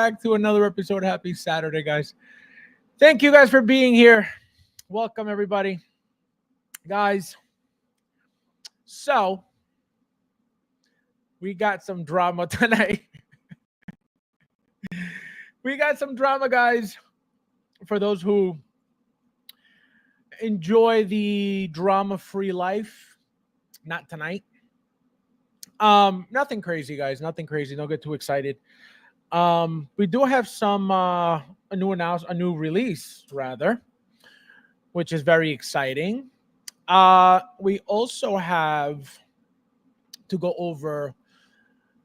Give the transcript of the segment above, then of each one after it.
back to another episode. Happy Saturday, guys. Thank you guys for being here. Welcome, everybody. Guys, so we got some drama tonight. We got some drama, guys. For those who enjoy the drama-free life, not tonight. Nothing crazy, guys. Nothing crazy. Don't get too excited. We do have some a new release, rather, which is very exciting. We also have to go over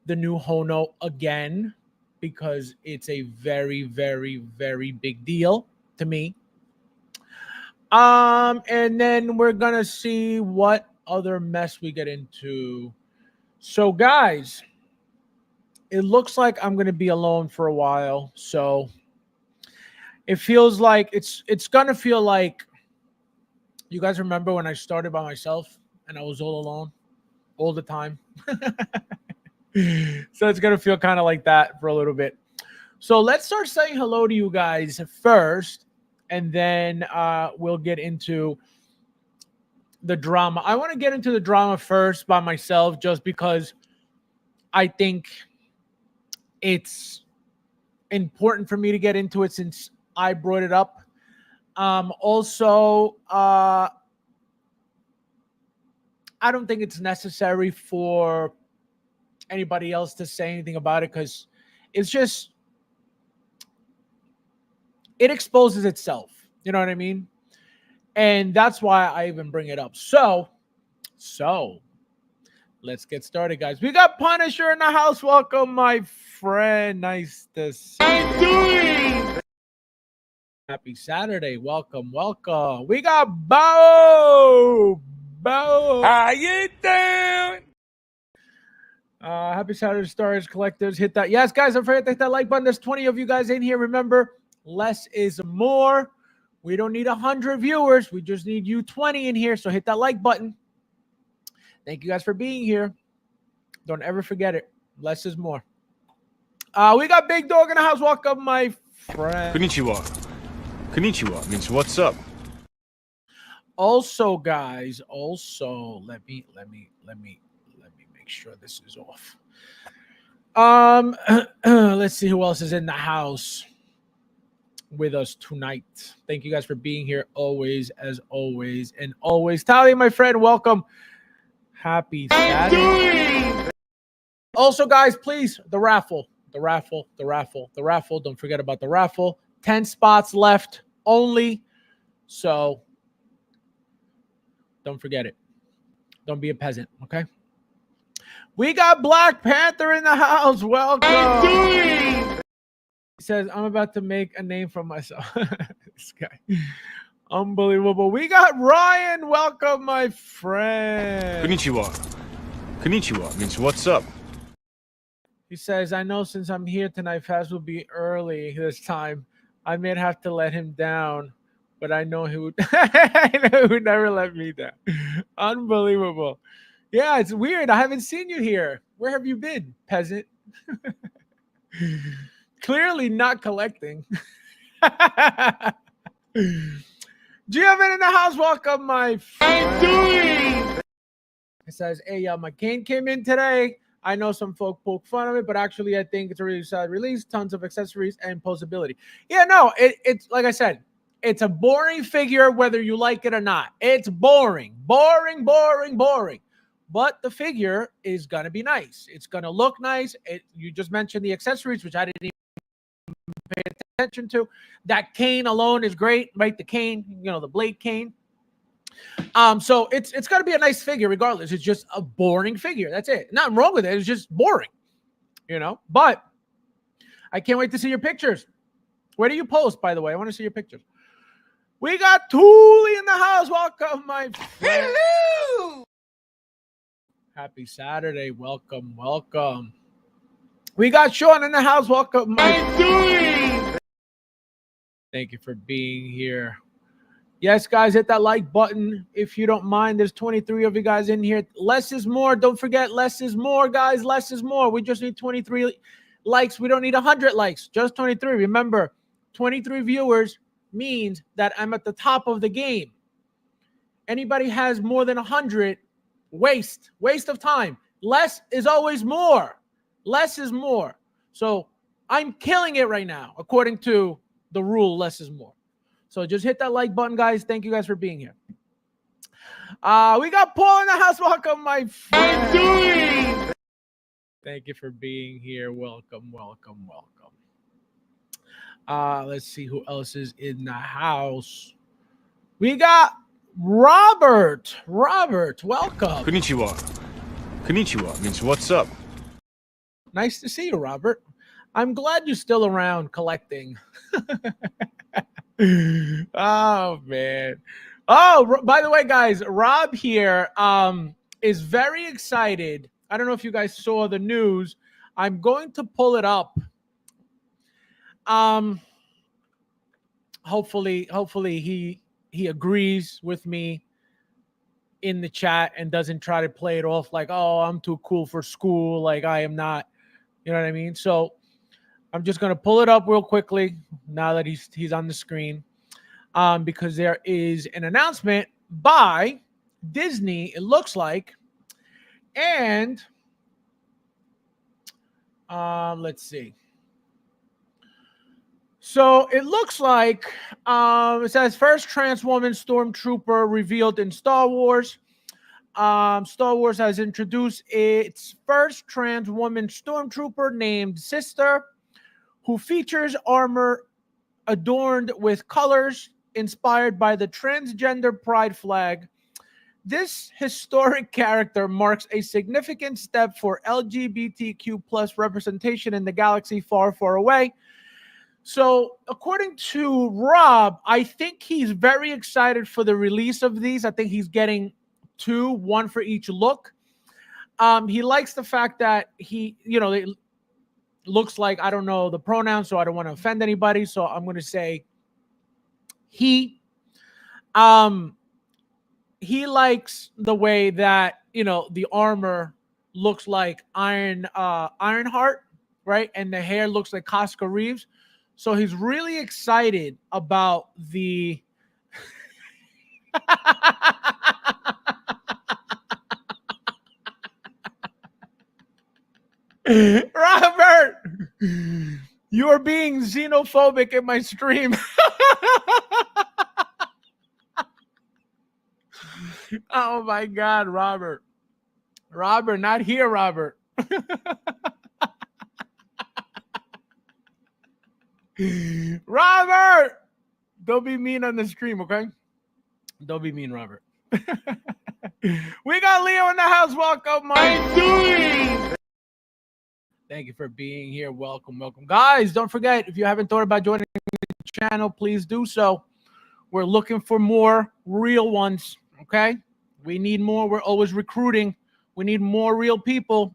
the new Hono again because it's a very, very, very big deal to me. And then we're gonna see what other mess we get into. So, guys, it looks like I'm gonna be alone for a while. So it feels like it's gonna feel like, you guys remember when I started by myself and I was all alone all the time? So it's gonna feel kind of like that for a little bit. So let's start saying hello to you guys first, and then we'll get into the drama. I want to get into the drama first by myself just because I think it's important for me to get into it since I brought it up. Also, I don't think it's necessary for anybody else to say anything about it because it's just, it exposes itself. You know what I mean? And that's why I even bring it up. So let's get started, guys. We got Punisher in the house. Welcome, my friend. Nice to see you. Happy Saturday. Welcome. We got Bo. How you doing? Happy Saturday, Stars Collectors. Hit that. Yes, guys, don't forget to hit that like button. There's 20 of you guys in here. Remember, less is more. We don't need 100 viewers. We just need you 20 in here. So hit that like button. Thank you guys for being here. Don't ever forget it. Less is more. We got Big Dog in the house. Welcome, my friend. Konnichiwa means what's up. Also, guys, let me make sure this is off. Let's see who else is in the house with us tonight. Thank you guys for being here always, as always, and always. Tali, my friend, welcome. Happy Saturday. Also, guys, please, the raffle. Don't forget about the raffle. 10 spots left only. So don't forget it. Don't be a peasant, okay? We got Black Panther in the house. Welcome. He says, I'm about to make a name for myself. This guy. Unbelievable. We got Ryan. Welcome, my friend. Konnichiwa means what's up. He says, I know since I'm here tonight, Fabs will be early this time. I may have to let him down, but I know he would, I know he would never let me down. Unbelievable. Yeah, it's weird. I haven't seen you here. Where have you been, peasant? Clearly not collecting. Giovanni in the house. Welcome, my friend. It says, hey, my cane came in today. I know some folk poke fun of it, but actually I think it's a really solid release. Tons of accessories and posability. Yeah, no, it's like I said, it's a boring figure whether you like it or not. It's boring. But the figure is going to be nice. It's going to look nice. You just mentioned the accessories, which I didn't even pay attention to. That cane alone is great, right? The cane, the blade cane. So it's got to be a nice figure regardless. It's just a boring figure. That's it. Nothing wrong with it. It's just boring, But I can't wait to see your pictures. Where do you post, by the way? I want to see your pictures. We got Thule in the house. Welcome, my friend. Hello. Happy Saturday. Welcome. We got Sean in the house. Welcome, my friend. Thank you for being here. Yes, guys, hit that like button if you don't mind. There's 23 of you guys in here. Less is more. Don't forget, less is more, guys. Less is more. We just need 23 likes. We don't need 100 likes, just 23. Remember, 23 viewers means that I'm at the top of the game. Anybody has more than 100, waste of time. Less is always more. Less is more. So I'm killing it right now, according to the rule, less is more. So just hit that like button, guys. Thank you guys for being here. We got Paul in the house. Welcome, my friend. Thank you for being here. Welcome. Let's see who else is in the house. We got Robert. Welcome. Konnichiwa means what's up. Nice to see you, Robert. I'm glad you're still around collecting. Oh, man. Oh, by the way, guys, Rob here is very excited. I don't know if you guys saw the news. I'm going to pull it up. Hopefully he agrees with me in the chat and doesn't try to play it off like, oh, I'm too cool for school. Like I am not. You know what I mean? So I'm just going to pull it up real quickly now that he's on the screen, because there is an announcement by Disney, it looks like. And let's see. So it looks like it says first trans woman stormtrooper revealed in Star Wars. Star Wars has introduced its first trans woman stormtrooper named Sister, who features armor adorned with colors inspired by the transgender pride flag. This historic character marks a significant step for LGBTQ plus representation in the galaxy far, far away. So, according to Rob, I think he's very excited for the release of these. I think he's getting two, one for each look. He likes the fact that it looks like, I don't know the pronouns, so I don't want to offend anybody. So I'm going to say he likes the way that, the armor looks like Ironheart, right? And the hair looks like Casca Reeves. So he's really excited about the Robert, you are being xenophobic in my stream. Oh my God, Robert. Robert, not here, Robert. Robert, don't be mean on the stream, okay? Don't be mean, Robert. We got Leo in the house. Welcome, Mike. Thank you for being here. Welcome. Guys, don't forget, if you haven't thought about joining the channel, please do so. We're looking for more real ones, okay? We need more. We're always recruiting. We need more real people.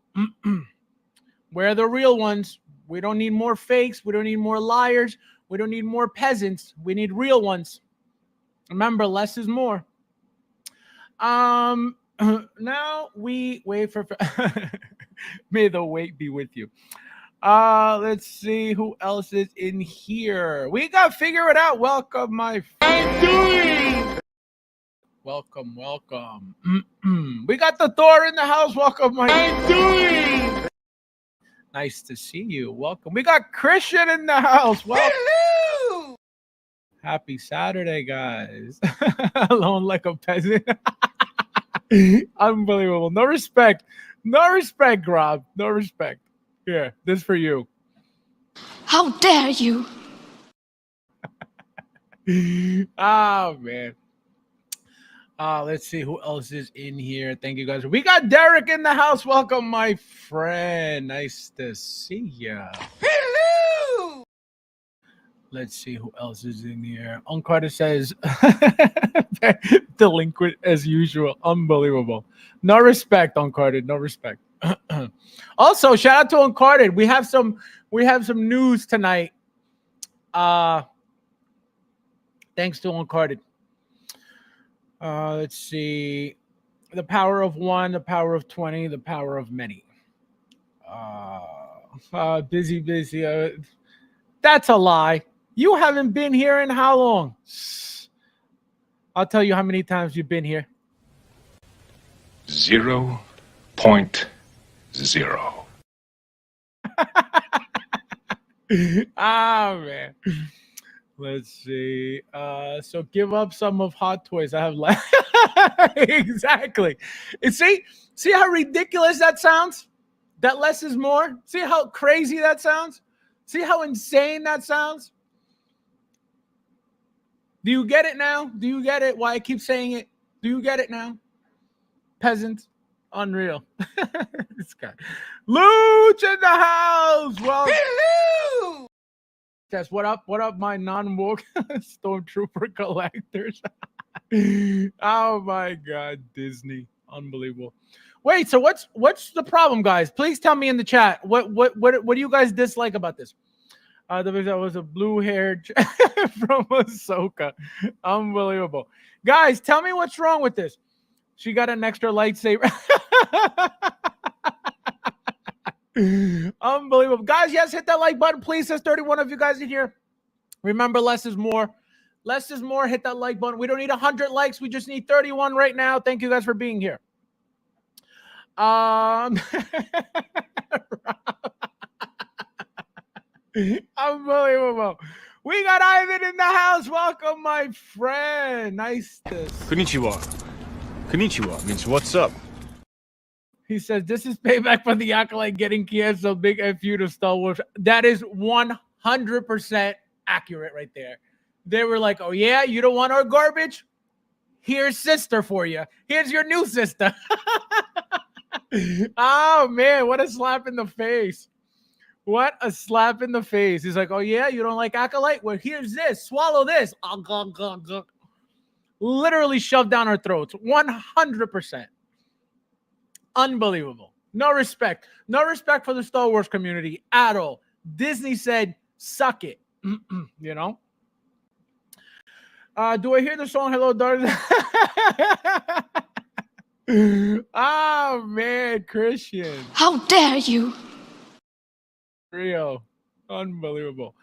We're the real ones. We don't need more fakes. We don't need more liars. We don't need more peasants. We need real ones. Remember, less is more. Now we wait for may the wait be with you. Let's see who else is in here. We got Figure It Out. Welcome, my friend. Welcome. We got the Thor in the house. Welcome, my friend. Nice to see you. Welcome. We got Christian in the house. Welcome. Hello. Happy Saturday, guys. Alone like a peasant. Unbelievable. No respect, Rob. No respect. Here, this for you. How dare you? Oh, man. Let's see who else is in here. Thank you, guys. We got Derek in the house. Welcome, my friend. Nice to see you. Hello. Let's see who else is in here. Carter says, delinquent as usual. Unbelievable. No respect, Carter. No respect. Also, shout out to Uncarded. We have some news tonight. Thanks to Uncarded. Let's see. The power of one, the power of 20, the power of many. Busy. That's a lie. You haven't been here in how long? I'll tell you how many times you've been here. 0.0. Man. Let's see. So give up some of Hot Toys. I have left. Exactly. And see how ridiculous that sounds? That less is more. See how crazy that sounds? See how insane that sounds? Do you get it now? Do you get it? Why I keep saying it? Do you get it now? Peasants. Unreal. This guy. Luch in the house. Well, hello. Yes, what up? What up, my non-woke stormtrooper collectors? Oh my God, Disney. Unbelievable. Wait, so what's the problem, guys? Please tell me in the chat. What do you guys dislike about this? There was a blue-haired from Ahsoka. Unbelievable. Guys, tell me what's wrong with this. She got an extra lightsaber. Unbelievable. Guys, yes, hit that like button, please. There's 31 of you guys in here. Remember, less is more. Less is more. Hit that like button. We don't need 100 likes. We just need 31 right now. Thank you guys for being here. Unbelievable. We got Ivan in the house. Welcome, my friend. Nice to see you. Konnichiwa means what's up? He says, this is payback for the Acolyte getting Kiev, so big F you to Star Wars. That is 100% accurate right there. They were like, oh, yeah, you don't want our garbage? Here's sister for you. Here's your new sister. Oh, man, what a slap in the face. What a slap in the face. He's like, oh, yeah, you don't like Acolyte? Well, here's this. Swallow this. Literally shoved down our throats. 100%. Unbelievable. No respect. No respect for the Star Wars community at all. Disney said, suck it. You know? Do I hear the song Hello, Darling? Oh, man, Christian. How dare you? Real. Unbelievable.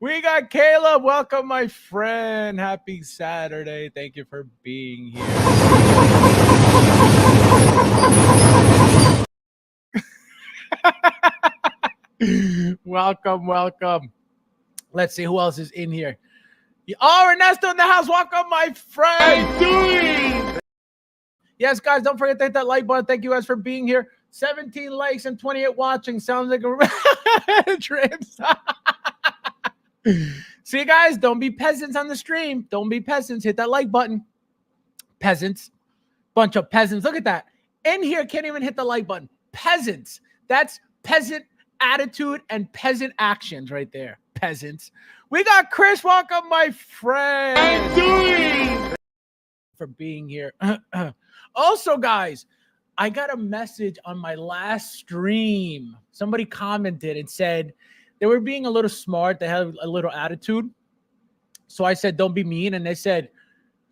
We got Caleb. Welcome, my friend. Happy Saturday. Thank you for being here. Welcome. Let's see who else is in here. Oh, Ernesto in the house. Welcome, my friend. How you doing? Yes, guys, don't forget to hit that like button. Thank you guys for being here. 17 likes and 28 watching. Sounds like a trip. See, guys, don't be peasants on the stream. Don't be peasants. Hit that like button. Peasants. Bunch of peasants. Look at that. In here, can't even hit the like button. Peasants. That's peasant attitude and peasant actions right there. Peasants. We got Chris. Welcome, my friend. How you doing? For being here. Also, guys, I got a message on my last stream. Somebody commented and said they were being a little smart. They had a little attitude. So I said, don't be mean. And they said,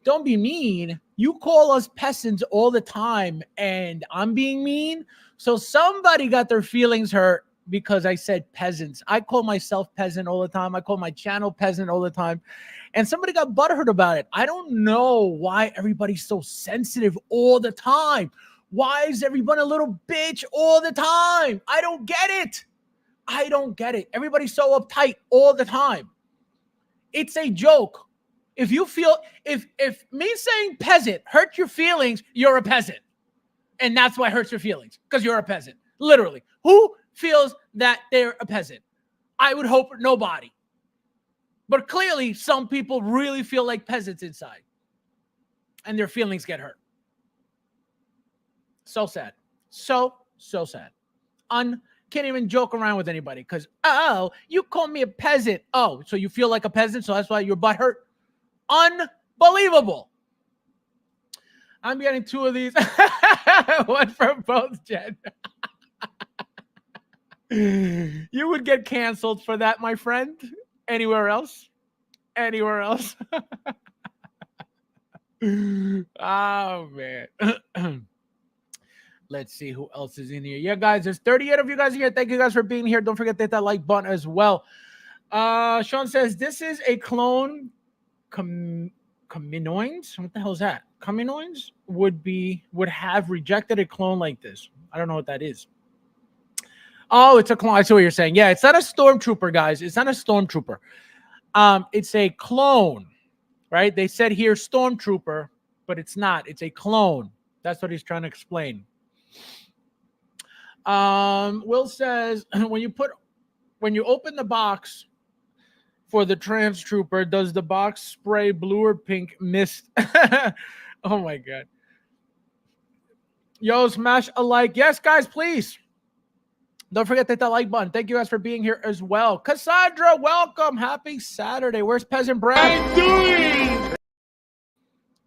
don't be mean. You call us peasants all the time and I'm being mean. So somebody got their feelings hurt because I said peasants. I call myself peasant all the time. I call my channel peasant all the time. And somebody got butthurt about it. I don't know why everybody's so sensitive all the time. Why is everyone a little bitch all the time? I don't get it. I don't get it. Everybody's so uptight all the time. It's a joke. If you feel, if me saying peasant hurt your feelings, you're a peasant. And that's why it hurts your feelings, because you're a peasant. Literally. Who feels that they're a peasant? I would hope nobody. But clearly, some people really feel like peasants inside. And their feelings get hurt. So sad. So sad. Can't even joke around with anybody because, oh, you call me a peasant. Oh, so you feel like a peasant, so that's why your butt hurt? Unbelievable. I'm getting two of these. One from both, Jen. You would get canceled for that, my friend. Anywhere else? Anywhere else? Oh, man. Let's see who else is in here. Yeah, guys, there's 38 of you guys here. Thank you guys for being here. Don't forget to hit that like button as well. Sean says this is a clone. Caminoins? What the hell is that? Caminoins would have rejected a clone like this. I don't know what that is. Oh, it's a clone. I see what you're saying. Yeah, it's not a stormtrooper, guys. It's not a stormtrooper. It's a clone, right? They said here stormtrooper, but it's not. It's a clone. That's what he's trying to explain. Will says when you open the box for the trans trooper, does the box spray blue or pink mist? Oh my god. Yo, smash a like. Yes, guys, please. Don't forget to hit that like button. Thank you guys for being here as well. Cassandra, welcome. Happy Saturday. Where's Peasant Brad? I'm doing.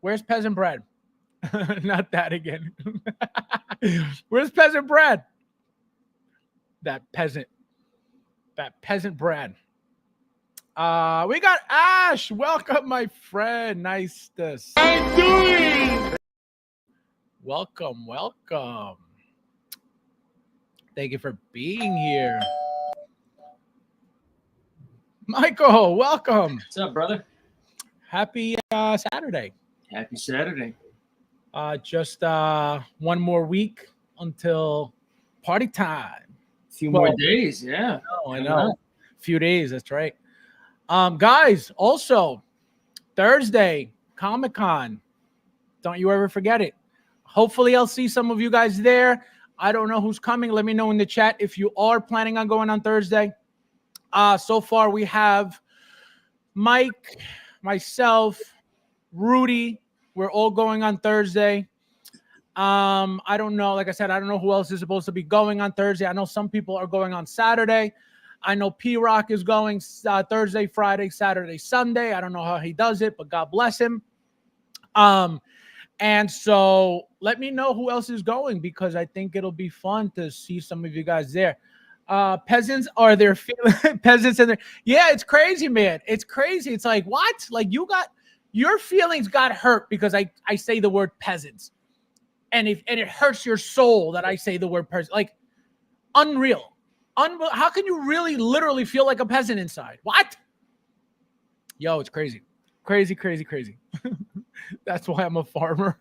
Where's Peasant Brad? Not that again. Where's Peasant Brad? That peasant Brad. We got Ash. Welcome, my friend. Nice to see you. I'm doing. Welcome. Thank you for being here. Michael, welcome. What's up, brother? Happy Saturday. Happy Saturday. Just one more week until party time. A few more days, yeah. I know. A few days, that's right. Guys, also Thursday, Comic-Con. Don't you ever forget it. Hopefully I'll see some of you guys there. I don't know who's coming. Let me know in the chat if you are planning on going on Thursday. So far we have Mike, myself, Rudy. We're all going on Thursday. I don't know. Like I said, I don't know who else is supposed to be going on Thursday. I know some people are going on Saturday. I know P-Rock is going Thursday, Friday, Saturday, Sunday. I don't know how he does it, but God bless him. And so let me know who else is going because I think it'll be fun to see some of you guys there. Peasants are there peasants in there. Yeah, it's crazy, man. It's crazy. It's like, what? Like your feelings got hurt because I say the word peasants. And it hurts your soul that I say the word peasant. Like unreal. How can you really literally feel like a peasant inside? What? Yo, it's crazy. Crazy. That's why I'm a farmer.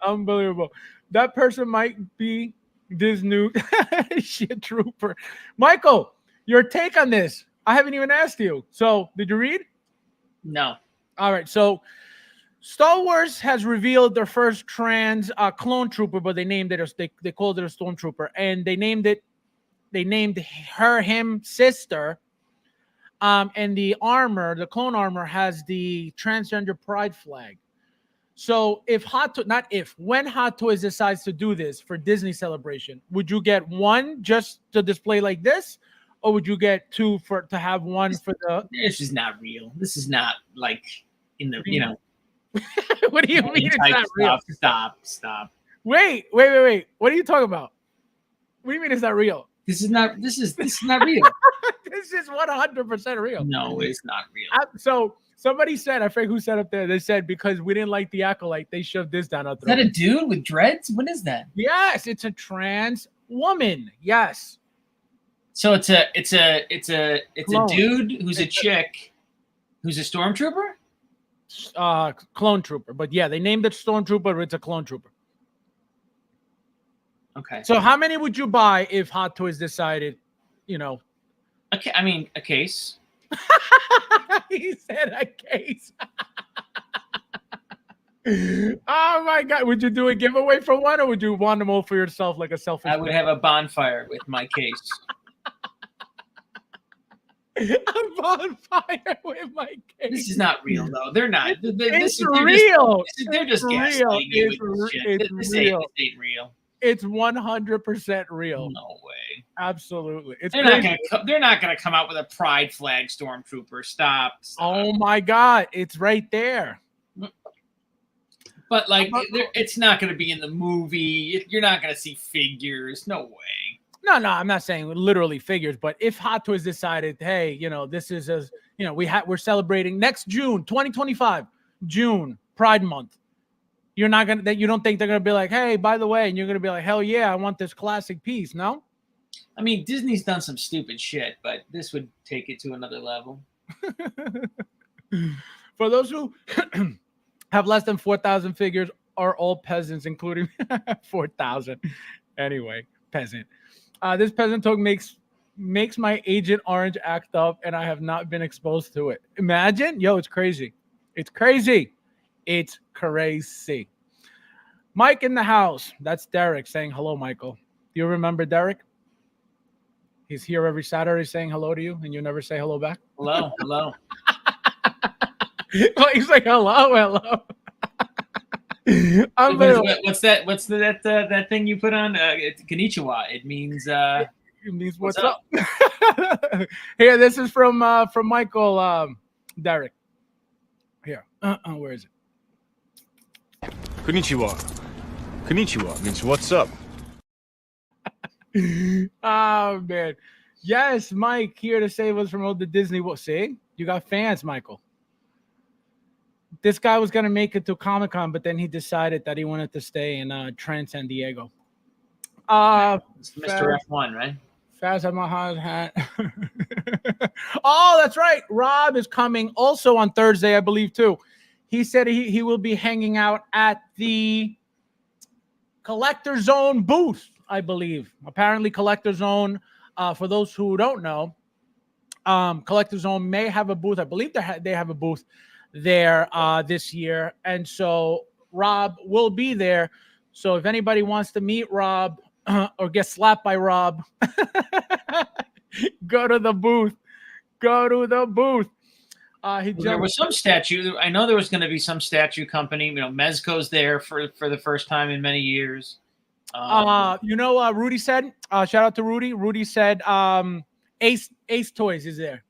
Unbelievable. That person might be this new shit trooper. Michael, your take on this. I haven't even asked you. So did you read? No. All right. So Star Wars has revealed their first trans clone trooper, but they named it they called it a stormtrooper, and they named her, him, sister. And the armor, the clone armor, has the transgender pride flag. So when Hot Toys decides to do this for Disney Celebration, would you get one just to display like this, or would you get two to have one for the? This is not real. This is not like in the What do you mean it's not real? Stop. Wait. What are you talking about? What do you mean it's not real? This is not real. This is 100% real. No, it's not real. So somebody said, I forget who said up there, they said because we didn't like the Acolyte, they shoved this down our throat. Is that a dude with dreads? What is that? Yes, it's a trans woman. Yes. So it's a dude who's a chick who's a stormtrooper? Clone trooper. But yeah, they named it stormtrooper, but it's a clone trooper. Okay. So how many would you buy if Hot Toys decided, Okay, I mean a case. He said a case. Oh my God. Would you do a giveaway for one, or would you want them all for yourself like a selfish? I would have a bonfire with my case. A bonfire with my case. This is not real, though. They're not. It's real. They're just gaslighting you with this shit. This ain't real. It's 100% real. No way. Absolutely. They're not gonna come out with a pride flag stormtrooper. Stop. Oh my God. It's right there. But it's not gonna be in the movie. You're not gonna see figures. No way. No, I'm not saying literally figures, but if Hot Toys decided, hey, this is we're celebrating next June, 2025, June, Pride Month. You're not gonna that you don't think they're gonna be like, hey, by the way, and you're gonna be like, hell yeah, I want this classic piece. No. I mean, Disney's done some stupid shit, but this would take it to another level. For those who have less than 4,000 figures, are all peasants, including 4,000. Anyway, peasant. This peasant token makes my Agent Orange act up, and I have not been exposed to it. Imagine, yo, it's crazy. It's crazy. It's crazy. Mike in the house. That's Derek saying hello, Michael. Do you remember Derek? He's here every Saturday saying hello to you, and you never say hello back. Hello, hello. Well, he's like, hello. What's that thing you put on? It's Konnichiwa. It means it means what's up. Here, this is from Michael Derek. Here, where is it? Konnichiwa. Konnichiwa means what's up. Oh man, yes, Mike here to save us from all the Disney. What? See, you got fans, Michael. This guy was gonna make it to Comic-Con, but then he decided that he wanted to stay in Trent, San Diego. It's Mr. F1, right? Faz Maha's hat. Oh, that's right. Rob is coming also on Thursday, I believe, too. He said he will be hanging out at the Collector Zone booth, I believe. Apparently, Collector Zone, for those who don't know, Collector Zone may have a booth. I believe they have a booth there this year. And so Rob will be there. So if anybody wants to meet Rob or get slapped by Rob, go to the booth. Go to the booth. There was some statue. I know there was going to be some statue company. You know, Mezco's there for the first time in many years. Rudy said, shout out to Rudy. Rudy said, Ace Toys is there.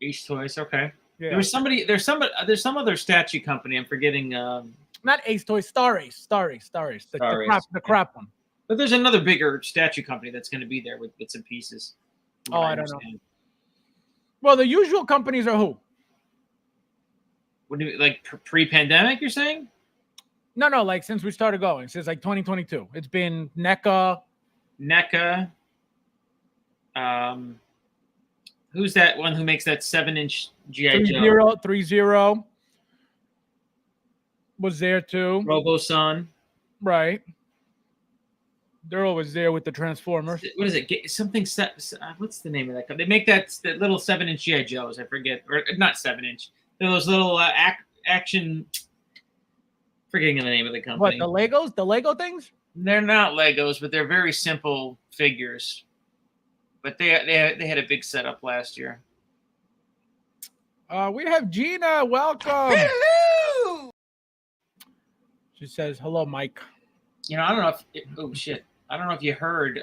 Ace Toys, okay. Yeah. There's some other statue company. I'm forgetting. Not Ace Toys, Star Ace. The crap one. But there's another bigger statue company that's going to be there with bits and pieces. Oh, I don't know. Well, the usual companies are who? What do you like pre-pandemic? You're saying? No, like since we started going, since like 2022, it's been NECA. Who's that one who makes that 7-inch GI Joe? 30 was there too. Robo-Sun. Right. They're always there with the Transformers. What is it? Something. What's the name of that company? They make that little 7-inch GI Joes. I forget, or not 7-inch. They're those little action. Forgetting the name of the company. What, the Legos? The Lego things? They're not Legos, but they're very simple figures. But they had a big setup last year. We have Gina. Welcome. Hello. She says, "Hello, Mike." You know, I don't know if oh shit. I don't know if you heard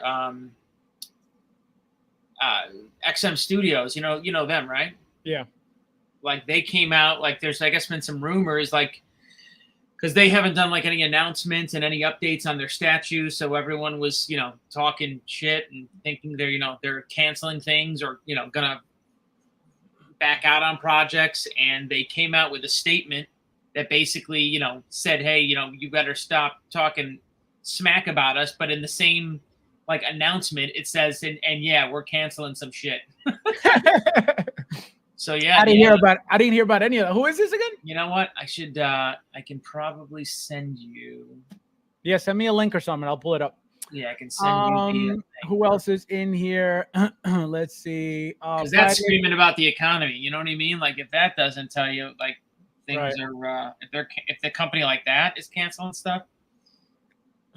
XM Studios, you know them, right? Yeah. Like they came out, like there's I guess been some rumors, like because they haven't done like any announcements and any updates on their statues, so everyone was, talking shit and thinking they're canceling things or, gonna back out on projects, and they came out with a statement that basically, said, hey, you better stop talking smack about us, but in the same like announcement it says and yeah, we're canceling some shit. So yeah, I didn't hear about any of that. Who is this again? You know what? I can probably send you. Yeah, send me a link or something. I'll pull it up. Yeah, I can send you. Who else is in here? Let's see. Because that's screaming about the economy. You know what I mean? Like if that doesn't tell you, like things are if the company like that is canceling stuff.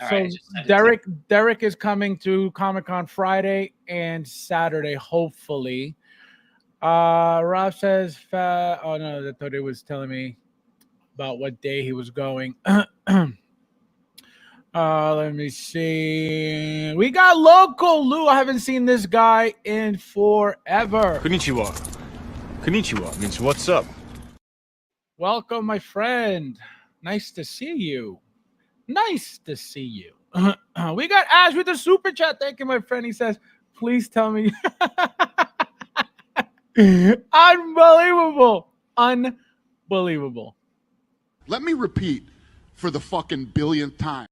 So Derek is coming to Comic-Con Friday and Saturday, hopefully. Rob says, oh no, I thought he was telling me about what day he was going. Let me see. We got Local Lou. I haven't seen this guy in forever. Konnichiwa. Konnichiwa means what's up. Welcome, my friend. Nice to see you. Nice to see you. We got Ash with the super chat. Thank you, my friend. He says, please tell me. Unbelievable. Let me repeat for the fucking billionth time.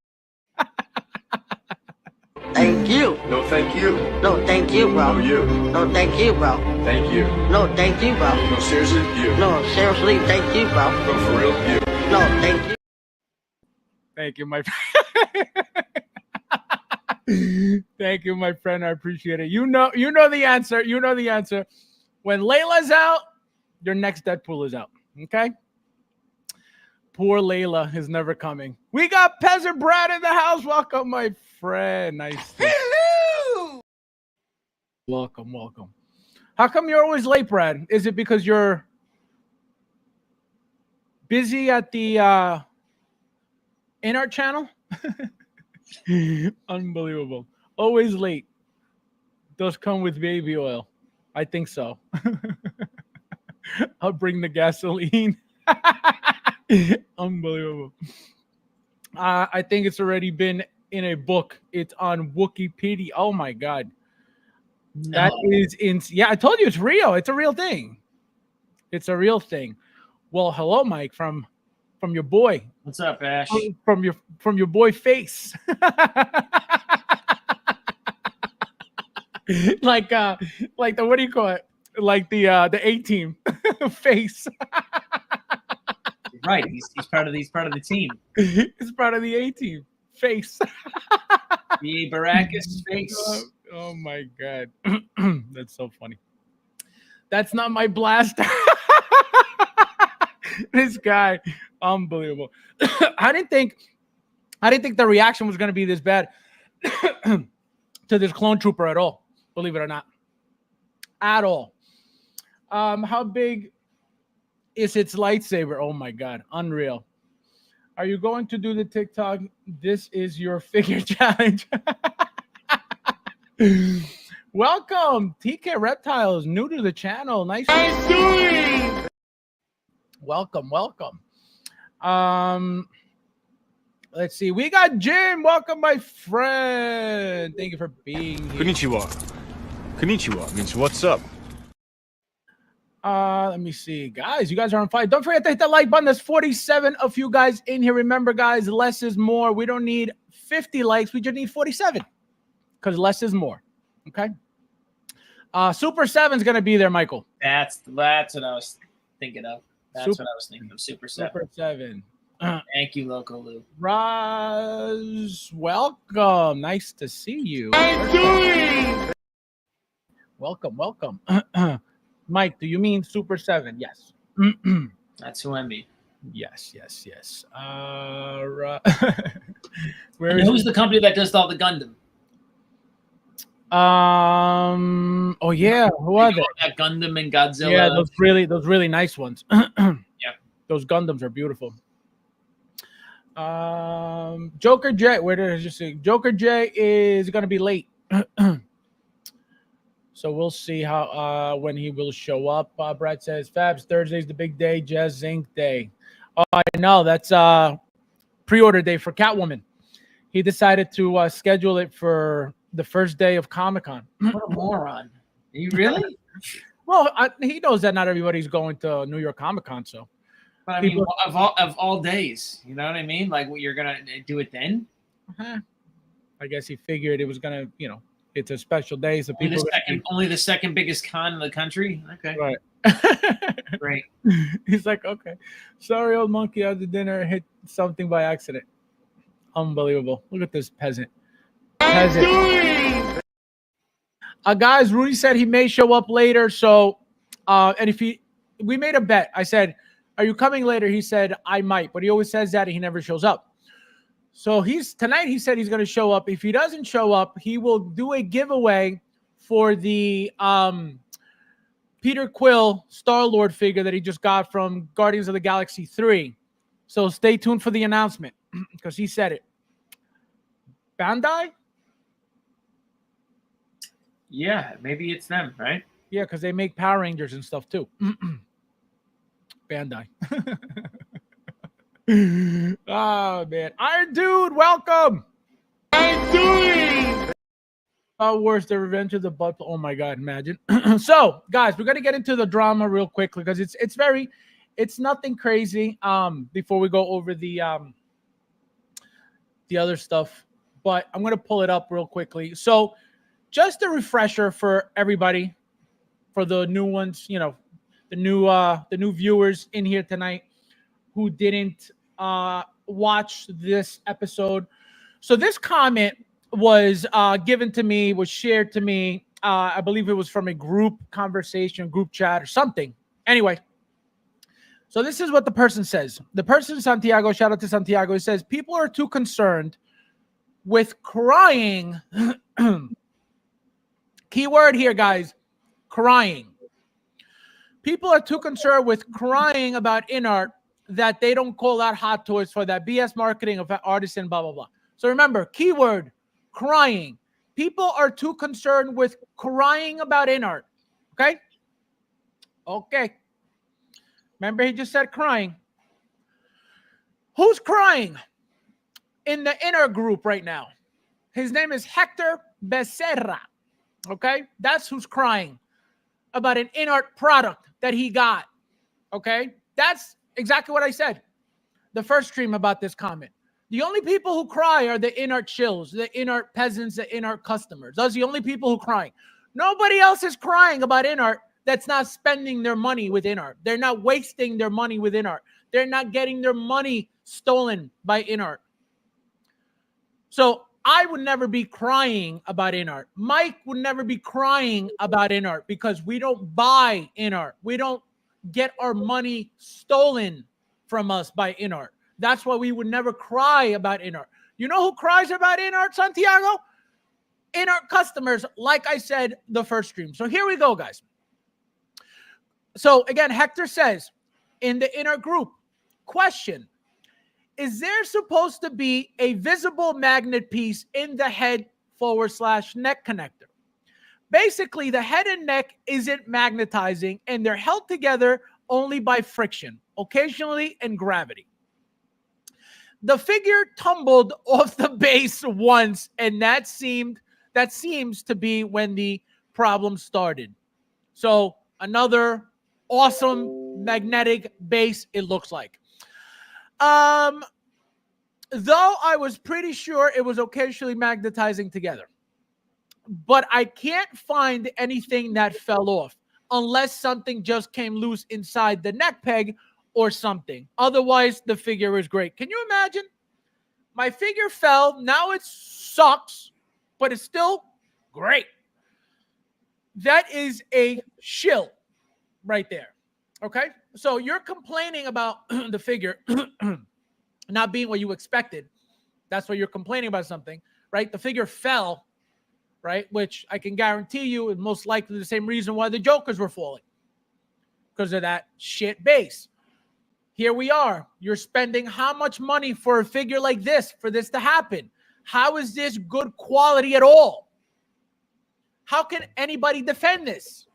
Thank you. No, thank you. No, thank you, bro. No, you. No, thank you, bro. Thank you. No, thank you, bro. No, seriously, you. No, seriously, thank you, bro. No, for real, you. No, thank you. Thank you, my friend. Thank you, my friend. I appreciate it. You know the answer. You know the answer. When Layla's out, your next Deadpool is out. Okay? Poor Layla is never coming. We got Peasant Brad in the house. Welcome, my friend. Nice. Hello. Welcome, welcome. How come you're always late, Brad? Is it because you're busy at the in our channel? Unbelievable. Always late. Does come with baby oil. I think so. I'll bring the gasoline. Unbelievable. I think it's already been in a book. It's on Wikipedia. Oh my God. No. That is yeah, I told you it's real. It's a real thing. It's a real thing. Well, hello, Mike, from your boy. What's up, Ash? From your boy Face. like the, what do you call it? Like the A-team. Face. Right. He's part of the team. He's part of the A-team. Face. The Baracus Face. Oh my God. That's so funny. That's not my blast. This guy, unbelievable. I didn't think the reaction was going to be this bad to this clone trooper at all. Believe it or not, at all. How big is its lightsaber? Oh my God, unreal. Are you going to do the TikTok? This is your figure challenge. Welcome, TK Reptiles, new to the channel. Nice. Welcome. Let's see. We got Jim. Welcome, my friend. Thank you for being here. Konnichiwa means what's up? Let me see. Guys, you guys are on fire. Don't forget to hit that like button. There's 47 of you guys in here. Remember, guys, less is more. We don't need 50 likes. We just need 47 because less is more. Okay. Super 7's going to be there, Michael. That's what I was thinking of. That's what I was thinking of. Super 7. Super 7. Thank you, Loco Lou. Roz, welcome. Nice to see you. Welcome. Mike, do you mean Super 7? Yes. That's who I mean. Yes. Who's the company that does all the Gundam? Oh yeah, who are they? That Gundam and Godzilla. Yeah, those really nice ones. Yeah, those Gundams are beautiful. Joker J, where did I just say? Joker J is gonna be late. So we'll see how when he will show up. Brad says Fabs, Thursday's the big day, Jazz Zinc Day. Oh, I know, that's pre-order day for Catwoman. He decided to schedule it for the first day of Comic-Con. What a moron. Are you really? Well, he knows that not everybody's going to New York Comic-Con, so. But I mean, of all days, you know what I mean? Like, you're gonna do it then? I guess he figured it was gonna, it's a special day, so only the second biggest con in the country. Okay, right. Great. He's like, okay, sorry, old monkey, at the dinner hit something by accident. Unbelievable. Look at this peasant. Guys, Rudy said he may show up later. So, and we made a bet. I said, "Are you coming later?" He said, "I might," but he always says that and he never shows up. So tonight. He said he's going to show up. If he doesn't show up, he will do a giveaway for the Peter Quill Star-Lord figure that he just got from Guardians of the Galaxy 3. So stay tuned for the announcement because he said it. Bandai. Yeah, maybe it's them, right? Yeah, because they make Power Rangers and stuff too. Bandai. Oh, man. Iron Dude, welcome. Iron Dude. Worse, the Revenge of the Butt. Oh, my God, imagine. So, guys, we're going to get into the drama real quickly because it's very It's nothing crazy. Before we go over the other stuff, but I'm gonna pull it up real quickly. So, just a refresher for everybody, for the new ones, you know, the new viewers in here tonight who didn't watch this episode. So this comment was given to me, was shared to me. I believe it was from a group conversation, group chat, or something. Anyway, so this is what the person says. The person, Santiago, shout out to Santiago, he says, people are too concerned with crying. Keyword here, guys, crying. People are too concerned with crying about in-art that they don't call out Hot Toys for that BS marketing of artisan, blah, blah, blah. So remember, keyword, crying. People are too concerned with crying about in-art. Okay? Okay. Remember, he just said crying. Who's crying in the inner group right now? His name is Hector Becerra. Okay? That's who's crying about an in-art product that he got. Okay? That's exactly what I said the first stream about this comment. The only people who cry are the in-art chills, the in-art peasants, the in-art customers. Those are the only people who are crying. Nobody else is crying about in-art that's not spending their money with in-art. They're not wasting their money with in-art. They're not getting their money stolen by in-art. So I would never be crying about in-art. Mike would never be crying about in-art because we don't buy in-art. We don't get our money stolen from us by in-art. That's why we would never cry about in-art. You know who cries about in-art, Santiago? In-art customers, like I said the first stream. So here we go, guys. So again, Hector says in the in-art group, question, is there supposed to be a visible magnet piece in the head / neck connector? Basically, the head and neck isn't magnetizing and they're held together only by friction, occasionally and gravity. The figure tumbled off the base once, and that seems to be when the problem started. So another awesome magnetic base, it looks like. Though I was pretty sure it was occasionally magnetizing together. But I can't find anything that fell off unless something just came loose inside the neck peg or something. Otherwise, the figure is great. Can you imagine? My figure fell. Now it sucks, but it's still great. That is a shill right there. Okay? So you're complaining about the figure not being what you expected. That's why you're complaining about something, right? The figure fell, right? Which I can guarantee you is most likely the same reason why the Jokers were falling. Because of that shit base. Here we are. You're spending how much money for a figure like this, for this to happen? How is this good quality at all? How can anybody defend this?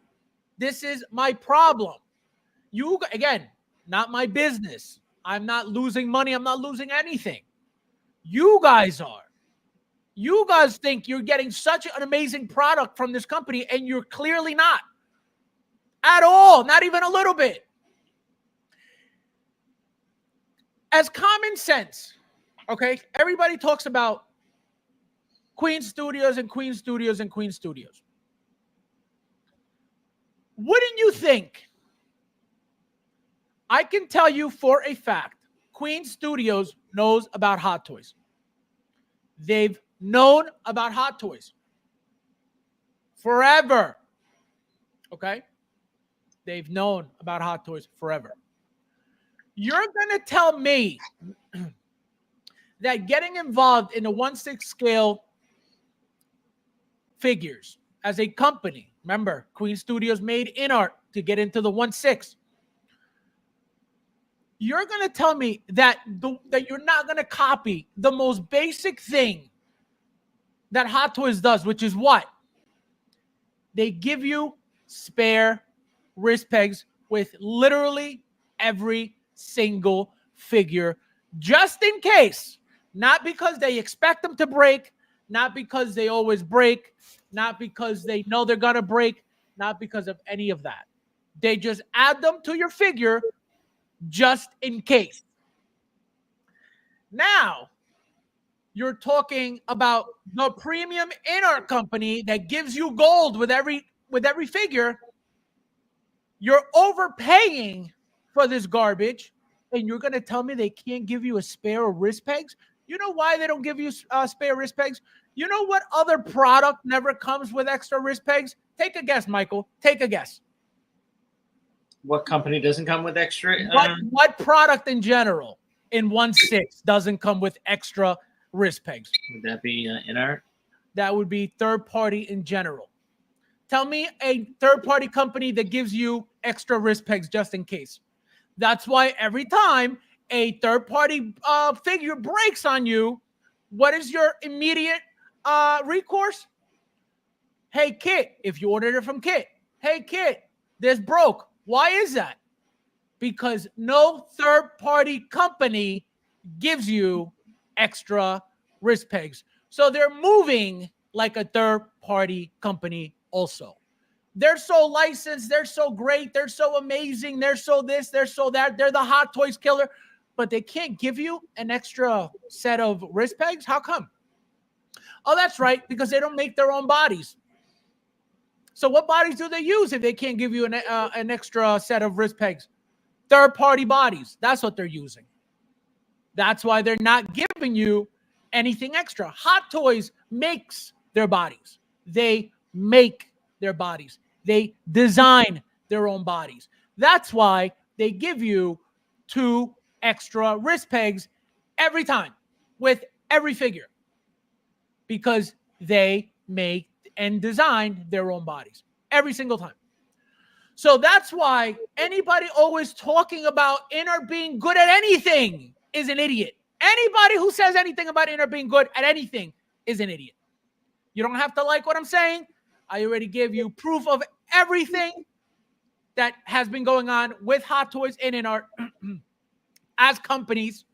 This is my problem. You, again, not my business. I'm not losing money. I'm not losing anything. You guys are. You guys think you're getting such an amazing product from this company, and you're clearly not. At all. Not even a little bit. As common sense, okay, everybody talks about Queen Studios and Queen Studios and Queen Studios. Wouldn't you think? I can tell you for a fact, Queen Studios knows about Hot Toys. They've known about Hot Toys forever. Okay? They've known about Hot Toys forever. You're going to tell me that getting involved in the 1/6 scale figures as a company, remember, Queen Studios made in-art to get into the 1/6. You're going to tell me that you're not going to copy the most basic thing that Hot Toys does, which is what? They give you spare wrist pegs with literally every single figure, just in case. Not because they expect them to break, not because they always break, not because they know they're going to break, not because of any of that. They just add them to your figure just in case. Now, you're talking about the premium in-art company that gives you gold with every figure. You're overpaying for this garbage, and you're going to tell me they can't give you a spare of wrist pegs? You know why they don't give you spare wrist pegs? You know what other product never comes with extra wrist pegs? Take a guess, Michael. Take a guess. What company doesn't come with extra? What product in general in 1/6 doesn't come with extra wrist pegs? Would that be in-art? That would be third party in general. Tell me a third party company that gives you extra wrist pegs just in case. That's why every time a third party figure breaks on you, what is your immediate recourse? Hey, Kit, if you ordered it from Kit, hey, Kit, this broke. Why is that? Because no third party company gives you extra wrist pegs. So they're moving like a third party company also. They're so licensed. They're so great. They're so amazing. They're so this. They're so that. They're the Hot Toys killer. But they can't give you an extra set of wrist pegs? How come? Oh, that's right. Because they don't make their own bodies. So what bodies do they use if they can't give you an extra set of wrist pegs? Third-party bodies. That's what they're using. That's why they're not giving you anything extra. Hot Toys makes their bodies. They make their bodies. They design their own bodies. That's why they give you 2 extra wrist pegs every time with every figure, because they make and design their own bodies every single time. So that's why anybody always talking about in-art being good at anything is an idiot. Anybody who says anything about in-art being good at anything is an idiot. You don't have to like what I'm saying. I already gave you proof of everything that has been going on with Hot Toys and in-art as companies.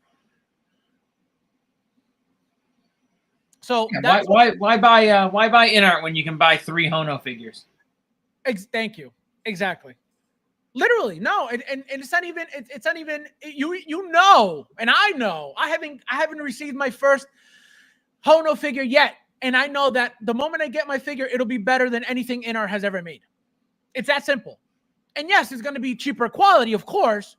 So yeah, why buy in-art when you can buy 3 Hono figures? Thank you. Exactly. Literally, no, and it's not even you know, and I know I haven't received my first Hono figure yet, and I know that the moment I get my figure, it'll be better than anything in-art has ever made. It's that simple. And yes, it's going to be cheaper quality, of course,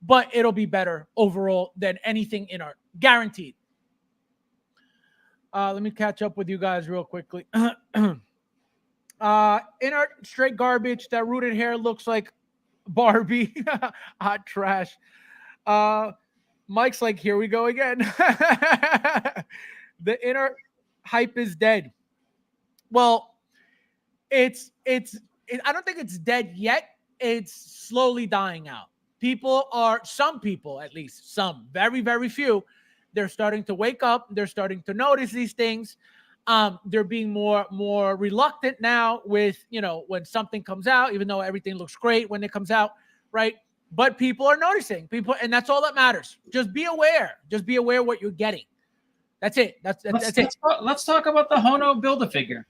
but it'll be better overall than anything in-art, guaranteed. Let me catch up with you guys real quickly. In-art straight garbage. That rooted hair looks like Barbie. Hot trash. Mike's like, here we go again. The in-art hype is dead. Well, it's I don't think it's dead yet. It's slowly dying out. Some people, at least some, very, very few, they're starting to wake up. They're starting to notice these things. They're being more reluctant now with, when something comes out, even though everything looks great when it comes out, right? But people are noticing. And that's all that matters. Just be aware. Just be aware what you're getting. That's it. That's it. Let's talk about the Hono Build-A-Figure.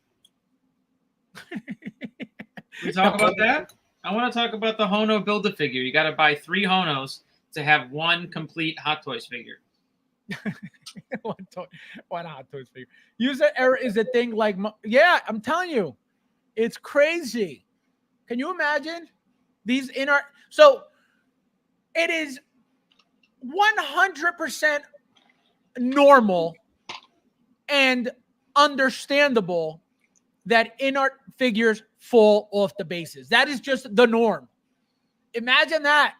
We talk about that? I want to talk about the Hono Build-A-Figure. You got to buy 3 Honos to have 1 complete Hot Toys figure. One Hot Toys figure. User error is a thing like, yeah, I'm telling you, it's crazy. Can you imagine these in-art? So it is 100% normal and understandable that in-art figures fall off the bases. That is just the norm. Imagine that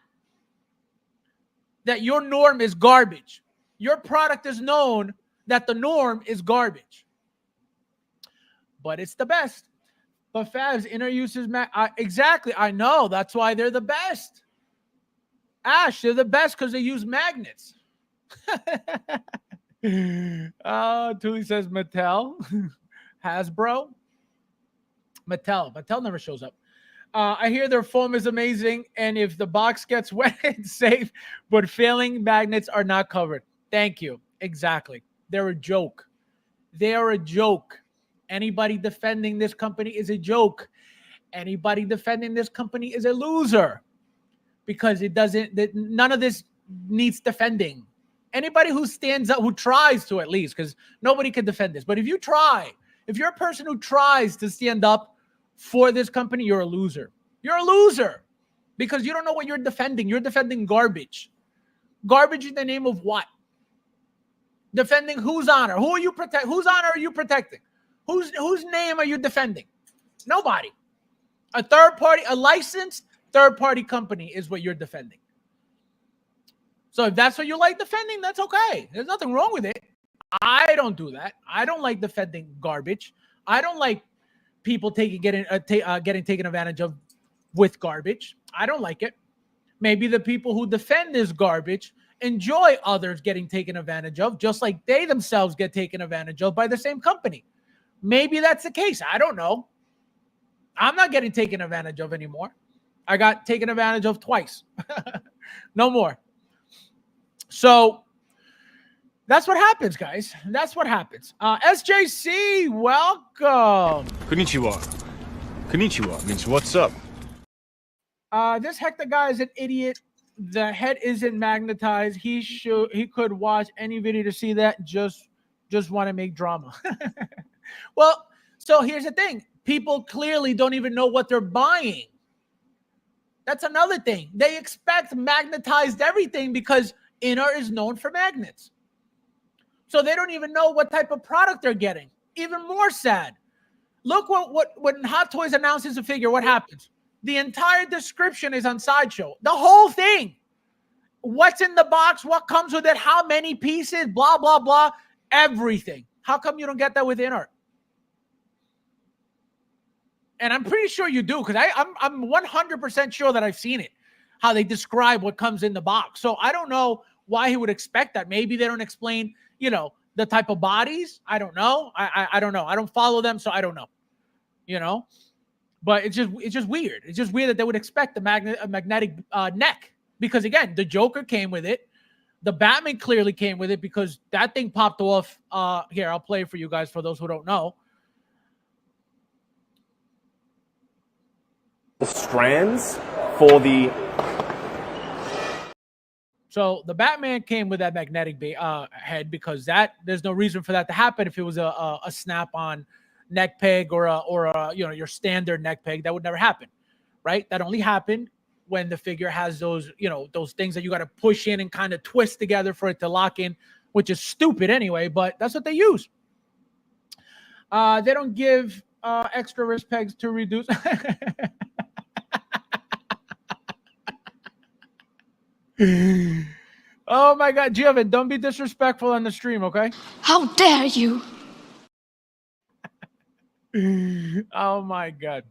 your norm is garbage. Your product is known that the norm is garbage. But it's the best. But Fabs, in-art uses, exactly. I know. That's why they're the best. Ash, they're the best because they use magnets. Tuli says Mattel. Hasbro. Mattel never shows up. I hear their foam is amazing, and if the box gets wet, it's safe, but failing magnets are not covered. Thank you. Exactly. They're a joke. They are a joke. Anybody defending this company is a joke. Anybody defending this company is a loser. because none of this needs defending. Anybody who stands up, who tries to at least, because nobody can defend this. But if you're a person who tries to stand up for this company, you're a loser. You're a loser because you don't know what you're defending. You're defending garbage. Garbage in the name of what? Defending whose honor? Who are you protect? Whose honor are you protecting? Whose name are you defending? Nobody. A licensed third-party company is what you're defending. So if that's what you like defending, that's okay. There's nothing wrong with it. I don't do that. I don't like defending garbage. I don't like people getting taken advantage of with garbage. I don't like it. Maybe the people who defend this garbage enjoy others getting taken advantage of, just like they themselves get taken advantage of by the same company. Maybe that's the case. I don't know. I'm not getting taken advantage of anymore. I got taken advantage of twice. No more. So that's what happens, guys. That's what happens. SJC, welcome. Konnichiwa. Konnichiwa means what's up? This Hector guy is an idiot. The head isn't magnetized. He could watch any video to see that. Just want to make drama. Well, so here's the thing. People clearly don't even know what they're buying. That's another thing. They expect magnetized everything because Inner is known for magnets. So they don't even know what type of product they're getting. Even more sad. Look when Hot Toys announces a figure, what happens? The entire description is on Sideshow. The whole thing. What's in the box, what comes with it, how many pieces, blah, blah, blah, everything. How come you don't get that with Inner? And I'm pretty sure you do, because I'm 100% sure that I've seen it, how they describe what comes in the box. So I don't know why he would expect that. Maybe they don't explain, the type of bodies. I don't know. I don't know. I don't follow them, so I don't know. But it's just weird. It's just weird that they would expect a magnetic neck, because again, the Joker came with it. The Batman clearly came with it because that thing popped off. Here, I'll play it for you guys for those who don't know. The strands for the... So the Batman came with that magnetic head because there's no reason for that to happen if it was a snap-on neck peg or your standard neck peg. That would never happen, right? That only happened when the figure has those things that you got to push in and kind of twist together for it to lock in, which is stupid anyway, but that's what they use. They don't give extra wrist pegs to reduce. Oh my God, Giovanni, don't be disrespectful on the stream, okay? How dare you? Oh my God.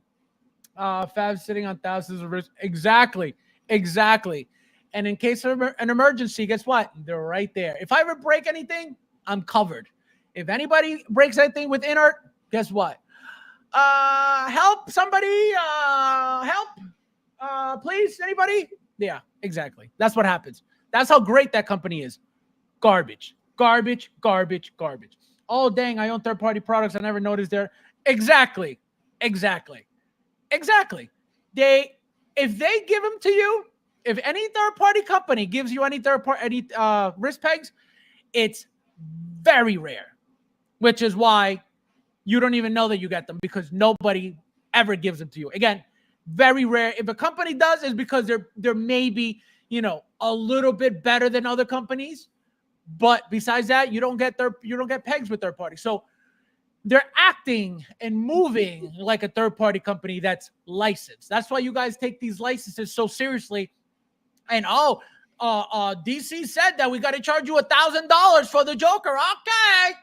Fab sitting on thousands of wrists. Exactly. And in case of an emergency, guess what? They're right there. If I ever break anything, I'm covered. If anybody breaks anything with Inert, guess what? Help somebody. Help. Please, anybody? Yeah, exactly. That's what happens. That's how great that company is. Garbage. Oh, dang, I own third-party products. I never noticed there. Exactly. If they give them to you, if any third-party company gives you any wrist pegs, it's very rare, which is why you don't even know that you get them, because nobody ever gives them to you. Again, very rare. If a company does, it's because they're maybe, a little bit better than other companies. But besides that, you don't get pegs with third party. So they're acting and moving like a third party company that's licensed. That's why you guys take these licenses so seriously. And DC said that we got to charge you $1,000 for the Joker. Okay,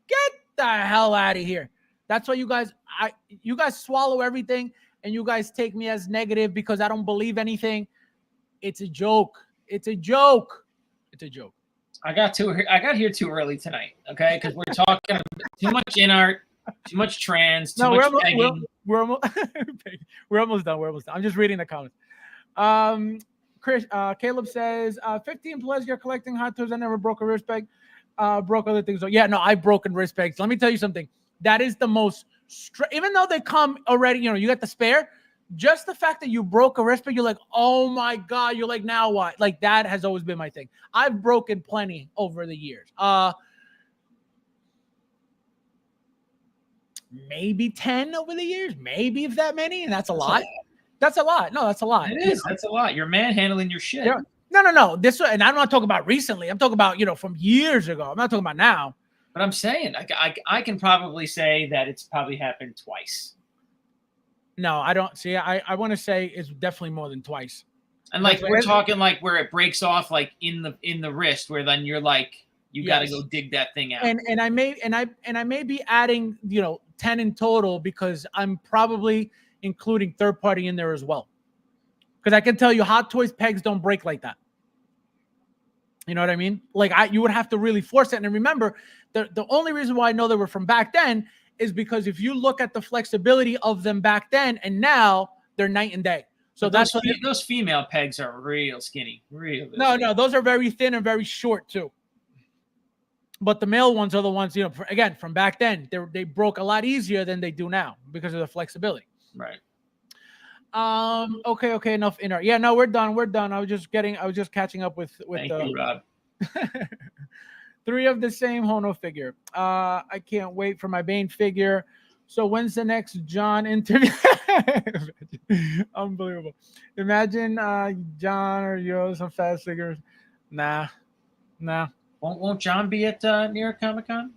get the hell out of here. That's why you guys swallow everything, and you guys take me as negative because I don't believe anything. It's a joke. I got here too early tonight, okay? Because we're talking too much in art, too much trans, too much pegging. We're almost done. I'm just reading the comments. Caleb says, 15 plus, you're collecting Hot Toys. I never broke a wrist peg. Broke other things. Yeah, no, I've broken wrist pegs. Let me tell you something. That is the most, even though they come already, you get the spare, just the fact that you broke a wrist, but you're like, oh my God, you're like, now what? Like that has always been my thing. I've broken plenty over the years. Maybe 10 over the years, maybe if that many, and that's a lot. That's a lot. No, that's a lot. It is. That's a lot. You're manhandling your shit. Yeah. No. This, and I'm not talking about recently. I'm talking about, from years ago. I'm not talking about now. But I'm saying I can probably say that it's probably happened twice. No, I don't see. I want to say it's definitely more than twice. And like we're talking like where it breaks off like in the wrist, where then you're like you got to go dig that thing out. And I may be adding 10 in total because I'm probably including third party in there as well. Because I can tell you, Hot Toys pegs don't break like that. You know what I mean? Like you would have to really force it. And remember, the only reason why I know they were from back then is because if you look at the flexibility of them back then and now, they're night and day. So but those female pegs are real skinny. No, those are very thin and very short too. But the male ones are the ones, again, from back then, they broke a lot easier than they do now because of the flexibility. Right. Okay, enough in our. Yeah, no, we're done. I was just catching up with Thank you, Rob. 3 of the same Hono figure. I can't wait for my Bane figure. So when's the next John interview? Unbelievable. Imagine John or yours on FabsFigures. Nah. Won't John be at New York Comic Con?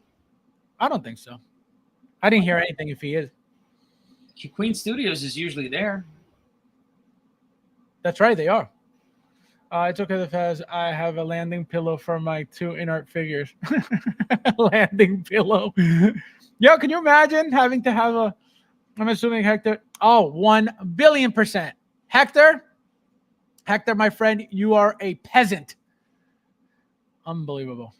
I don't think so. I didn't hear anything if he is. Queen Studios is usually there. That's right, they are. It's okay, the Faz. I have a landing pillow for my 2 in-art figures. Landing pillow. Yo, can you imagine having to have I'm assuming Hector. Oh, 1 billion %. Hector, my friend, you are a peasant. Unbelievable.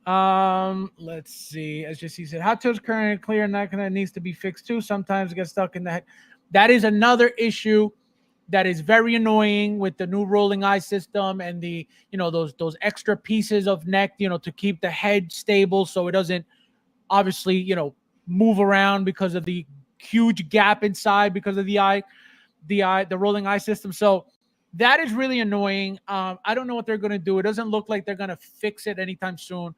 Let's see. As just he said, Hot Toes current clear, not gonna needs to be fixed too. Sometimes it gets stuck in the head. That is another issue that is very annoying with the new rolling eye system and the those extra pieces of neck to keep the head stable so it doesn't obviously move around because of the huge gap inside because of the rolling eye system. So that is really annoying. I don't know what they're going to do. It doesn't look like they're going to fix it anytime soon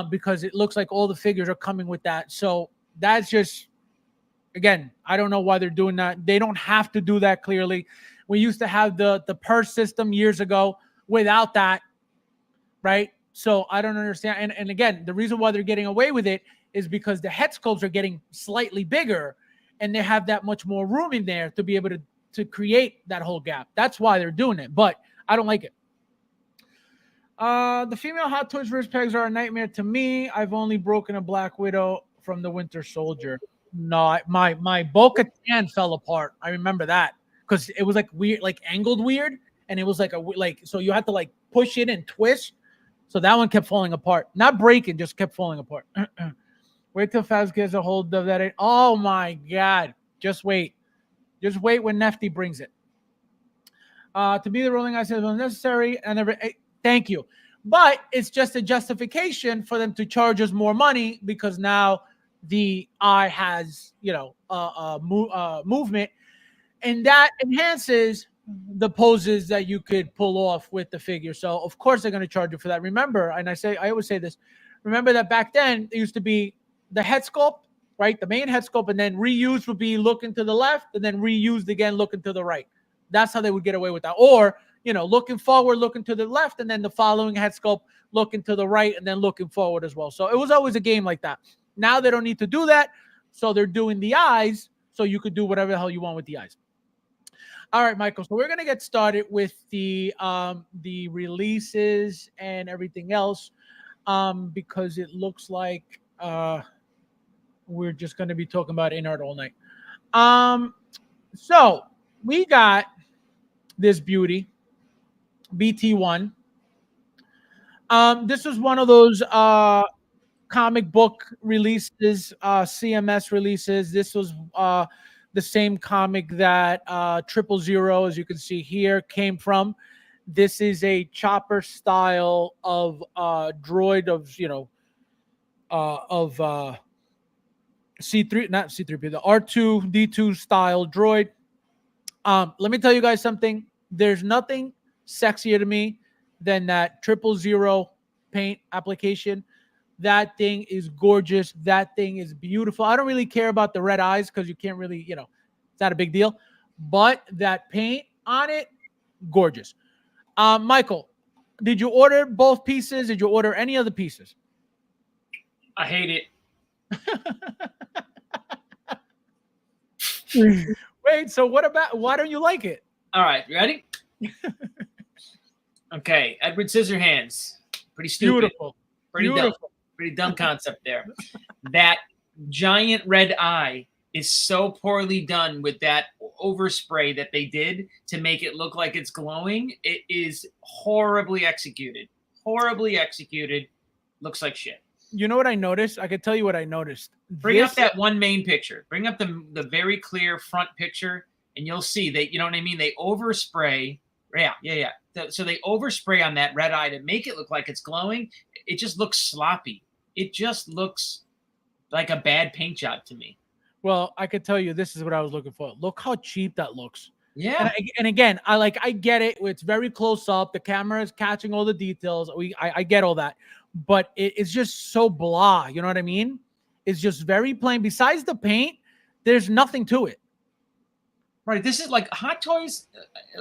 because it looks like all the figures are coming with that. So that's just, again, I don't know why they're doing that. They don't have to do that, clearly. We used to have the purse system years ago without that, right? So I don't understand. And again, the reason why they're getting away with it is because the head sculpts are getting slightly bigger and they have that much more room in there to be able to create that whole gap. That's why they're doing it, but I don't like it. The female Hot Toys wrist pegs are a nightmare to me. I've only broken a Black Widow from the Winter Soldier. No, my Bo-Katan fell apart. I remember that because it was like weird, like angled weird, and it was like so you had to like push it and twist. So that one kept falling apart, not breaking, just kept falling apart. Wait till Faz gets a hold of that. Oh my God! Just wait when Nefty brings it. To be the rolling eye system necessary and thank you, but it's just a justification for them to charge us more money because now the eye has movement, and that enhances the poses that you could pull off with the figure. So of course they're going to charge you for that. Remember, and I always say this, remember that back then it used to be the head sculpt, right? The main head sculpt, and then reused would be looking to the left, and then reused again looking to the right. That's how they would get away with that. Or looking forward, looking to the left, and then the following head sculpt looking to the right, and then looking forward as well. So it was always a game like that. Now they don't need to do that. So they're doing the eyes. So you could do whatever the hell you want with the eyes. All right, Michael. So we're going to get started with the releases and everything else because it looks like we're just going to be talking about in-art all night. So we got this beauty, BT1. This was one of those comic book releases, CMS releases. This was the same comic that 000, as you can see here, came from. This is a chopper style of droid of C3, not C3P, the R2D2 style droid. Let me tell you guys something. There's nothing sexier to me than that 000 paint application. That thing is gorgeous. That thing is beautiful. I don't really care about the red eyes because you can't really, it's not a big deal. But that paint on it, gorgeous. Michael, did you order both pieces? Did you order any other pieces? I hate it. Wait, so why don't you like it? All right, ready? Okay, Edward Scissorhands. Pretty stupid. Beautiful. Pretty dumb. Pretty dumb concept there. That giant red eye is so poorly done with that overspray that they did to make it look like it's glowing. It is horribly executed. Horribly executed. Looks like shit. You know what I noticed? I could tell you what I noticed. Bring up that one main picture. Bring up the very clear front picture, and you'll see you know what I mean? They overspray. Yeah. So they overspray on that red eye to make it look like it's glowing. It just looks sloppy. It just looks like a bad paint job to me. Well, I could tell you this is what I was looking for. Look how cheap that looks. Yeah. And again, I get it. It's very close up. The camera is catching all the details. I get all that. But it's just so blah. You know what I mean? It's just very plain. Besides the paint, there's nothing to it. Right. This is like Hot Toys.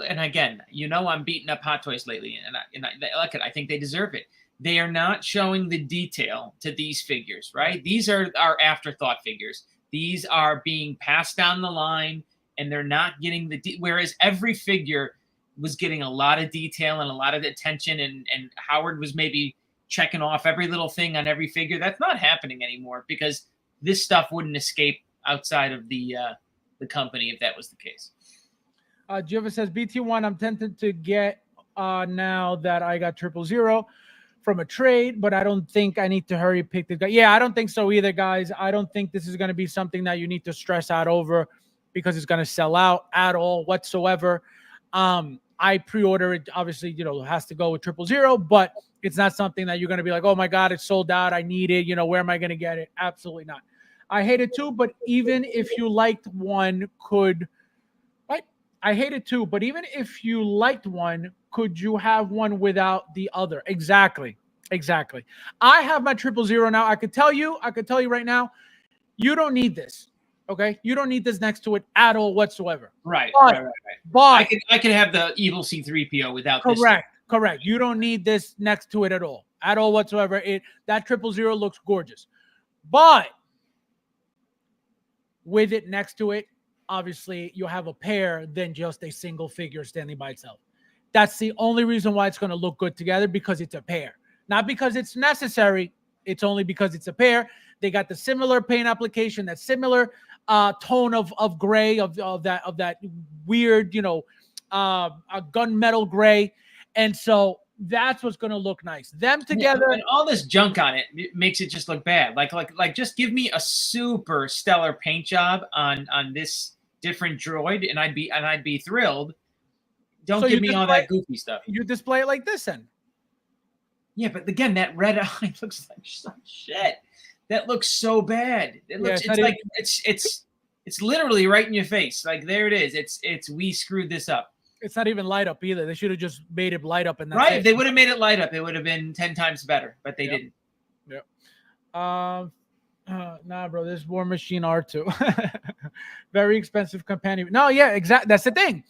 And again, I'm beating up Hot Toys lately. And I like it. I think they deserve it. They are not showing the detail to these figures, right? These are our afterthought figures. These are being passed down the line, and they're not getting whereas every figure was getting a lot of detail and a lot of attention, and Howard was maybe checking off every little thing on every figure. That's not happening anymore because this stuff wouldn't escape outside of the company if that was the case. Giova says, BT1, I'm tempted to get now that I got 000 from a trade, but I don't think I need to hurry pick the guy. Yeah, I don't think so either, guys. I don't think this is going to be something that you need to stress out over because it's going to sell out at all whatsoever. I pre-order it. Obviously, it has to go with 000, but it's not something that you're going to be like, oh my God, it's sold out. I need it. Where am I going to get it? Absolutely not. I hate it too, but even if you liked one, I hate it too, but even if you liked one, could you have one without the other? Exactly. I have my 000 now. I could tell you right now, you don't need this. Okay, you don't need this next to it at all whatsoever. Right. But I could have the evil C-3PO without this. Correct. You don't need this next to it at all whatsoever. That 000 looks gorgeous, but with it next to it, obviously you have a pair than just a single figure standing by itself. That's the only reason why it's going to look good together, because it's a pair, not because it's necessary. It's only because it's a pair. They got the similar paint application, that similar tone of gray, of that weird, a gunmetal gray, and so that's what's going to look nice. Them together, and all this junk on it makes it just look bad. Like just give me a super stellar paint job on this different droid, and I'd be thrilled. Don't give me all that goofy stuff. You display it like this, then. Yeah, but again, that red eye looks like some shit. That looks so bad. It's literally right in your face. Like, there it is. We screwed this up. It's not even light up either. They should have just made it light up, and that's right. it. They would have made it light up. It would have been 10 times better, but they didn't. Yep. Nah, bro. This War Machine R2, very expensive companion. No, yeah, exactly. That's the thing.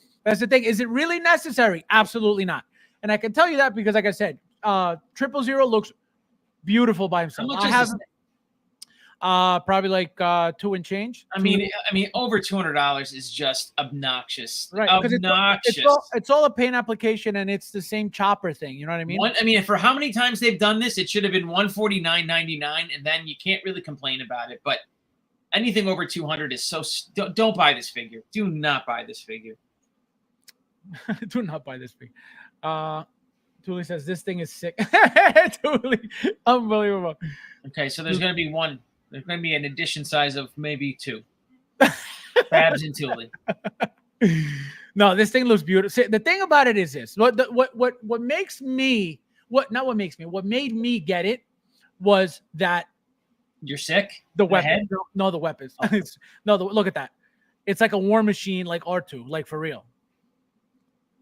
Is it really necessary? Absolutely not. And I can tell you that because, like I said, 000 looks beautiful by himself. How much is probably like 2 and change. I mean, over $200 is just obnoxious. Right? Obnoxious. It's all a paint application, and it's the same chopper thing. You know what I mean? For how many times they've done this, it should have been $149.99, and then you can't really complain about it. But anything over $200 is so. Don't buy this figure. Do not buy this figure. Do not buy this figure. Thule says this thing is sick. Thule, unbelievable. Okay, so there's going to be one. There's going to be an edition size of maybe 2. Fabs and Thule. No, this thing looks beautiful. See, the thing about it is this: what made me get it was that you're sick. The weapon, no, the weapons. Oh. No, look at that. It's like a War Machine, like R2, like for real.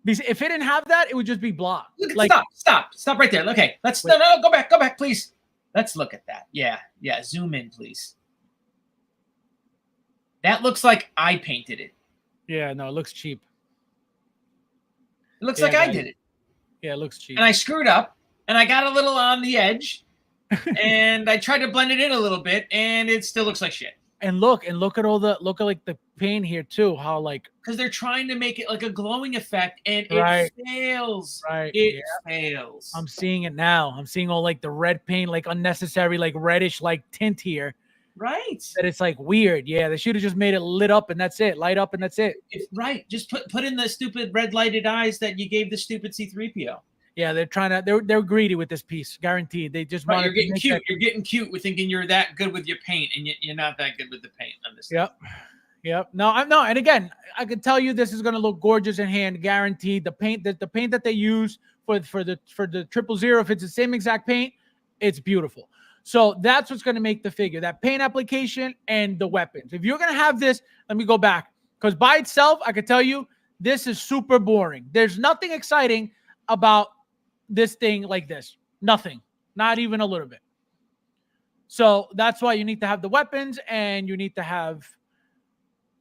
Because if it didn't have that, it would just be blah. Look, Like, stop right there. Okay, let's no, go back, please. Let's look at that. Yeah, zoom in, please. That looks like I painted it. yeah, no, it looks cheap. It looks like I did it. Yeah, it looks cheap. And I screwed up, and I got a little on the edge, and I tried to blend it in a little bit, and it still looks like shit. And look at like the paint here too. How like because they're trying to make it like a glowing effect, and Right. it fails. Right. It fails. I'm seeing it now. I'm seeing all like the red paint, like unnecessary, like reddish, like tint here. Right. That it's like weird. Yeah, they should have just made it lit up and that's it. Light up and that's it. Right. Just put in the stupid red lighted eyes that you gave the stupid C-3PO. Yeah, they're trying to. They're greedy with this piece, guaranteed. They just want. You're getting cute. You're getting cute with thinking you're that good with your paint, and you're not that good with the paint on this. Yep. No, I'm no. And again, I can tell you this is going to look gorgeous in hand, guaranteed. The paint that they use for the 000, if it's the same exact paint, it's beautiful. So that's what's going to make the figure, that paint application and the weapons. If you're going to have this, let me go back, because by itself, I can tell you this is super boring. There's nothing exciting about this thing like this. Nothing. Not even a little bit. So that's why you need to have the weapons and you need to have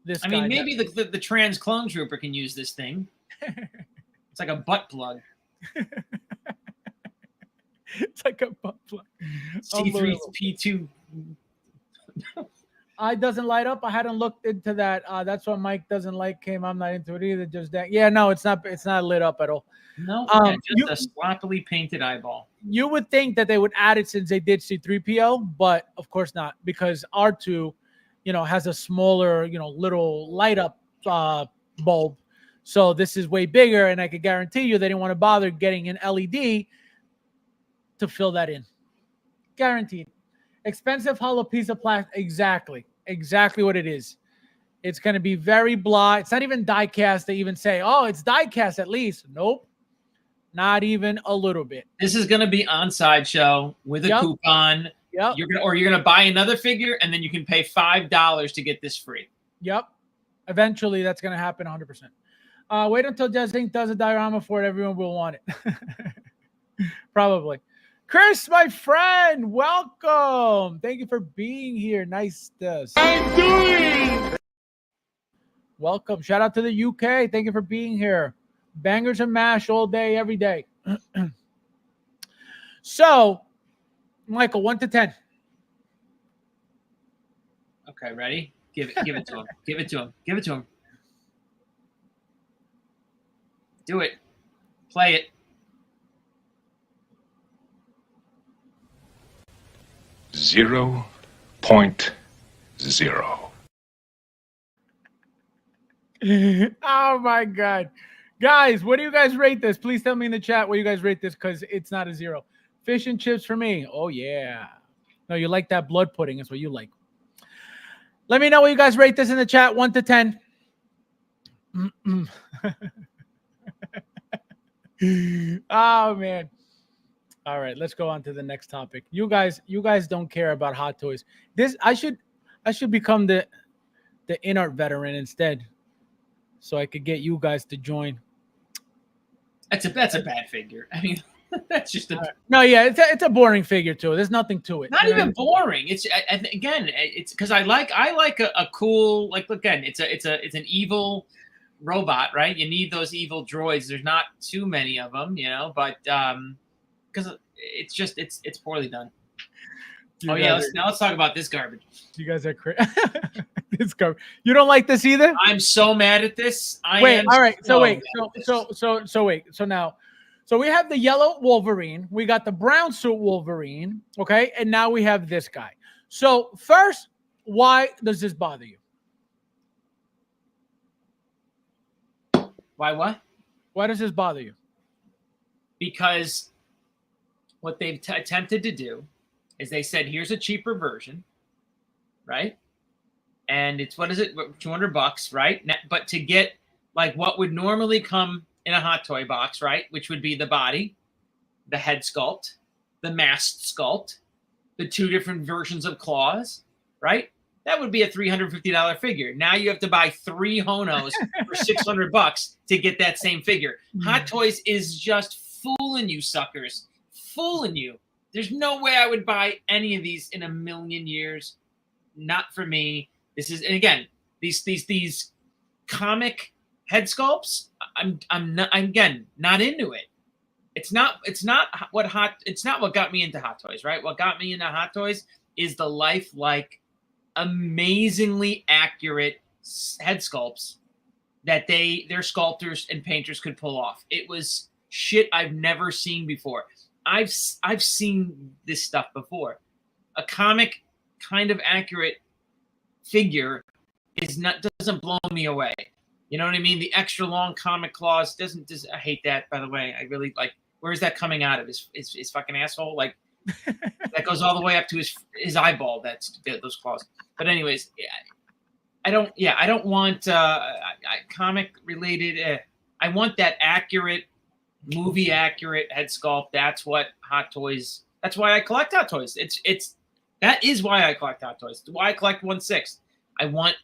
this. I mean, maybe the trans clone trooper can use this thing. It's like a butt plug. It's like a butt plug. C3P2. I doesn't light up. I hadn't looked into that. That's what Mike doesn't like him. I'm not into it either. Just that. Yeah, no, it's not lit up at all. No, just a sloppily painted eyeball. You would think that they would add it since they did C-3PO, but of course not, because R2, has a smaller, little light up bulb. So this is way bigger, and I could guarantee you they didn't want to bother getting an LED to fill that in. Guaranteed. Expensive hollow piece of plastic. Exactly what it is. It's going to be very blah. It's not even die cast. They even say, oh, it's die cast at least. Nope. Not even a little bit. This is going to be on Sideshow with a coupon. Yep. You're gonna buy another figure, and then you can pay $5 to get this free. Yep. Eventually, that's going to happen 100%. Wait until Jazz Inc. does a diorama for it. Everyone will want it. Probably. Chris, my friend, welcome. Thank you for being here. Nice to see you. Welcome. Shout out to the UK. Thank you for being here. Bangers and mash all day, every day. So, Michael, 1 to 10. Okay, ready? Give it to him. Give it to him. Do it. Play it. 0.0. Oh my God. Guys, what do you guys rate this? Please tell me in the chat what you guys rate this, because it's not a 0. Fish and chips for me. Oh yeah. No, you like that blood pudding. That's what you like. Let me know what you guys rate this in the chat. 1 to 10. Oh man. All right, let's go on to the next topic. You guys don't care about hot toys. I should become the in-art veteran instead, so I could get you guys to join. That's a bad figure. I mean, that's just no, yeah. It's a boring figure too. There's nothing to it. Not even boring. It's again. It's because I like a cool, like, again. It's an evil robot, right? You need those evil droids. There's not too many of them, but because it's poorly done. Let's talk about this garbage. You guys are crazy. This garbage. You don't like this either? I'm so mad at this. All right. So now we have the yellow Wolverine. We got the brown suit Wolverine. Okay, and now we have this guy. So first, why does this bother you? Why what? Why does this bother you? Because what they've attempted to do is they said, here's a cheaper version, right? And it's, what is it, $200, right? But to get like what would normally come in a hot toy box, right? Which would be the body, the head sculpt, the masked sculpt, the 2 different versions of claws, right? that would be a $350 figure. Now you have to buy 3 Honos for $600 to get that same figure. Hot Toys is just fooling you suckers. Fooling you. There's no way I would buy any of these in a million years. Not for me. This is, and again, these comic head sculpts, I'm not, again, not into it. It's not what got me into Hot Toys, right? What got me into Hot Toys is the lifelike, amazingly accurate head sculpts that their sculptors and painters could pull off. It was shit I've never seen before. I've seen this stuff before. A comic kind of accurate figure doesn't blow me away. You know what I mean? The extra long comic claws doesn't. I hate that, by the way. I really like. Where is that coming out of? His fucking asshole? Like that goes all the way up to his eyeball. That's those claws. But anyways, I don't want comic related. I want that accurate, movie accurate head sculpt. That's what Hot Toys. That's why I collect Hot Toys. That is why I collect Hot Toys. Why I collect 1/6. I want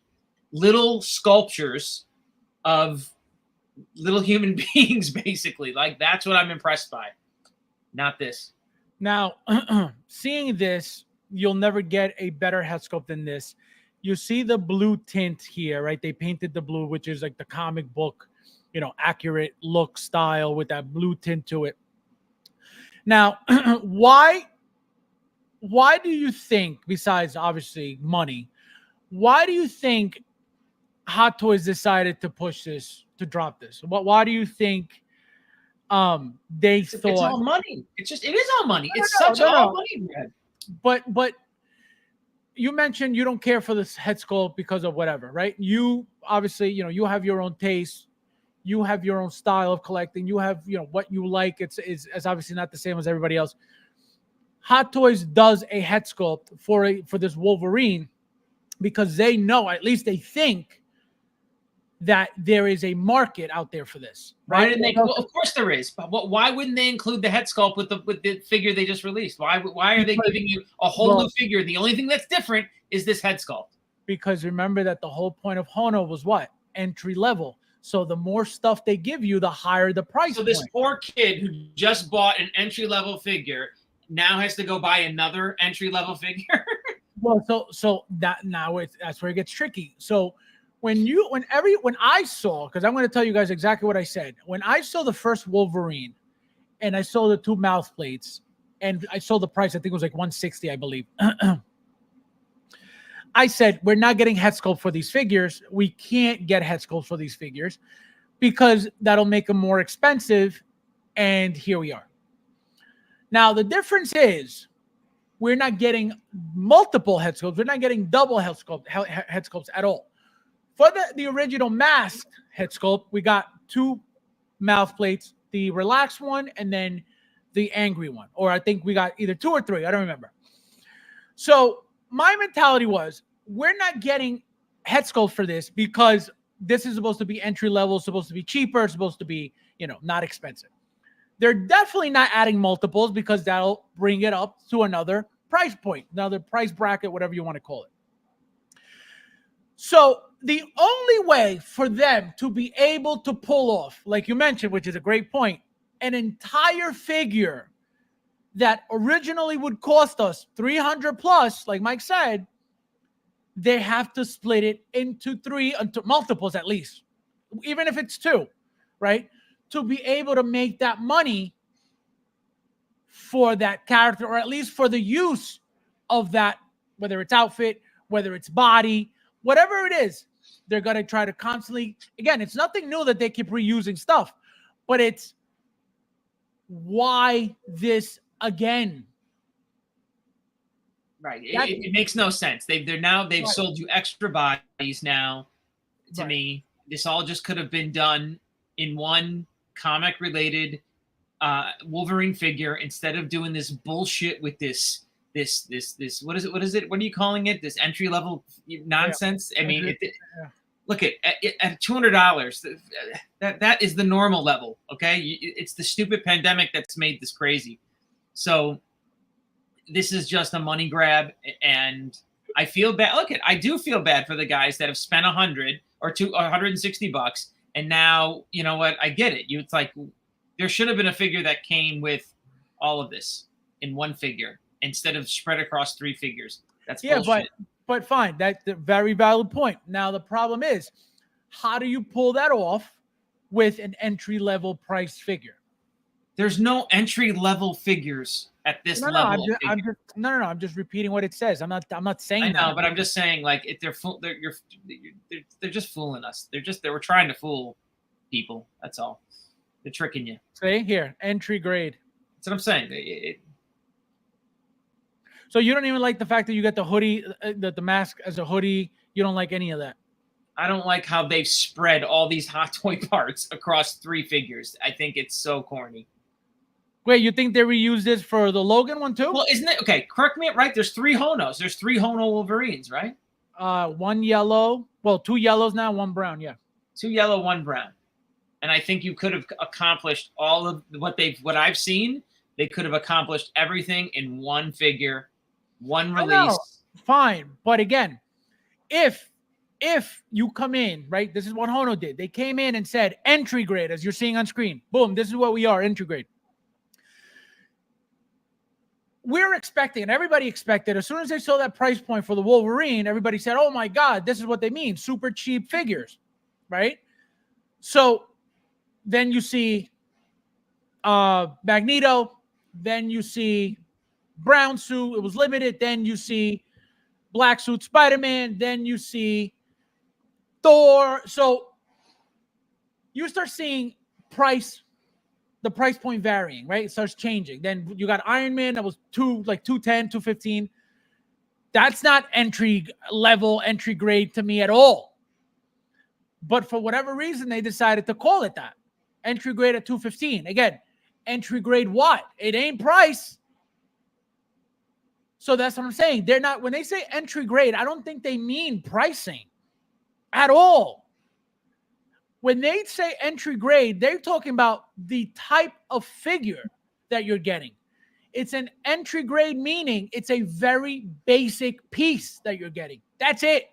little sculptures of little human beings, basically. Like, that's what I'm impressed by. Not this. Now, seeing this, you'll never get a better head sculpt than this. You see the blue tint here, right? They painted the blue, which is like the comic book, accurate look style with that blue tint to it. Now, why do you think, besides obviously money, why do you think Hot Toys decided to push this, to drop this? Why do you think they thought it's all money? It is all money. It's such all money, man. But you mentioned you don't care for this head sculpt because of whatever, right? You obviously, you have your own taste, you have your own style of collecting, you have, what you like. It's obviously not the same as everybody else. Hot Toys does a head sculpt for this Wolverine because they know, at least they think, that there is a market out there for this, right? Well, of course there is. But why wouldn't they include the head sculpt with the figure they just released? Why are they giving you a whole new figure? The only thing that's different is this head sculpt. Because remember that the whole point of Hono was what? Entry level. So the more stuff they give you, the higher the price. So this poor kid who just bought an entry level figure now has to go buy another entry level figure. Well, so that's where it gets tricky. So when I saw, because I'm going to tell you guys exactly what I said. When I saw the first Wolverine and I saw the 2 mouth plates and I saw the price, I think it was like $160, I believe. I said, we're not getting head sculpt for these figures. We can't get head sculpt for these figures because that'll make them more expensive. And here we are. Now, the difference is we're not getting multiple head sculpts. We're not getting double head sculpts at all. For the original masked head sculpt, we got 2 mouth plates, the relaxed one and then the angry one. Or I think we got either 2 or 3. I don't remember. So my mentality was, we're not getting head sculpt for this because this is supposed to be entry level, supposed to be cheaper, supposed to be, not expensive. They're definitely not adding multiples because that'll bring it up to another price point, another price bracket, whatever you want to call it. So the only way for them to be able to pull off, like you mentioned, which is a great point, an entire figure that originally would cost us $300 plus, like Mike said, they have to split it into 3, into multiples at least, even if it's 2, right? To be able to make that money for that character, or at least for the use of that, whether it's outfit, whether it's body, whatever it is, they're going to try to constantly, again, it's nothing new that they keep reusing stuff, but it's why this again? Right. It makes no sense. They've right. Sold you extra bodies now. To right. me, this all just could have been done in one comic related Wolverine figure instead of doing this bullshit with this what is it? What are you calling it? This entry level nonsense. Yeah. I mean, look at $200. That is the normal level. Okay, it's the stupid pandemic that's made this crazy. So this is just a money grab, and I feel bad. Look, I do feel bad for the guys that have spent $100 or $160, and now you know what? I get it. It's like there should have been a figure that came with all of this in one figure instead of spread across 3 figures. That's bullshit. But fine. That's a very valid point. Now the problem is, how do you pull that off with an entry-level price figure? There's no entry-level figures at this level. I'm just repeating what it says. I'm not saying I know, that. but I'm just saying, like, if they're just fooling us. They were trying to fool people. That's all. They're tricking you. See here, entry grade. That's what I'm saying. So you don't even like the fact that you get the hoodie, the mask as a hoodie. You don't like any of that. I don't like how they've spread all these Hot Toy parts across 3 figures. I think it's so corny. Wait, you think they reused this for the Logan one too? Well, isn't it? Okay, correct me, right? There's 3 Honos. There's 3 Hono Wolverines, right? 1 yellow. Well, 2 yellows now, 1 brown. Yeah. 2 yellow, 1 brown. And I think you could have accomplished all of what I've seen. They could have accomplished everything in 1 figure, 1 release. Fine. But again, if you come in, right? This is what Hono did. They came in and said entry grade, as you're seeing on screen. Boom, this is what we are, entry grade. We're expecting, and everybody expected, as soon as they saw that price point for the Wolverine, everybody said, oh my God, this is what they mean. Super cheap figures, right? So then you see Magneto, then you see brown suit, it was limited, then you see black suit Spider-Man, then you see Thor. So you start seeing the price point varying, right? It starts changing. Then you got Iron Man that was 210, 215. That's not entry level, entry grade to me at all. But for whatever reason, they decided to call it that. Entry grade at 215. Again, entry grade what? It ain't price. So that's what I'm saying. They're not, when they say entry grade, I don't think they mean pricing at all. When they say entry grade, they're talking about the type of figure that you're getting. It's an entry grade, meaning it's a very basic piece that you're getting. That's it.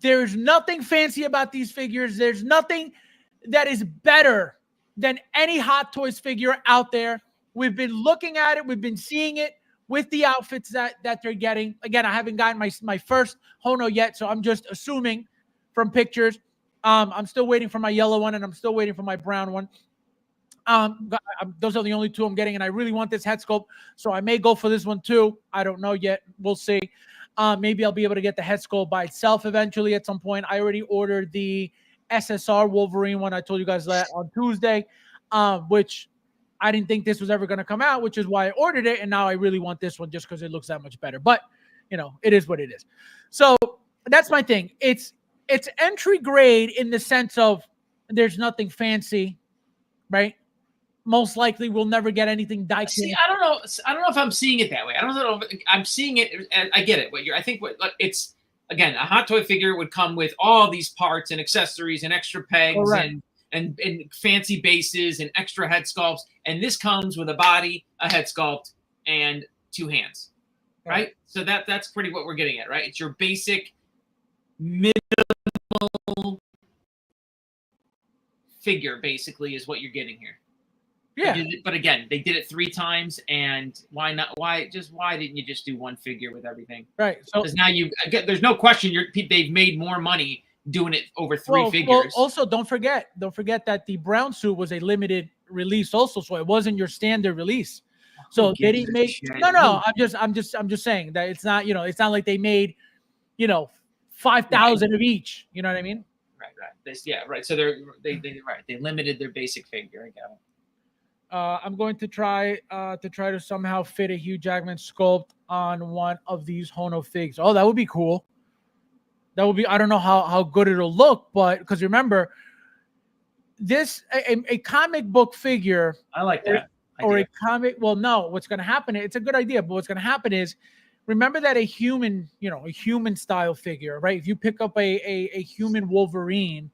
There's nothing fancy about these figures. There's nothing that is better than any Hot Toys figure out there. We've been looking at it. We've been seeing it with the outfits that they're getting. Again, I haven't gotten my first Hono yet, so I'm just assuming from pictures. I'm still waiting for my yellow one, and I'm still waiting for my brown one. Those are the only 2 I'm getting, and I really want this head sculpt, so I may go for this one too. I don't know yet. We'll see. Maybe I'll be able to get the head sculpt by itself eventually at some point. I already ordered the SSR Wolverine one. I told you guys that on Tuesday, which I didn't think this was ever going to come out, which is why I ordered it, and now I really want this one just because it looks that much better. But, you know, it is what it is. So that's my thing. It's entry grade in the sense of there's nothing fancy, right? Most likely we'll never get anything Daikin. See, I don't know if I'm seeing it that way. I don't know if I'm seeing it. I get it. It's, again, a Hot Toy figure would come with all these parts and accessories and extra pegs and fancy bases and extra head sculpts. And this comes with a body, a head sculpt, and 2 hands, right? So that's pretty what we're getting at, right? It's your basic minimal figure, basically, is what you're getting here. Yeah. But again, they did it 3 times, and why not? Why didn't you just do 1 figure with everything? Right. So because now there's no question they've made more money doing it over 3 figures. Well, also don't forget that the brown suit was a limited release also, so it wasn't your standard release. So they didn't make no. I'm just saying that it's not, it's not like they made, 5,000 of each. You know what I mean? Right. Right. So they limited their basic figure. I got it. I'm going to try to somehow fit a Hugh Jackman sculpt on one of these Hono figs. Oh, that would be cool. That would be, I don't know how good it'll look, but because remember, this a comic book figure. I like that. Or a comic. Well, no, what's going to happen? It's a good idea, but what's going to happen is, remember that a human style figure, right? If you pick up a human Wolverine,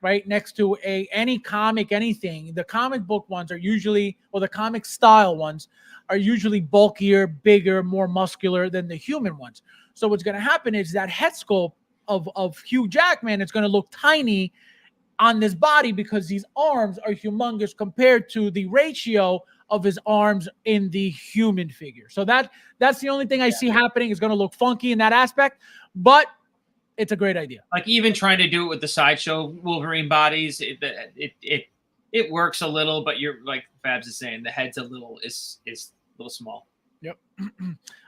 right next to any comic, anything. The comic book ones are usually, or the comic style ones are usually bulkier, bigger, more muscular than the human ones. So what's going to happen is that head sculpt of Hugh Jackman is going to look tiny on this body because these arms are humongous compared to the ratio of his arms in the human figure. So that's the only thing I see happening. Is going to look funky in that aspect, but it's a great idea. Like even trying to do it with the sideshow Wolverine bodies, it works a little, but you're like Fabs is saying, the head's a little small. Yep.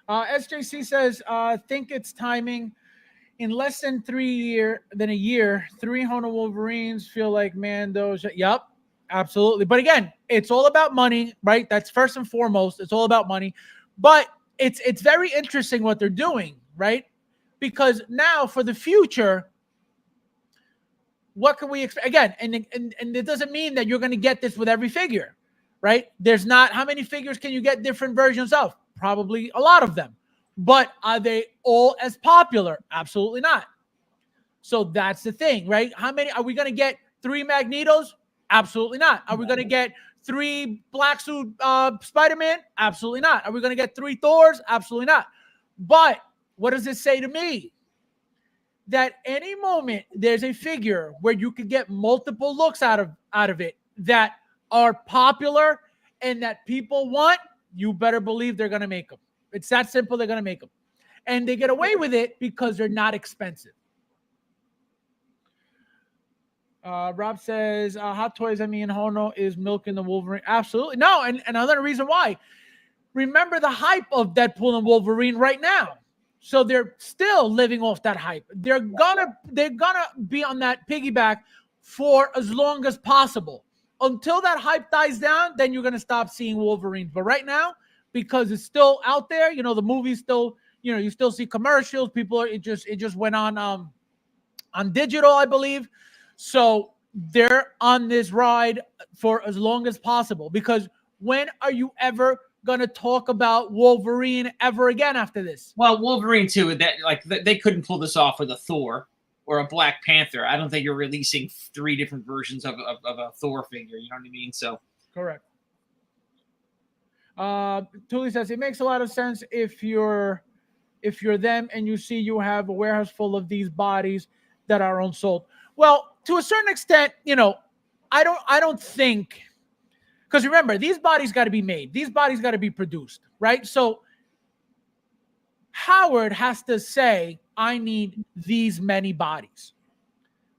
SJC says, think it's timing. In less than a year, 300 Wolverines feel like Mando's. Yep, absolutely. But again, it's all about money, right? That's first and foremost. It's all about money. But it's very interesting what they're doing, right? Because now for the future, what can we expect? Again, and it doesn't mean that you're going to get this with every figure, right? There's not, how many figures can you get different versions of? Probably a lot of them. But are they all as popular? Absolutely not. So that's the thing, right? How many are we going to get? 3 Magnetos? Absolutely not. Are we going to get 3 black suit Spider-Man? Absolutely not. Are we going to get 3 Thors? Absolutely not. But what does it say to me? That any moment there's a figure where you could get multiple looks out of it that are popular and that people want, you better believe they're going to make them. It's that simple. They're going to make them. And they get away with it because they're not expensive. Rob says, Hot Toys, Hono is milking the Wolverine. Absolutely. No, and another reason why. Remember the hype of Deadpool and Wolverine right now. So they're still living off that hype. They're gonna be on that piggyback for as long as possible. Until that hype dies down, then you're gonna stop seeing Wolverines. But right now, because it's still out there, the movie's still, you still see commercials. People it just went on digital, I believe. So they're on this ride for as long as possible. Because when are you ever going to talk about Wolverine ever again after this? Well, Wolverine too. They couldn't pull this off with a Thor or a Black Panther. I don't think you're releasing 3 different versions of a Thor figure. You know what I mean? So correct. Tully says it makes a lot of sense if you're them and you see you have a warehouse full of these bodies that are unsold. Well, to a certain extent, I don't think, because remember, these bodies got to be made. These bodies got to be produced, right? So Howard has to say, I need these many bodies,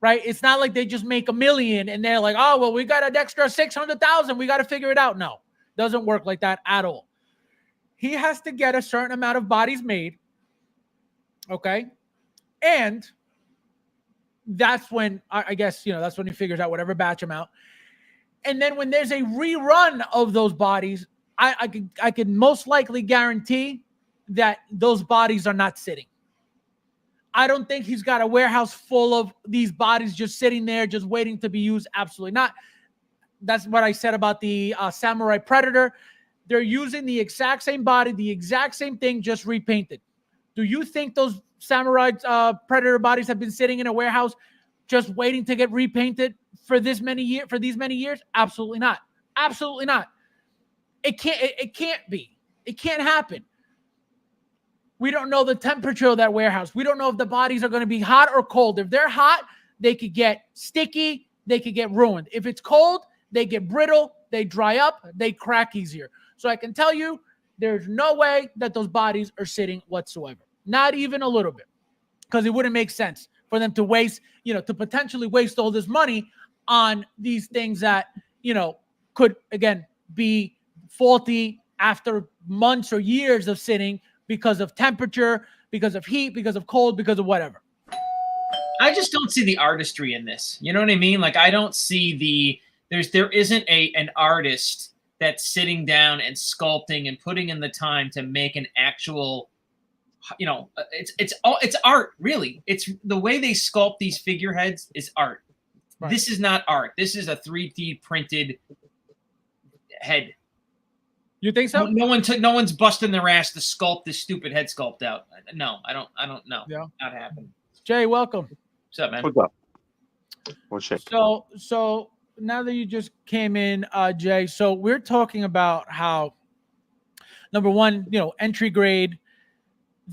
right? It's not like they just make 1 million and they're like, oh, well, we got an extra 600,000. We got to figure it out. No, doesn't work like that at all. He has to get a certain amount of bodies made, okay? And that's when, I guess, that's when he figures out whatever batch amount. And then when there's a rerun of those bodies, I could most likely guarantee that those bodies are not sitting. I don't think he's got a warehouse full of these bodies just sitting there, just waiting to be used. Absolutely not. That's what I said about the Samurai Predator. They're using the exact same body, the exact same thing, just repainted. Do you think those Samurai Predator bodies have been sitting in a warehouse just waiting to get repainted for these many years? Absolutely not. Absolutely not. It can't be. It can't happen. We don't know the temperature of that warehouse. We don't know if the bodies are going to be hot or cold. If they're hot, they could get sticky. They could get ruined. If it's cold, they get brittle. They dry up. They crack easier. So I can tell you, there's no way that those bodies are sitting whatsoever. Not even a little bit. Because it wouldn't make sense for them to waste, to potentially waste all this money on these things that, could, again, be faulty after months or years of sitting because of temperature, because of heat, because of cold, because of whatever. I just don't see the artistry in this. You know what I mean? Like, I don't see there isn't an artist that's sitting down and sculpting and putting in the time to make an actual, it's art, really. It's the way they sculpt these figureheads is art. Right. This is not art. This is a 3D printed head. You think so? No one's busting their ass to sculpt this stupid head sculpt out. No, I don't know. Yeah. Not happening. Jay, welcome. What's up, man? What's up? What shape? So now that you just came in, Jay, so we're talking about how number one, entry grade.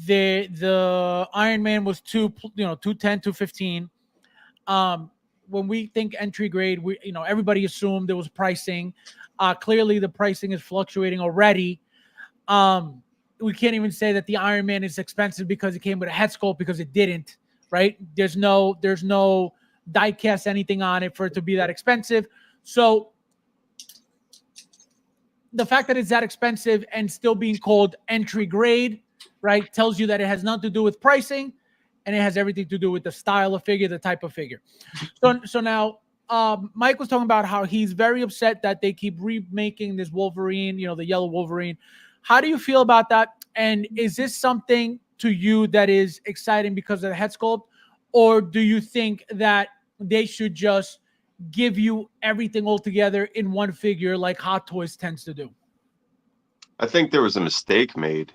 The Iron Man was 210, 215. When we think entry grade, everybody assumed there was pricing. Clearly the pricing is fluctuating already. We can't even say that the Iron Man is expensive because it came with a head sculpt, because it didn't, right? There's no die cast anything on it for it to be that expensive. So the fact that it's that expensive and still being called entry grade, right, tells you that it has nothing to do with pricing, and it has everything to do with the style of figure, the type of figure. So now Mike was talking about how he's very upset that they keep remaking this Wolverine, the yellow Wolverine. How do you feel about that? And is this something to you that is exciting because of the head sculpt, or do you think that they should just give you everything all together in one figure like Hot Toys tends to do? I think there was a mistake made.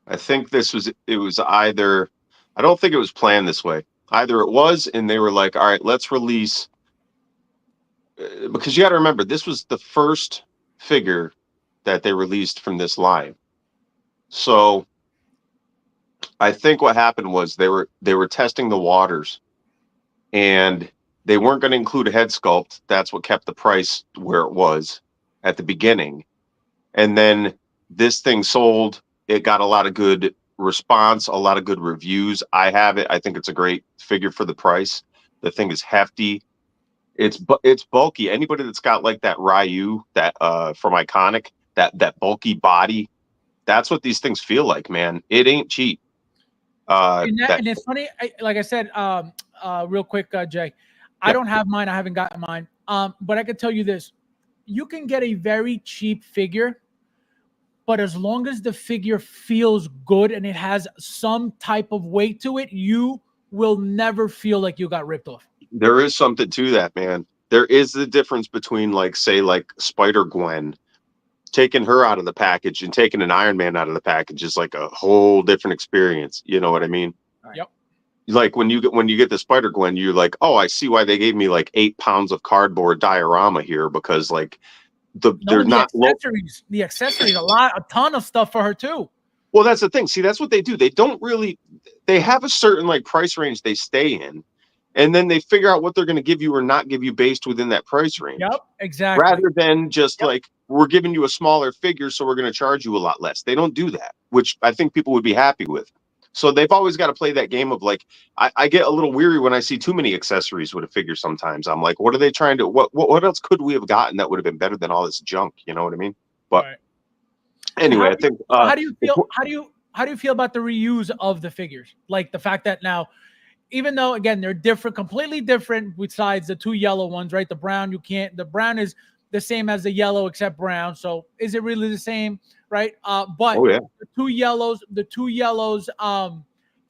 I think it was either, I don't think it was planned this way. Either it was, and they were like, all right, let's release, because you got to remember, this was the first figure that they released from this line. So I think what happened was they were testing the waters, and they weren't going to include a head sculpt. That's what kept the price where it was at the beginning. And then this thing sold. It got a lot of good response, a lot of good reviews. I have it. I think it's a great figure for the price. The thing is hefty. It's bulky. Anybody that's got like that Ryu, that from Iconic, that bulky body, that's what these things feel like, man. It ain't cheap. And it's funny, like I said, real quick, Jay, I don't have mine. I haven't gotten mine. But I can tell you this: you can get a very cheap figure, but as long as the figure feels good and it has some type of weight to it, you will never feel like you got ripped off. There is something to that, man. There is the difference between, like, say, like Spider-Gwen. Taking her out of the package and taking an Iron Man out of the package is like a whole different experience. You know what I mean? Yep. Like when you get the Spider-Gwen, you're like, oh, I see why they gave me like 8 pounds of cardboard diorama here, because like they're not accessories. The accessories, a ton of stuff for her too. Well, that's the thing. See, that's what they do. They have a certain like price range they stay in, and then they figure out what they're going to give you or not give you based within that price range. Yep, exactly. Rather than just like, we're giving you a smaller figure, so we're going to charge you a lot less. They don't do that, which I think people would be happy with. So they've always got to play that game of like, I get a little weary when I see too many accessories with a figure sometimes. I'm like, what are they trying to, what else could we have gotten that would have been better than all this junk? You know what I mean? But anyway, I think. How do you feel? How do you feel about the reuse of the figures? Like the fact that now, even though again they're different, completely different, besides the two yellow ones, right? The brown, the brown is the same as the yellow except brown. So is it really the same, right? But the two yellows,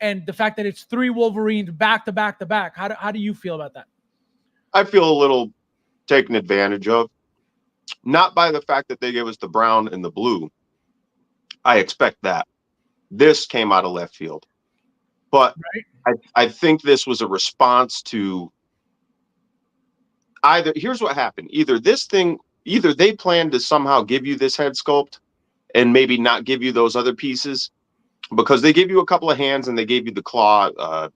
and the fact that it's 3 Wolverines back to back to back. How do you feel about that? I feel a little taken advantage of, not by the fact that they gave us the brown and the blue. I expect that. This came out of left field, but I think this was a response to here's what happened. Either they planned to somehow give you this head sculpt and maybe not give you those other pieces, because they gave you a couple of hands and they gave you the claw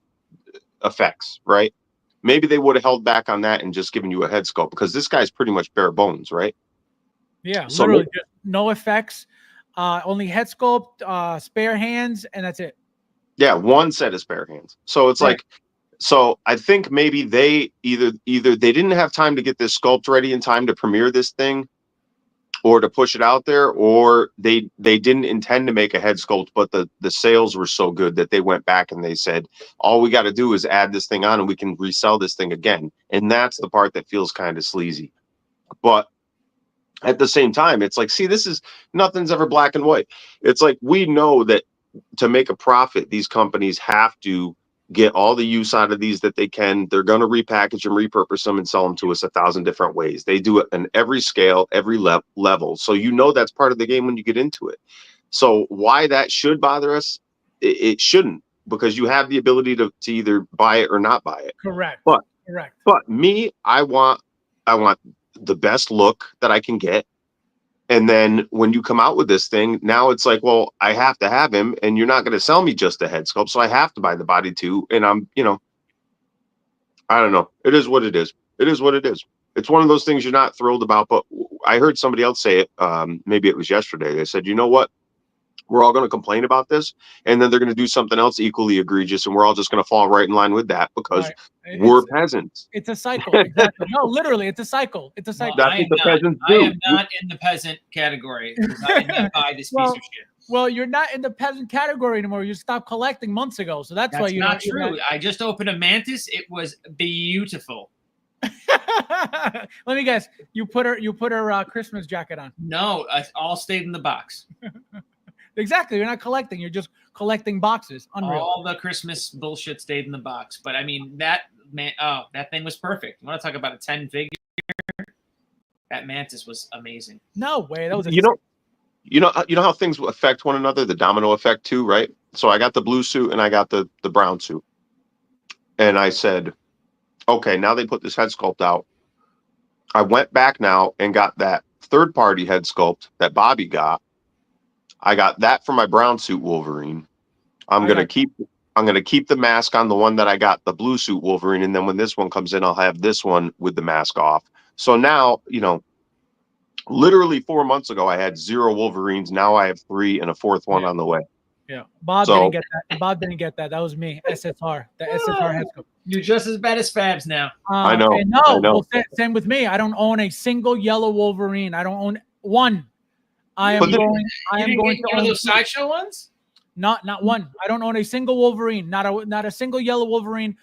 effects, right? Maybe they would have held back on that and just given you a head sculpt, because this guy's pretty much bare bones, right? Yeah, so literally just no effects, only head sculpt, spare hands, and that's it. Yeah, one set of spare hands. So it's like, so I think maybe they either they didn't have time to get this sculpt ready in time to premiere this thing, or to push it out there, or they didn't intend to make a head sculpt, but the sales were so good that they went back and they said, all we got to do is add this thing on and we can resell this thing again. And that's the part that feels kind of sleazy. But at the same time, it's like, see, nothing's ever black and white. It's like, we know that to make a profit, these companies have to get all the use out of these that they can. They're going to repackage and repurpose them and sell them to us 1,000 different ways. They do it in every scale, every level. So that's part of the game when you get into it. So why that should bother us, it shouldn't, because you have the ability to either buy it or not buy it. Correct. But Correct. But me, I want the best look that I can get. And then when you come out with this thing, now it's like, well, I have to have him, and you're not going to sell me just a head sculpt, so I have to buy the body too. And I'm, I don't know. It is what it is. It is what it is. It's one of those things you're not thrilled about. But I heard somebody else say it. Maybe it was yesterday. They said, you know what? We're all going to complain about this, and then they're going to do something else equally egregious, and we're all just going to fall right in line with that because we're peasants. It's a cycle. Exactly. No, literally, it's a cycle. It's a cycle. That's what the peasants do. I am not in the peasant category because I did not buy this piece of shit. Well, you're not in the peasant category anymore. You stopped collecting months ago, so that's why you're not true. I just opened a Mantis. It was beautiful. Let me guess. You put her Christmas jacket on. No, it all stayed in the box. Exactly. You're not collecting. You're just collecting boxes. Unreal. All the Christmas bullshit stayed in the box. But I mean, that thing was perfect. You want to talk about a 10 figure? That Mantis was amazing. No way. That was you know how things affect one another, the domino effect too, right? So I got the blue suit and I got the brown suit. And I said, okay, now they put this head sculpt out. I went back now and got that third party head sculpt that Bobby got. I got that for my brown suit Wolverine. I'm gonna keep the mask on the one that I got, the blue suit Wolverine, and then when this one comes in, I'll have this one with the mask off. So now, literally 4 months ago, I had 0 Wolverines. Now I have 3 and a 4th one on the way. Yeah, Bob didn't get that. Bob didn't get that. That was me. SSR, the SSR head sculpt. You're just as bad as Fabs now. I know. I know. Well, same with me. I don't own a single yellow Wolverine. I don't own one. I am going to one of those sideshow ones. Not one. I don't own a single Wolverine. Not a single yellow Wolverine,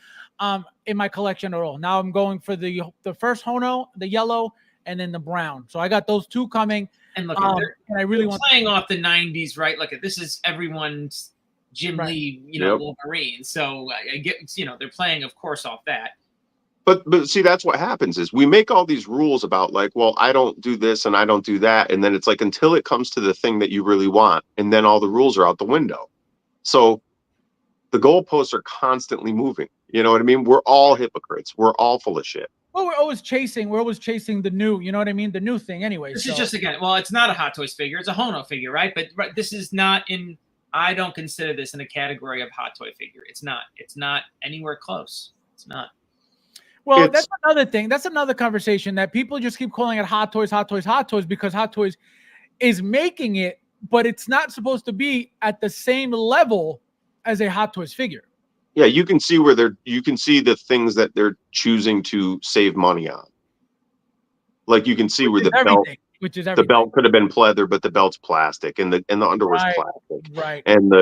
in my collection at all. Now I'm going for the first Hono, the yellow, and then the brown. So I got those 2 coming. And look, and I really want playing off the '90s, right? Look, this is everyone's Jim Lee, Wolverine. So I get, they're playing, of course, off that. But see, that's what happens is we make all these rules about like, well, I don't do this and I don't do that. And then it's like until it comes to the thing that you really want. And then all the rules are out the window. So the goalposts are constantly moving. You know what I mean? We're all hypocrites. We're all full of shit. Well, we're always chasing the new, you know what I mean? The new thing anyway. This is just, again, well, it's not a Hot Toys figure. It's a Hono figure, right? But this is not I don't consider this in a category of Hot Toy figure. It's not anywhere close. It's not. Well, that's another thing. That's another conversation that people just keep calling it Hot Toys because Hot Toys is making it, but it's not supposed to be at the same level as a Hot Toys figure. Yeah, you can see you can see the things that they're choosing to save money on. Like you can see where the belt could have been pleather, but the belt's plastic, and the underwear's plastic. Right. And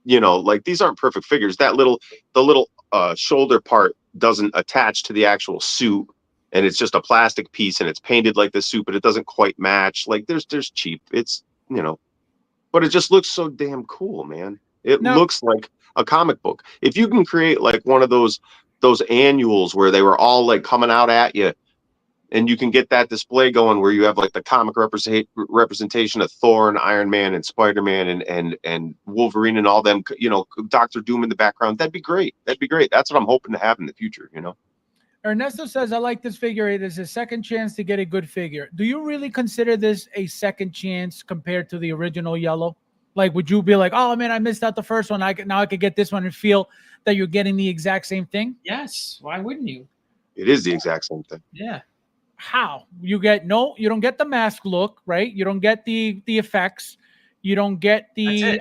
like these aren't perfect figures. The little shoulder part doesn't attach to the actual suit, and it's just a plastic piece, and it's painted like the suit, but it doesn't quite match. Like there's cheap. It's but it just looks so damn cool, man. It looks like a comic book. If you can create like one of those annuals where they were all like coming out at you, and you can get that display going where you have like the comic representation of Thor and Iron Man and Spider-Man and Wolverine and all them, Dr. Doom in the background, that'd be great. That's what I'm hoping to have in the future, Ernesto says, I like this figure. It is a second chance to get a good figure. Do you really consider this a second chance compared to the original yellow? Like, would you be like, oh man, I missed out the first one. Now I could get this one and feel that you're getting the exact same thing? Yes. Why wouldn't you? It is the exact same thing. Yeah. How? You don't get the mask look, right? You don't get the effects. You don't get the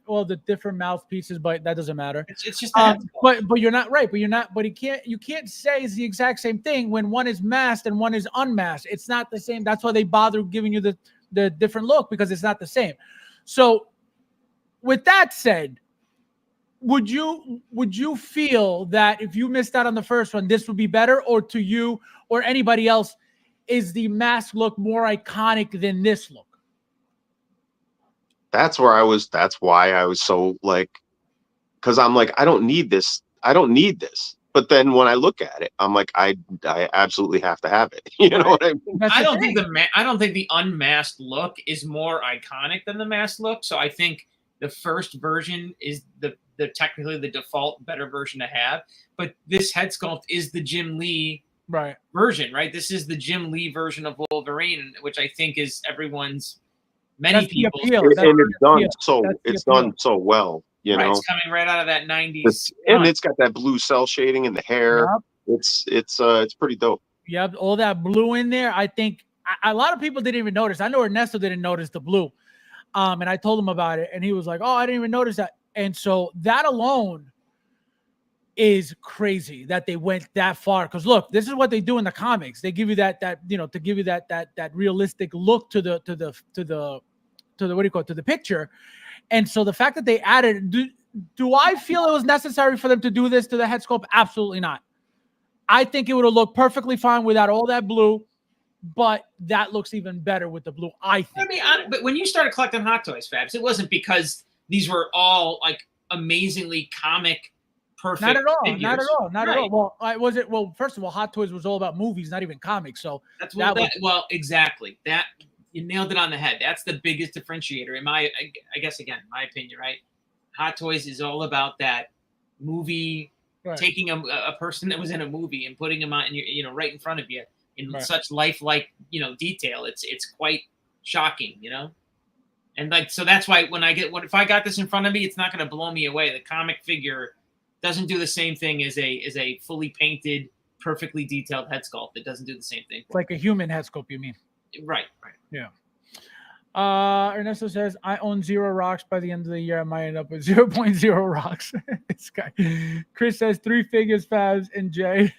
the different mouthpieces, but that doesn't matter. It's just but you're not right. But you can't say it's the exact same thing when one is masked and one is unmasked. It's not the same. That's why they bother giving you the different look, because it's not the same. So with that said, would you feel that if you missed out on the first one, this would be better, or to you or anybody else, is the mask look more iconic than this look? That's why I was so like, because I'm like, I don't need this. But then when I look at it, I'm like, I absolutely have to have it. You know what I mean? I don't think the unmasked look is more iconic than the masked look. So I think the first version is the technically the default better version to have. But this head sculpt is the Jim Lee version, right? This is the Jim Lee version of Wolverine, which I think is many people's. And it's done so well, you know. It's coming right out of that 90s. And it's got that blue cell shading in the hair. Yep. It's pretty dope. Yep, all that blue in there. I think a lot of people didn't even notice. I know Ernesto didn't notice the blue. And I told him about it, and he was like, "Oh, I didn't even notice that." And so that alone is crazy that they went that far. Because look, this is what they do in the comics. They give you that to give you that realistic look to the what do you call it, to the picture. And so the fact that they added, do I feel it was necessary for them to do this to the head sculpt? Absolutely not. I think it would have looked perfectly fine without all that blue, but that looks even better with the blue, I think. But when you started collecting Hot Toys, Fabs, it wasn't because these were all like amazingly comic perfect. Not at all. figures. Not at all. Not at all. Well, first of all, Hot Toys was all about movies, not even comics. So exactly. That you nailed it on the head. That's the biggest differentiator in I guess again, my opinion, right? Hot Toys is all about that movie, taking a person that was in a movie and putting him on, right in front of you in such lifelike, detail. It's quite shocking, And so that's why if I got this in front of me, it's not going to blow me away. The comic figure doesn't do the same thing as a fully painted, perfectly detailed head sculpt. It doesn't do the same thing. Like a human head sculpt, you mean? Right. Yeah. Ernesto says, I own 0 rocks. By the end of the year, I might end up with 0.0 rocks. This guy. Chris says 3 figures, Fabs, and Jay.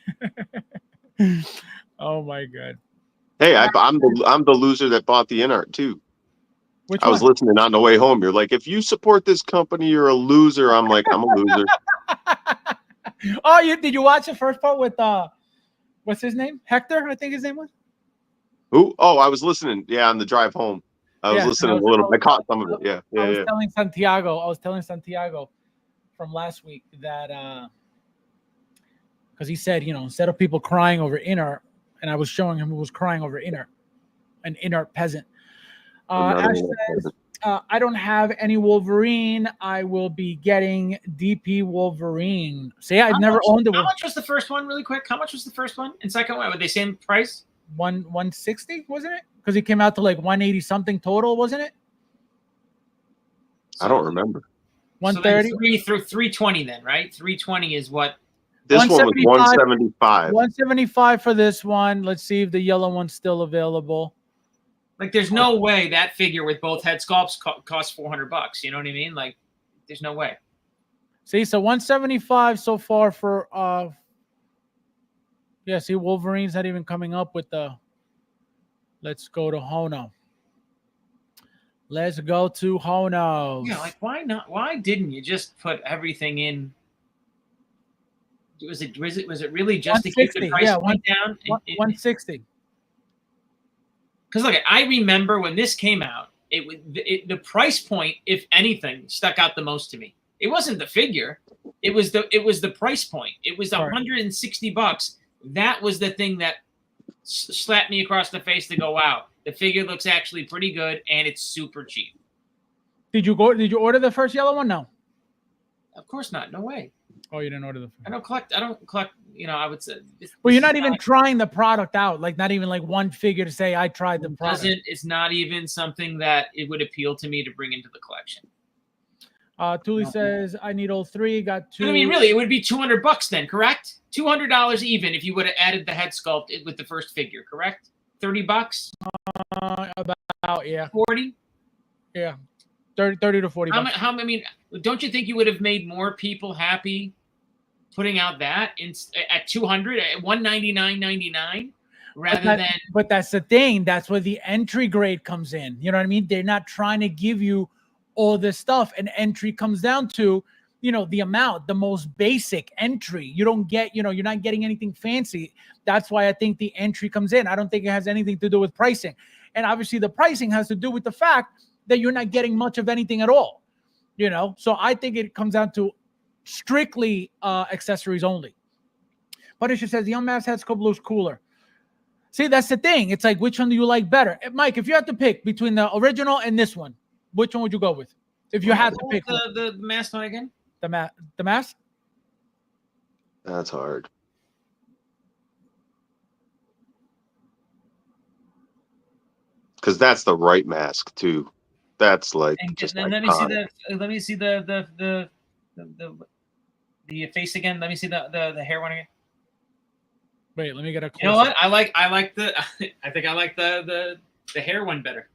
Oh my God. Hey, I'm the loser that bought the in-art too. I was listening on the way home. You're like, if you support this company, you're a loser. I'm like, I'm a loser. Oh, did you watch the first part with what's his name? Hector, I think his name was. Who? Oh, I was listening. Yeah, on the drive home. I was listening a little. I caught some of it. Yeah. I was telling Santiago from last week that because he said, instead of people crying over inner, and I was showing him who was crying over inner, an inner peasant. Ash says, I don't have any Wolverine. I will be getting DP Wolverine. See, I've never owned it. How much was the first one, really quick? How much was the first one? And second one, were they same price? 160, wasn't it? Because he came out to like 180 something total, wasn't it? I don't remember. 130 through 320 then, right? 320 is what this one was 175. 175 for this one. Let's see if the yellow one's still available. Like, there's no way that figure with both head sculpts costs $400. You know what I mean? Like, there's no way. See, so 175 so far for see, Wolverine's not even coming up with the. Let's go to Hono. Let's go to Hono. Yeah, like why not? Why didn't you just put everything in? Was it really just to keep the price point down? 160. Because look, I remember when this came out, the price point, if anything, stuck out the most to me. It wasn't the figure; it was the price point. It was $160. That was the thing that slapped me across the face to go, wow, the figure looks actually pretty good and it's super cheap. Did you order the first yellow one? No. Of course not. No way. Oh, you didn't order the first. I don't collect, I would say. Well, you're not even trying the product out. Like not even like one figure to say I tried the product. It's not even something that it would appeal to me to bring into the collection. Thule says, I need all 3. Got 2. But I mean, really, it would be $200 then, correct? $200 even if you would have added the head sculpt with the first figure, correct? $30? About, yeah. 40? Yeah. 30 to 40 bucks. I mean, don't you think you would have made more people happy putting out that at $200, at $199.99 But that's the thing. That's where the entry grade comes in. You know what I mean? They're not trying to give you all this stuff. And entry comes down to, the amount, the most basic entry. You don't get, you're not getting anything fancy. That's why I think the entry comes in. I don't think it has anything to do with pricing. And obviously the pricing has to do with the fact that you're not getting much of anything at all, So I think it comes down to strictly accessories only. Punisher says the unmasked head sculpt looks cooler. See, that's the thing. It's like, which one do you like better? Mike, if you had to pick between the original and this one, which one would you go with? If you had to pick the masked one again? The mask. That's hard. Because that's the right mask too. That's like And just then iconic. let me see the face again. Let me see the hair one again. Wait, let me get a. You know what? I like the I think I like the hair one better.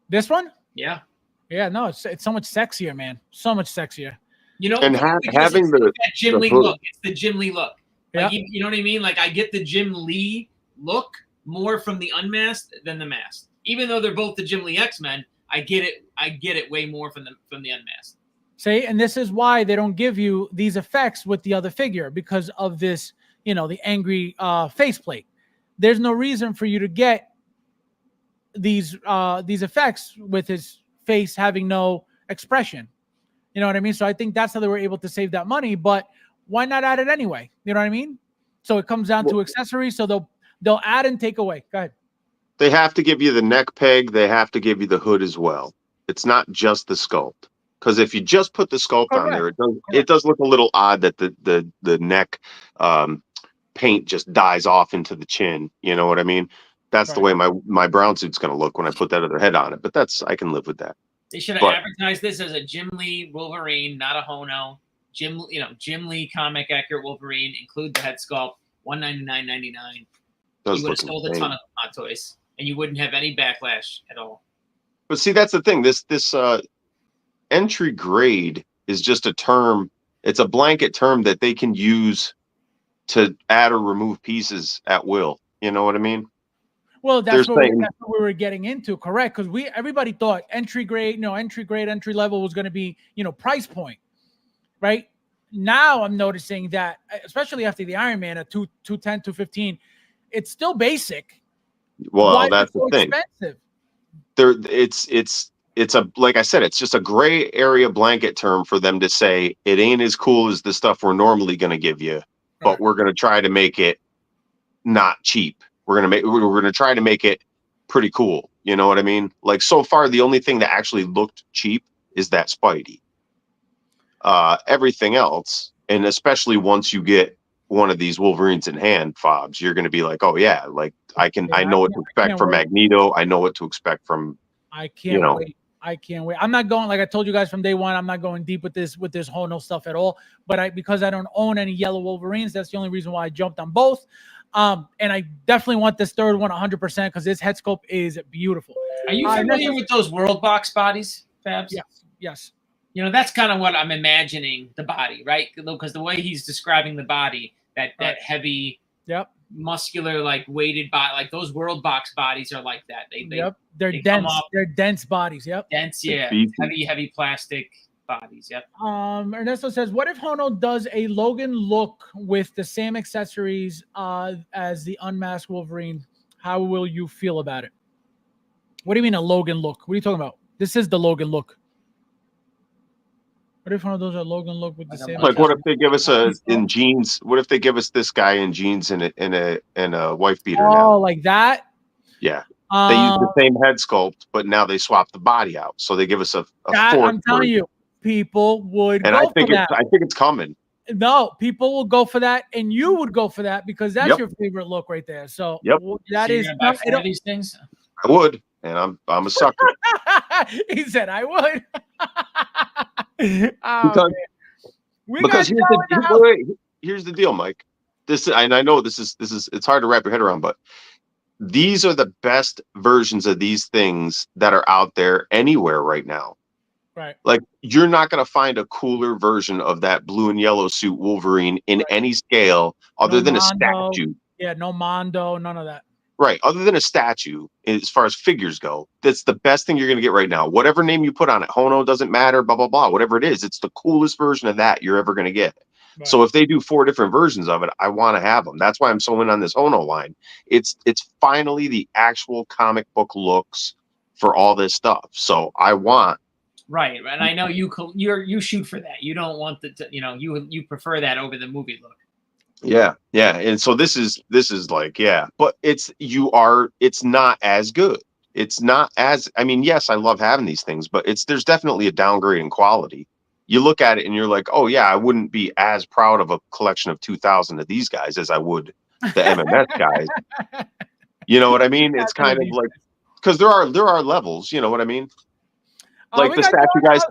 This one? Yeah. Yeah, no, it's so much sexier, man. So much sexier. You know, And having it's the that Jim the Lee hood. look. It's the Jim Lee look. Like Yeah. you know what I mean? Like I get the Jim Lee look more from the unmasked than the masked. Even though they're both the Jim Lee X-Men, I get it way more from the unmasked. See, and this is why they don't give you these effects with the other figure because of this, the angry faceplate. There's no reason for you to get these effects with his face having no expression. You know what I mean? So I think that's how they were able to save that money, but why not add it anyway? You know what I mean? So it comes down to accessories, so they'll add and take away. Go ahead. They have to give you the neck peg. They have to give you the hood as well. It's not just the sculpt. Because if you just put the sculpt on there, it does look a little odd that the neck paint just dies off into the chin. You know what I mean? That's the way my brown suit's going to look when I put that other head on it. But I can live with that. They should have advertised this as a Jim Lee Wolverine, not a Hono. Jim Lee comic accurate Wolverine. Include the head sculpt. $199.99. You would have sold a ton of Hot Toys, and you wouldn't have any backlash at all. But see, that's the thing. This entry grade is just a term. It's a blanket term that they can use to add or remove pieces at will. You know what I mean? Well, that's what we were getting into, correct? Because everybody thought entry grade, entry level was going to be, price point, right? Now I'm noticing that, especially after the Iron Man at 210, 215, it's still basic. Well, Why that's is it so the thing. Expensive? It's like I said, it's just a gray area blanket term for them to say it ain't as cool as the stuff we're normally going to give you, but we're going to try to make it not cheap. We're going to try to make it pretty cool. You know what I mean? Like so far, the only thing that actually looked cheap is that Spidey. Everything else, and especially once you get one of these Wolverines in hand, Fobs, you're going to be like, oh yeah, like I know what to expect from Magneto. I know what to expect from. I can't wait. I can't wait. I'm not going, like I told you guys from day one, I'm not going deep with this Hono stuff at all. But because I don't own any yellow Wolverines, that's the only reason why I jumped on both. And I definitely want this third one 100% because this head sculpt is beautiful. Are you familiar with those World Box bodies, Fabs? Yes. That's kind of what I'm imagining the body, right? Because the way he's describing the body, that heavy, muscular, like weighted body, like those World Box bodies are like that. They're dense. They're dense bodies. Dense, yeah. Heavy plastic bodies. Ernesto says, what if Hono does a Logan look with the same accessories as the unmasked Wolverine? How will you feel about it? What do you mean a Logan look? What are you talking about? This is the Logan look. What if one of those are Logan look with the same? Like, what if they give us in jeans? What if they give us this guy in jeans and a wife beater now? Oh, like that? Yeah. They use the same head sculpt, but now they swap the body out. So they give us a fourth. I'm telling you, people would go for that. I think it's coming. No, people will go for that, and you would go for that because that's your favorite look right there. So that is these things. I would, and I'm a sucker. He said I would. Because here's the deal, Mike. I know this is it's hard to wrap your head around, but these are the best versions of these things that are out there anywhere right now. Right. Like you're not going to find a cooler version of that blue and yellow suit Wolverine in any scale other than a statue. Yeah, no Mondo, none of that. Right. Other than a statue, as far as figures go, that's the best thing you're going to get right now. Whatever name you put on it, Hono doesn't matter, blah, blah, blah, whatever it is. It's the coolest version of that you're ever going to get. Right. So if they do 4 different versions of it, I want to have them. That's why I'm so in on this Hono line. It's finally the actual comic book looks for all this stuff. So I want. Right. And I know you shoot for that. You don't want you prefer that over the movie look. Yeah. And so this is like, but it's not as good. It's not as, yes, I love having these things, but there's definitely a downgrade in quality. you look at it and you're like, oh yeah, I wouldn't be as proud of a collection of 2,000 of these guys as I would the MMS guys. You know what I mean? It's kind of like, because there are levels. You know what I mean? Like the statue guys.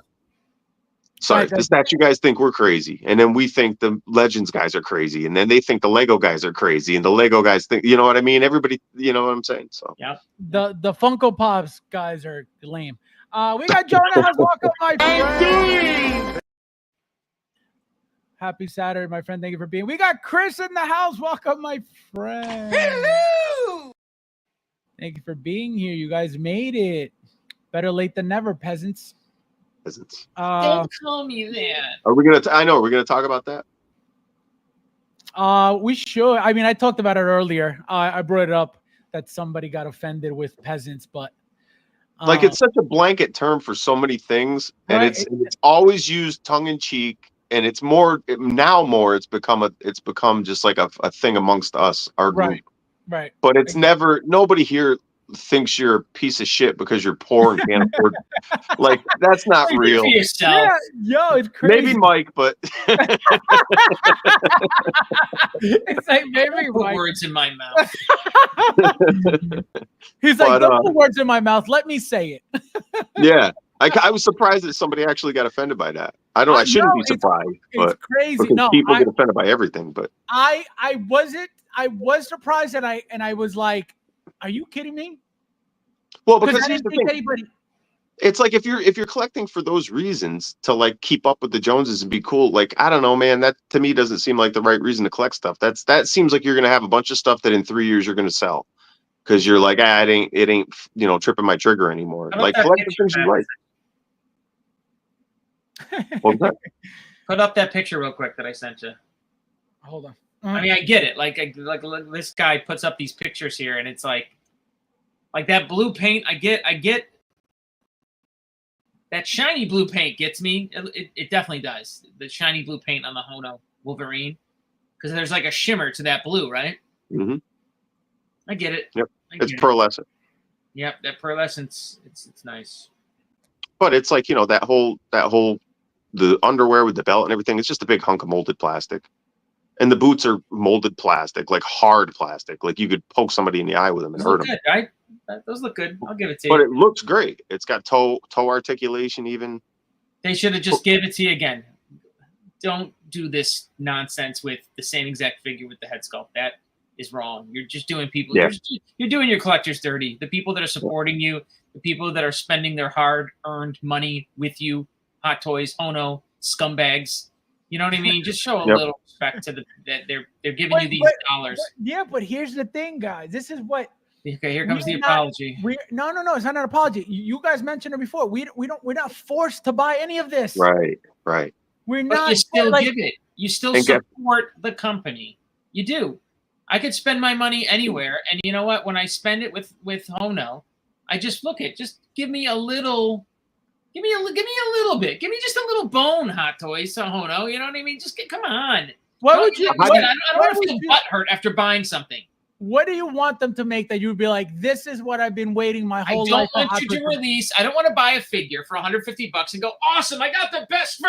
Sorry, the statue guys think we're crazy, and then we think the Legends guys are crazy, and then they think the Lego guys are crazy, and the Lego guys think, you know what I mean? Everybody, you know what I'm saying? So yeah, the Funko Pops guys are lame. We got Jonah House. Welcome, my friend. Happy Saturday, my friend. Thank you for being. We got Chris in the house. Welcome, my friend. Hello. Thank you for being here. You guys made it. Better late than never, peasants. Don't call me that. Are we gonna? I know. We're gonna talk about that. We should. I mean, I talked about it earlier. I brought it up that somebody got offended with peasants, but like it's such a blanket term for so many things, and right. it's always used tongue in cheek, and it's more now. It's become just like a thing amongst us, our group. Right. But it's never. Nobody here thinks you're a piece of shit because you're poor and can't afford. Like that's not real. Yourself. Yeah, yo, it's crazy. Maybe Mike, but it's like maybe put Mike. Words in my mouth. He's like, don't put words in my mouth. Let me say it. Yeah, I was surprised that somebody actually got offended by that. I shouldn't be surprised. It's crazy. Because no, people get offended by everything. But I wasn't. I was surprised, and I was like, "Are you kidding me?" Well, because here's the thing. Anybody... It's like if you're collecting for those reasons to like keep up with the Joneses and be cool, like I don't know, man. That to me doesn't seem like the right reason to collect stuff. That seems like you're gonna have a bunch of stuff that in 3 years you're gonna sell because you're like, it ain't tripping my trigger anymore. Like collect the things you like. What was that? Put up that picture real quick that I sent you. Hold on. I mean, I get it. Like this guy puts up these pictures here, and it's like that blue paint. I get that shiny blue paint gets me. It definitely does. The shiny blue paint on the Hono Wolverine, because there's like a shimmer to that blue, right? Mm-hmm. I get it. Yep. It's pearlescent. Yep, that pearlescence. It's nice. But it's like that whole the underwear with the belt and everything. It's just a big hunk of molded plastic. And the boots are molded plastic, like hard plastic. Like you could poke somebody in the eye with them and hurt them. Good, right? Those look good. I'll give it to you. But it looks great. It's got toe articulation even. They should have just gave it to you again. Don't do this nonsense with the same exact figure with the head sculpt. That is wrong. You're just doing people. Yeah. You're doing your collectors dirty. The people that are supporting you, the people that are spending their hard-earned money with you, Hot Toys, Hono, scumbags. You know what I mean? Just show a little respect to that they're giving you these dollars. But here's the thing, guys. This is what. Okay, here comes the apology. No, it's not an apology. You guys mentioned it before. We're not forced to buy any of this. Right. We're but not. You still give it. You still support the company. You do. I could spend my money anywhere, and you know what? When I spend it with Hono, I just just give me a little. Give me a little bit. Give me just a little bone, Hot Toys, Hono. You know what I mean? Just come on. What would you? I don't want to feel butthurt after buying something. What do you want them to make that you'd be like, this is what I've been waiting my whole life? I don't want you to release. I don't want to buy a figure for $150 and go, awesome, I got the best.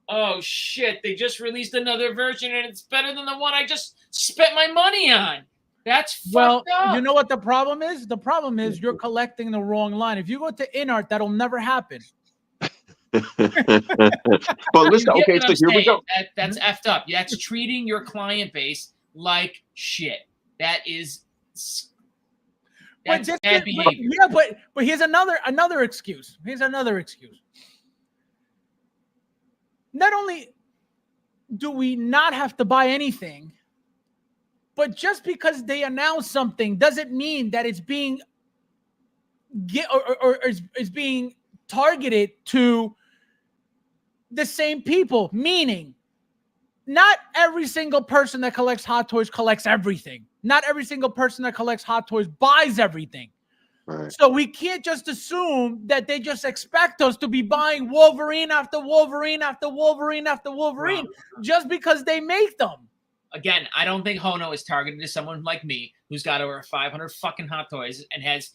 Oh shit! They just released another version and it's better than the one I just spent my money on. That's fucked up. You know what the problem is? The problem is you're collecting the wrong line. If you go to InArt, that'll never happen. But listen, okay, so here we go. That's effed up. That's treating your client base like shit. That is bad behavior. Yeah, but here's another excuse. Not only do we not have to buy anything, but just because they announce something doesn't mean that it's being is being targeted to the same people. Meaning, not every single person that collects Hot Toys collects everything. Not every single person that collects Hot Toys buys everything. Right. So we can't just assume that they just expect us to be buying Wolverine after Wolverine after Wolverine after Wolverine just because they make them. Again, I don't think Hono is targeted to someone like me who's got over 500 fucking Hot Toys and has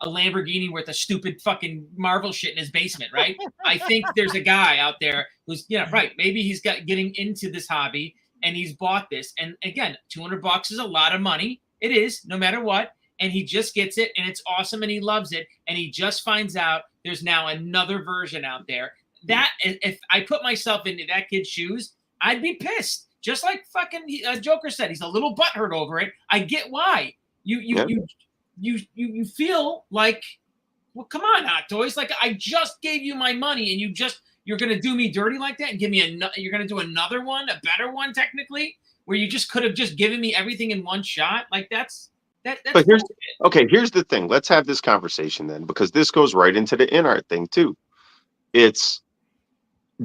a Lamborghini worth of stupid fucking Marvel shit in his basement, right? I think there's a guy out there who's, right. Maybe he's getting into this hobby and he's bought this. And again, $200 is a lot of money. It is, no matter what. And he just gets it and it's awesome and he loves it. And he just finds out there's now another version out there. That if I put myself into that kid's shoes, I'd be pissed. Just like fucking Joker said, he's a little butthurt over it. I get why. You feel like, well, come on, Hot Toys. Like, I just gave you my money and you're gonna do me dirty like that and give me you're gonna do another one, a better one technically, where you just could have just given me everything in one shot. Like that's but here's the thing. Let's have this conversation then, because this goes right into the in-art thing too. It's,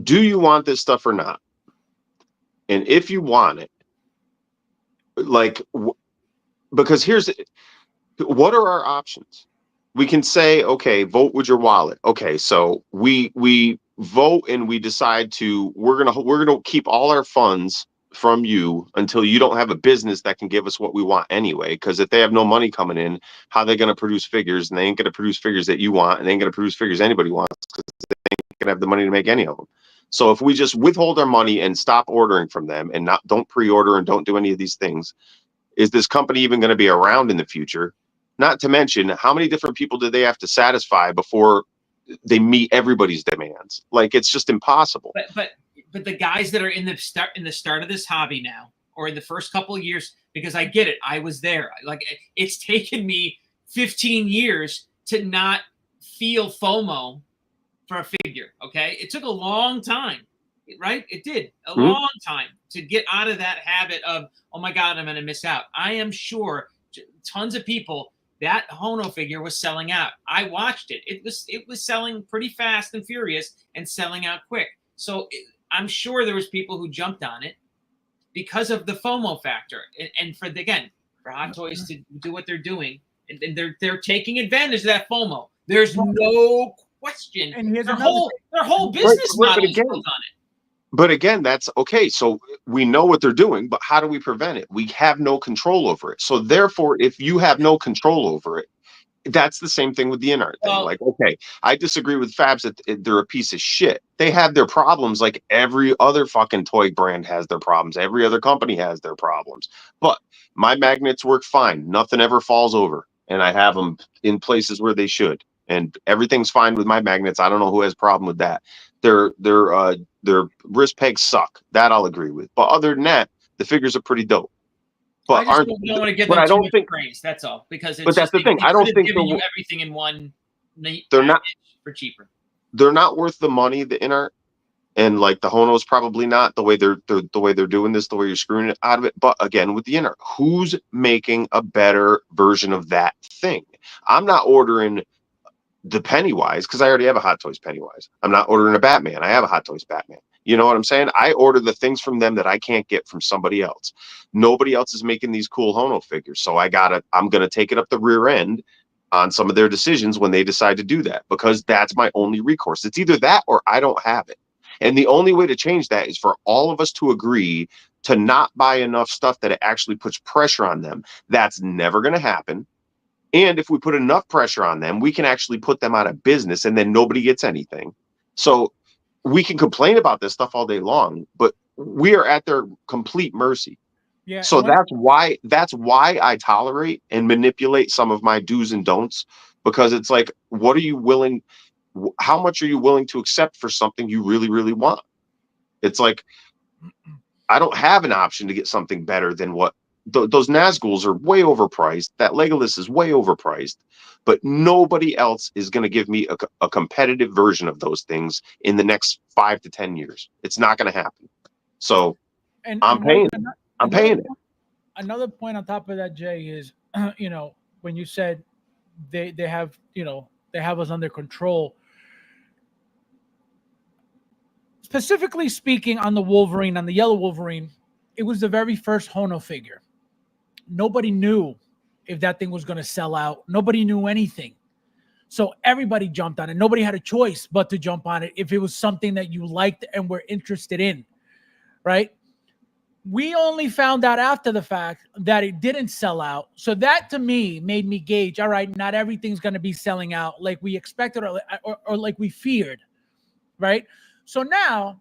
do you want this stuff or not? And if you want it, like, because what are our options? We can say, okay, vote with your wallet. Okay, so we vote and we decide we're gonna keep all our funds from you until you don't have a business that can give us what we want anyway. Because if they have no money coming in, how are they gonna produce figures? And they ain't gonna produce figures that you want, and they ain't gonna produce figures anybody wants because they ain't gonna have the money to make any of them. So if we just withhold our money and stop ordering from them and don't pre-order and don't do any of these things, is this company even going to be around in the future? Not to mention, how many different people do they have to satisfy before they meet everybody's demands? Like, it's just impossible. But the guys that are in the start of this hobby now, or in the first couple of years, because I get it, I was there. Like, it's taken me 15 years to not feel FOMO for a figure. Okay, it took a long time, right? It did a long time to get out of that habit of, oh my God, I'm going to miss out. I am sure tons of people, that Hono figure was selling out. I watched it. It was selling pretty fast and furious and selling out quick. So I'm sure there was people who jumped on it because of the FOMO factor. And for Hot Toys to do what they're doing, and they're taking advantage of that FOMO. There's no question. And here's their whole business model is built on it. But again, that's okay. So we know what they're doing, but how do we prevent it? We have no control over it. So therefore, if you have no control over it, that's the same thing with the in-art thing. Like, okay, I disagree with Fabs that they're a piece of shit. They have their problems like every other fucking toy brand has their problems. Every other company has their problems. But my magnets work fine. Nothing ever falls over. And I have them in places where they should. And everything's fine with my magnets. I don't know who has a problem with that. Their wrist pegs suck. That I'll agree with. But other than that, the figures are pretty dope. But I just don't want to give them too much praise. That's all. Because but that's the thing. I don't think giving you everything in one. They're not for cheaper. They're not worth the money. The in-art and like the Hono's probably not the way they're doing this. The way you're screwing it out of it. But again, with the in-art, who's making a better version of that thing? I'm not ordering the Pennywise because I already have a Hot Toys Pennywise. I'm not ordering a Batman. I have a Hot Toys Batman. You know what I'm saying? I order the things from them that I can't get from somebody else. Nobody else is making these cool Hono figures. So I'm going to take it up the rear end on some of their decisions when they decide to do that, because that's my only recourse. It's either that or I don't have it. And the only way to change that is for all of us to agree to not buy enough stuff that it actually puts pressure on them. That's never going to happen. And if we put enough pressure on them, we can actually put them out of business and then nobody gets anything. So we can complain about this stuff all day long, but we are at their complete mercy. Yeah. So that's why I tolerate and manipulate some of my do's and don'ts, because it's like, how much are you willing to accept for something you really, really want? It's like, I don't have an option to get something better than what those Nazguls are way overpriced. That Legolas is way overpriced, but nobody else is going to give me a competitive version of those things in the next 5 to 10 years. It's not going to happen. So I'm paying it. Another point on top of that, Jay, is, when you said they have, they have us under control. Specifically speaking, on the Wolverine, on the yellow Wolverine, it was the very first Hono figure. Nobody knew if that thing was going to sell out. Nobody knew anything. So everybody jumped on it. Nobody had a choice but to jump on it if it was something that you liked and were interested in, right? We only found out after the fact that it didn't sell out. So that to me made me gauge, all right, not everything's going to be selling out like we expected or like we feared, right? So now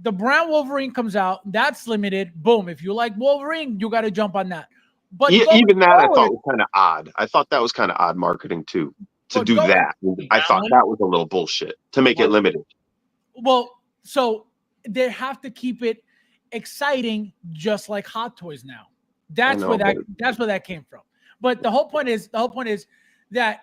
the brown Wolverine comes out. That's limited. Boom. If you like Wolverine, you got to jump on that. But Even that I thought forward, was kind of odd. I thought that was kind of odd marketing too, to But do going- that. I thought one? that was a little bullshit to make it limited. well, so they have to keep it exciting, just like Hot Toys now. That's know, where that but- that's where that came from. But the whole point is that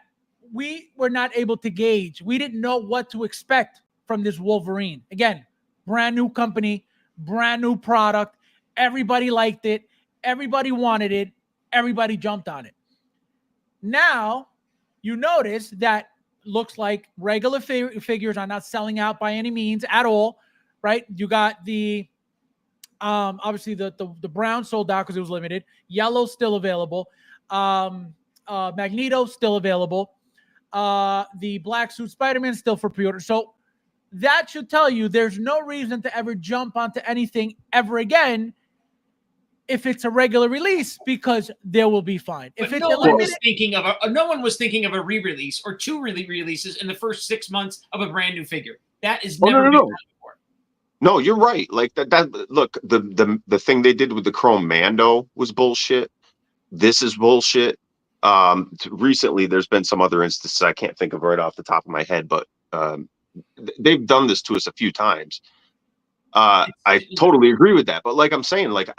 we were not able to gauge. We didn't know what to expect from this Wolverine. Again, brand new company, brand new product. Everybody liked it. Everybody wanted it. Everybody jumped on it. Now you notice that looks like regular figures are not selling out by any means at all, right? You got the obviously the brown sold out because it was limited. Yellow still available. Magneto still available. The black suit Spider-Man still for pre-order. So that should tell you there's no reason to ever jump onto anything ever again if it's a regular release, because there will be fine. If But it's no one was limited, thinking of a re-release or two releases in the first 6 months of a brand new figure. That is Oh, never been no. done before. No, you're right. Like that. Look, the thing they did with the Chrome Mando was bullshit. This is bullshit. Recently, there's been some other instances I can't think of right off the top of my head, but they've done this to us a few times. I totally agree with that. But like I'm saying, like,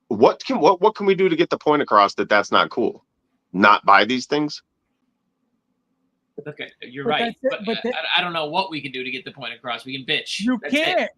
what can we do to get the point across that that's not cool? Not buy these things? Okay, you're But right. that's it, But, but I don't know what we can do to get the point across. We can bitch. you That's it. can't.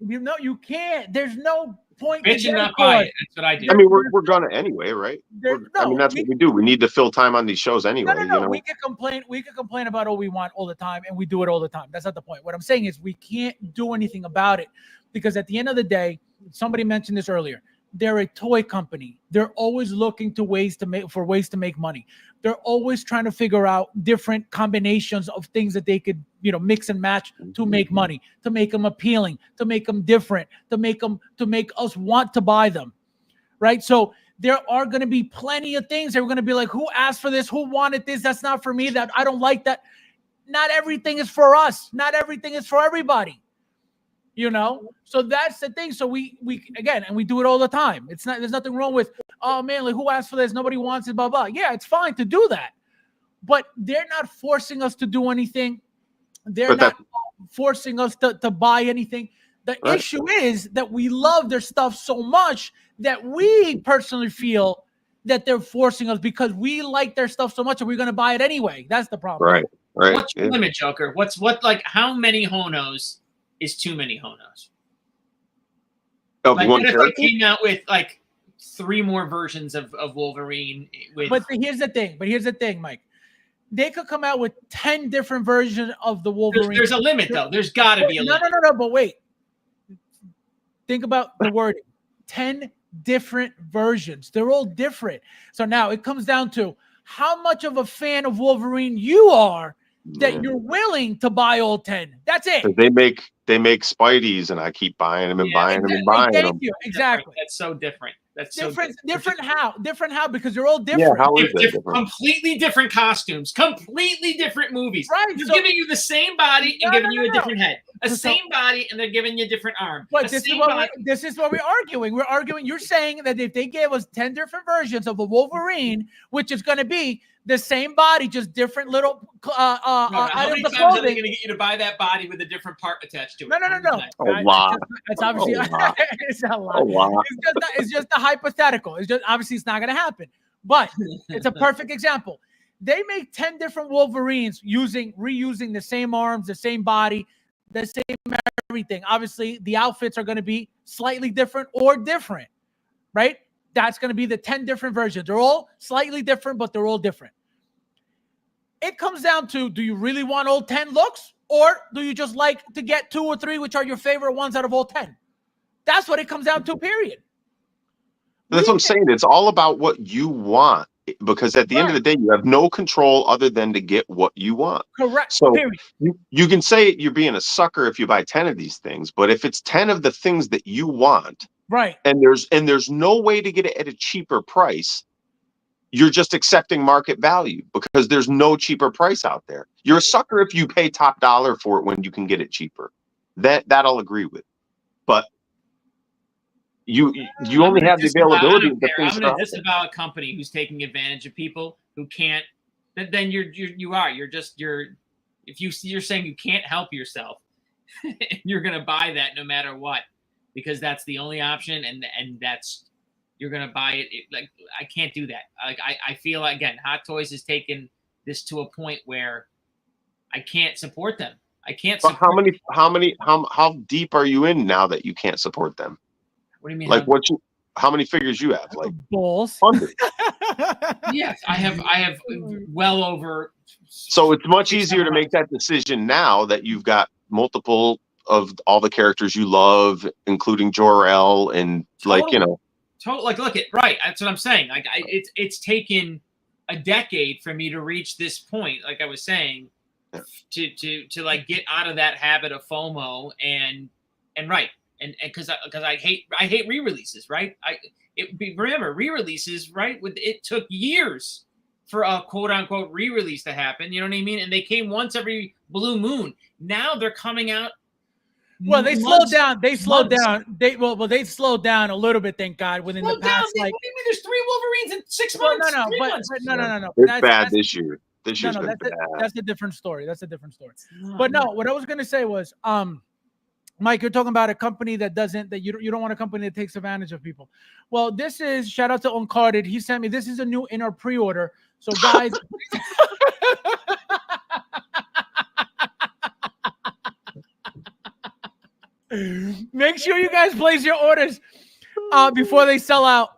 You can't. There's no point. to Bitch and get not it buy going. it. That's what I do. I mean, we're gonna anyway, right? I mean, that's what we do. We need to fill time on these shows anyway. No. You know? We can complain. We can complain about all we want all the time, and we do it all the time. That's not the point. What I'm saying is we can't do anything about it, because at the end of the day, somebody mentioned this earlier. They're a toy company. They're always looking to ways to make money. They're always trying to figure out different combinations of things that they could, mix and match to make money, to make them appealing, to make them different, to make us want to buy them, right? So there are going to be plenty of things that we're going to be like, who asked for this? Who wanted this? That's not for me. That I don't like that. Not everything is for us. Not everything is for everybody. So that's the thing. So we again, and we do it all the time. There's nothing wrong with, oh man, like, who asked for this? Nobody wants it, blah, blah. Yeah, it's fine to do that. But they're not forcing us to do anything. They're not forcing us to buy anything. The issue is that we love their stuff so much that we personally feel that they're forcing us because we like their stuff so much and we're going to buy it anyway. That's the problem. Right. What's your limit, Joker? How many Honos is too many Honos? Of one what if character? they came out with like 3 more versions of Wolverine? But here's the thing, Mike. They could come out with 10 different versions of the Wolverine. There's a limit, though. There's got to be a limit. No. But wait. Think about the wording. 10 different versions. They're all different. So now it comes down to how much of a fan of Wolverine you are that you're willing to buy all 10. That's it. They make Spideys, and I keep buying them and buying them and buying them. Thank you. Exactly. That's so different. That's different. So different. Different how? Because they're all different. Yeah, how is that different? Completely different costumes, completely different movies. Right. They're giving you the same body and giving you a different head. A same body and they're giving you a different arm. But this is what we're arguing. We're arguing. You're saying that if they gave us 10 different versions of the Wolverine, which is going to be the same body, just different little how items many of times are they clothing. going to get you to buy that body with a different part attached to it? No. A lot. It's obviously it's a lot. A lot. It's just a hypothetical. It's just obviously it's not going to happen. But it's a perfect example. They make 10 different Wolverines reusing the same arms, the same body, the same everything. Obviously, the outfits are going to be slightly different or different, right? That's going to be the 10 different versions. They're all slightly different, but they're all different. It comes down to, do you really want all 10 looks? Or do you just like to get 2 or 3, which are your favorite ones out of all 10? That's what it comes down to, period. That's what I'm saying. It's all about what you want, because at the end of the day, you have no control other than to get what you want. Correct. So period. you can say you're being a sucker if you buy 10 of these things, but if it's 10 of the things that you want, Right. and there's no way to get it at a cheaper price. You're just accepting market value because there's no cheaper price out there. You're a sucker if you pay top dollar for it when you can get it cheaper. That I'll agree with. But you only have the availability of the things I'm that are going to out there. disavow a company who's taking advantage of people who can't. Then you're if you're saying you can't help yourself, you're going to buy that no matter what, because that's the only option, and that's you're going to buy it. Like, I can't do that. Like, I feel like, again, Hot Toys has taken this to a point where I can't support them. I can't. But how deep are you in now that you can't support them? What do you mean? Like how many figures you have? Like balls. hundreds. Yes, I have well over. So it's much easier to make that decision now that you've got multiple of all the characters you love, including Jor-El, and like, you know. Like, look at right. That's what I'm saying. Like, it's taken a decade for me to reach this point. Like I was saying, to like get out of that habit of FOMO and right. And because I hate re-releases, right? Remember re-releases, right? It took years for a quote unquote re-release to happen. You know what I mean? And they came once every blue moon. Now they're coming out. Well, they slowed down. They slowed down. They slowed down a little bit, thank God. Within the past, like, what do you mean? There's 3 Wolverines in 6 months. No. It's bad this year. This year's been bad. That's a different story. But no, what I was gonna say was, Mike, you're talking about a company that you don't want a company that takes advantage of people. Well, this is, shout out to Uncarded. He sent me, this is a new in our pre-order. So guys, make sure you guys place your orders before they sell out.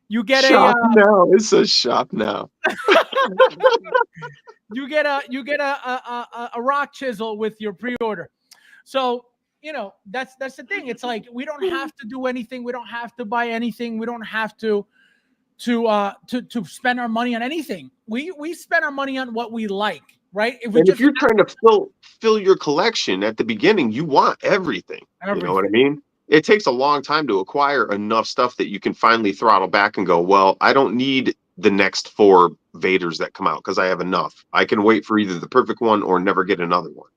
You get shop now. It says shop now. You get a rock chisel with your pre-order. So, you know, that's the thing. It's like, we don't have to do anything. We don't have to buy anything. We don't have to spend our money on anything. We spend our money on what we like, right? If you're trying to fill your collection at the beginning, you want everything. You know what I mean? It takes a long time to acquire enough stuff that you can finally throttle back and go, well, I don't need the next 4 Vaders that come out because I have enough. I can wait for either the perfect one or never get another one.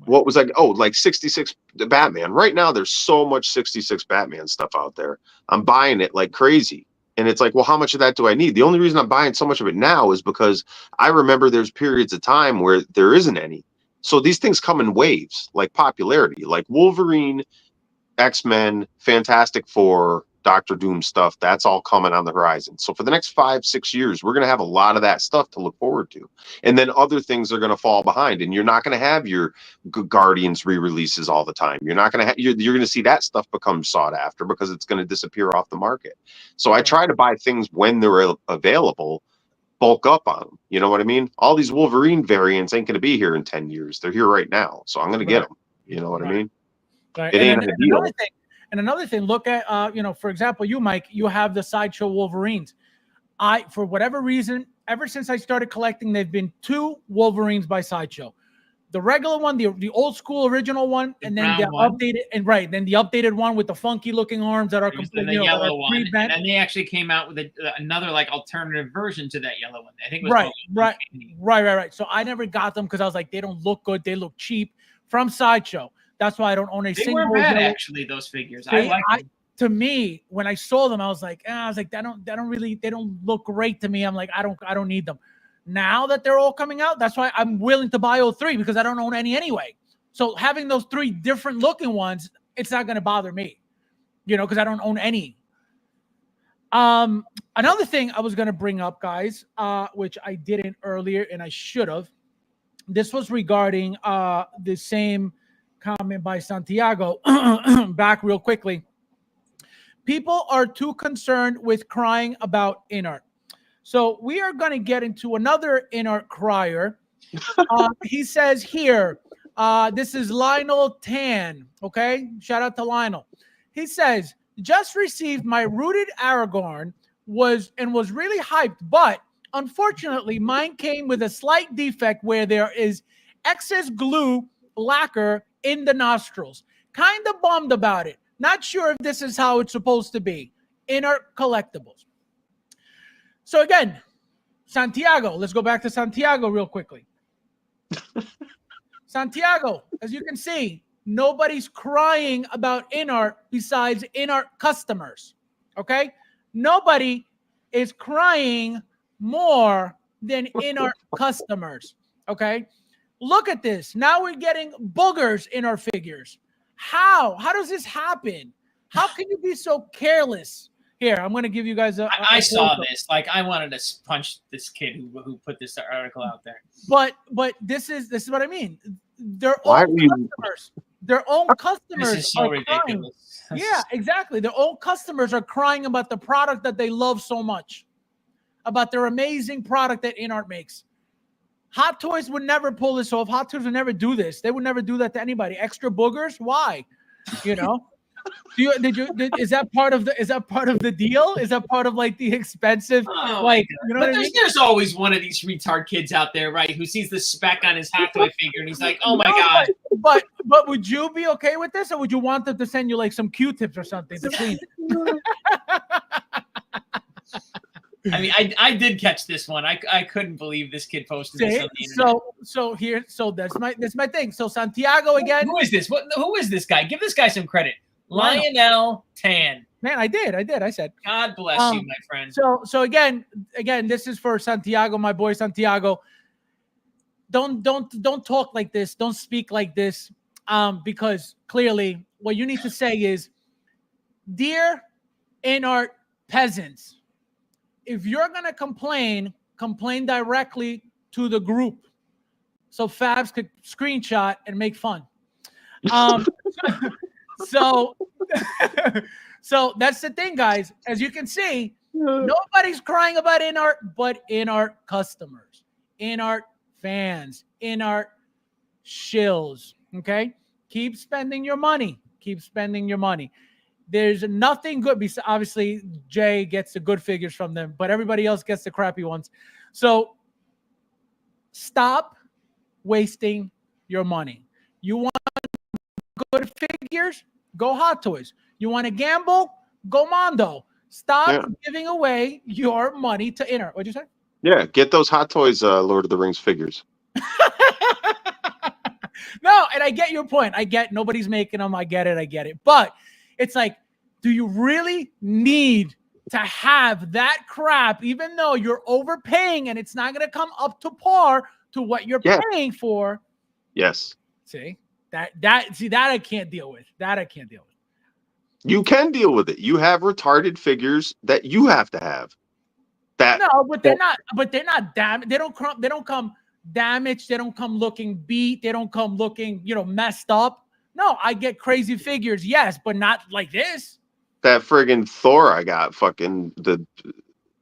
What was like 66 Batman. Right now, there's so much 66 Batman stuff out there. I'm buying it like crazy. And it's like, well, how much of that do I need? The only reason I'm buying so much of it now is because I remember there's periods of time where there isn't any. So these things come in waves, like popularity, like Wolverine, X-Men, Fantastic Four, Doctor Doom stuff. That's all coming on the horizon. So for the next 5-6 years, we're going to have a lot of that stuff to look forward to. And then other things are going to fall behind. And you're not going to have your Guardians re-releases all the time. You're not going to have, you're going to see that stuff become sought after because it's going to disappear off the market. So I try to buy things when they're available, bulk up on them. You know what I mean? All these Wolverine variants ain't going to be here in 10 years. They're here right now. So I'm going to get them. You know what I mean? Right. It ain't ideal. Another thing, look at, for example, you, Mike, you have the Sideshow Wolverines. For whatever reason, ever since I started collecting, there've been 2 Wolverines by Sideshow. The regular one, the old school original one, and then the updated, then the updated one with the funky looking arms that are completely yellow one. And then they actually came out with another like alternative version to that yellow one. I think it was right. So I never got them because I was like, they don't look good, they look cheap from Sideshow. That's why I don't own a single. They weren't bad, actually, those figures. I like them. To me, when I saw them, I was like, they don't look great to me. I'm like, I don't need them. Now that they're all coming out, that's why I'm willing to buy all 3 because I don't own any anyway. So having those 3 different looking ones, it's not going to bother me, because I don't own any. Another thing I was going to bring up, guys, which I didn't earlier and I should have. This was regarding the same comment by Santiago. Back real quickly. People are too concerned with crying about in-art. So we are going to get into another in-art crier. He says here, this is Lionel Tan. Okay. Shout out to Lionel. He says, just received my rooted Aragorn was really hyped, but unfortunately mine came with a slight defect where there is excess glue lacquer in the nostrils. Kind of bummed about it. Not sure if this is how it's supposed to be. Inner collectibles. So again, Santiago. Let's go back to Santiago real quickly. Santiago, as you can see, nobody's crying about in-art besides in-art customers. Okay? Nobody is crying more than in-art customers. Okay? Look at this. Now we're getting boogers in our figures. How? How does this happen? How can you be so careless? Here, I'm going to give you guys I saw this. Like, I wanted to punch this kid who put this article out there. But this is what I mean. Their Why own are you- customers. Their own customers This is so are ridiculous. crying. Yeah, exactly. Their own customers are crying about the product that they love so much, about their amazing product that InArt makes. Hot Toys would never pull this off. Hot Toys would never do this. They would never do that to anybody. Extra boogers? Why? You know? Is that part of the deal? Is that part of like the expensive like you know but what I mean? there's always one of these retard kids out there, right, who sees the speck on his Hot Toy figure and he's like, oh my god. But would you be okay with this, or would you want them to send you like some Q-tips or something to clean it? I mean, I did catch this one. I couldn't believe this kid posted this on the internet. So that's my thing. So Santiago again. Who is this? Who is this guy? Give this guy some credit. Lionel Tan. Man, I did. I said. God bless you, my friend. So again, this is for Santiago, my boy Santiago. Don't talk like this. Don't speak like this. Because clearly what you need to say is, dear InArt peasants, if you're gonna complain directly to the group, so Fabs could screenshot and make fun. So that's the thing, guys. As you can see, nobody's crying about InArt but InArt customers, InArt fans, InArt shills. Okay, keep spending your money. Keep spending your money. There's nothing good. Obviously, Jay gets the good figures from them, but everybody else gets the crappy ones. So stop wasting your money. You want good figures? Go Hot Toys. You want to gamble? Go Mondo. Stop giving away your money to InArt. What'd you say? Yeah, get those Hot Toys Lord of the Rings figures. No, and I get your point. I get nobody's making them. I get it. But it's like, do you really need to have that crap, even though you're overpaying and it's not going to come up to par to what you're paying for? Yes. See that I can't deal with. You can deal with it. You have retarded figures that you have to have. They're not damaged. They don't come damaged. They don't come looking beat. They don't come looking, messed up. No, I get crazy figures, yes, but not like this. That friggin' Thor I got, fucking the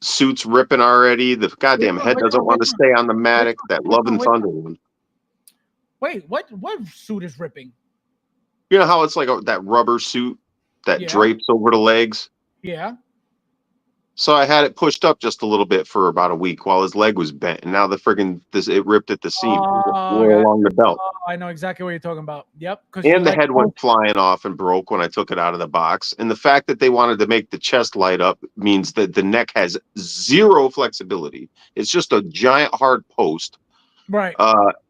suit's ripping already. The goddamn head doesn't want to stay on the Matic. That Love and Thunder one. Wait, what suit is ripping? You know how it's like that rubber suit that drapes over the legs? Yeah. So I had it pushed up just a little bit for about a week while his leg was bent, and now it ripped at the seam along the belt. Oh, I know exactly what you're talking about. Yep. And the head went flying off and broke when I took it out of the box. And the fact that they wanted to make the chest light up means that the neck has zero flexibility. It's just a giant hard post. Right.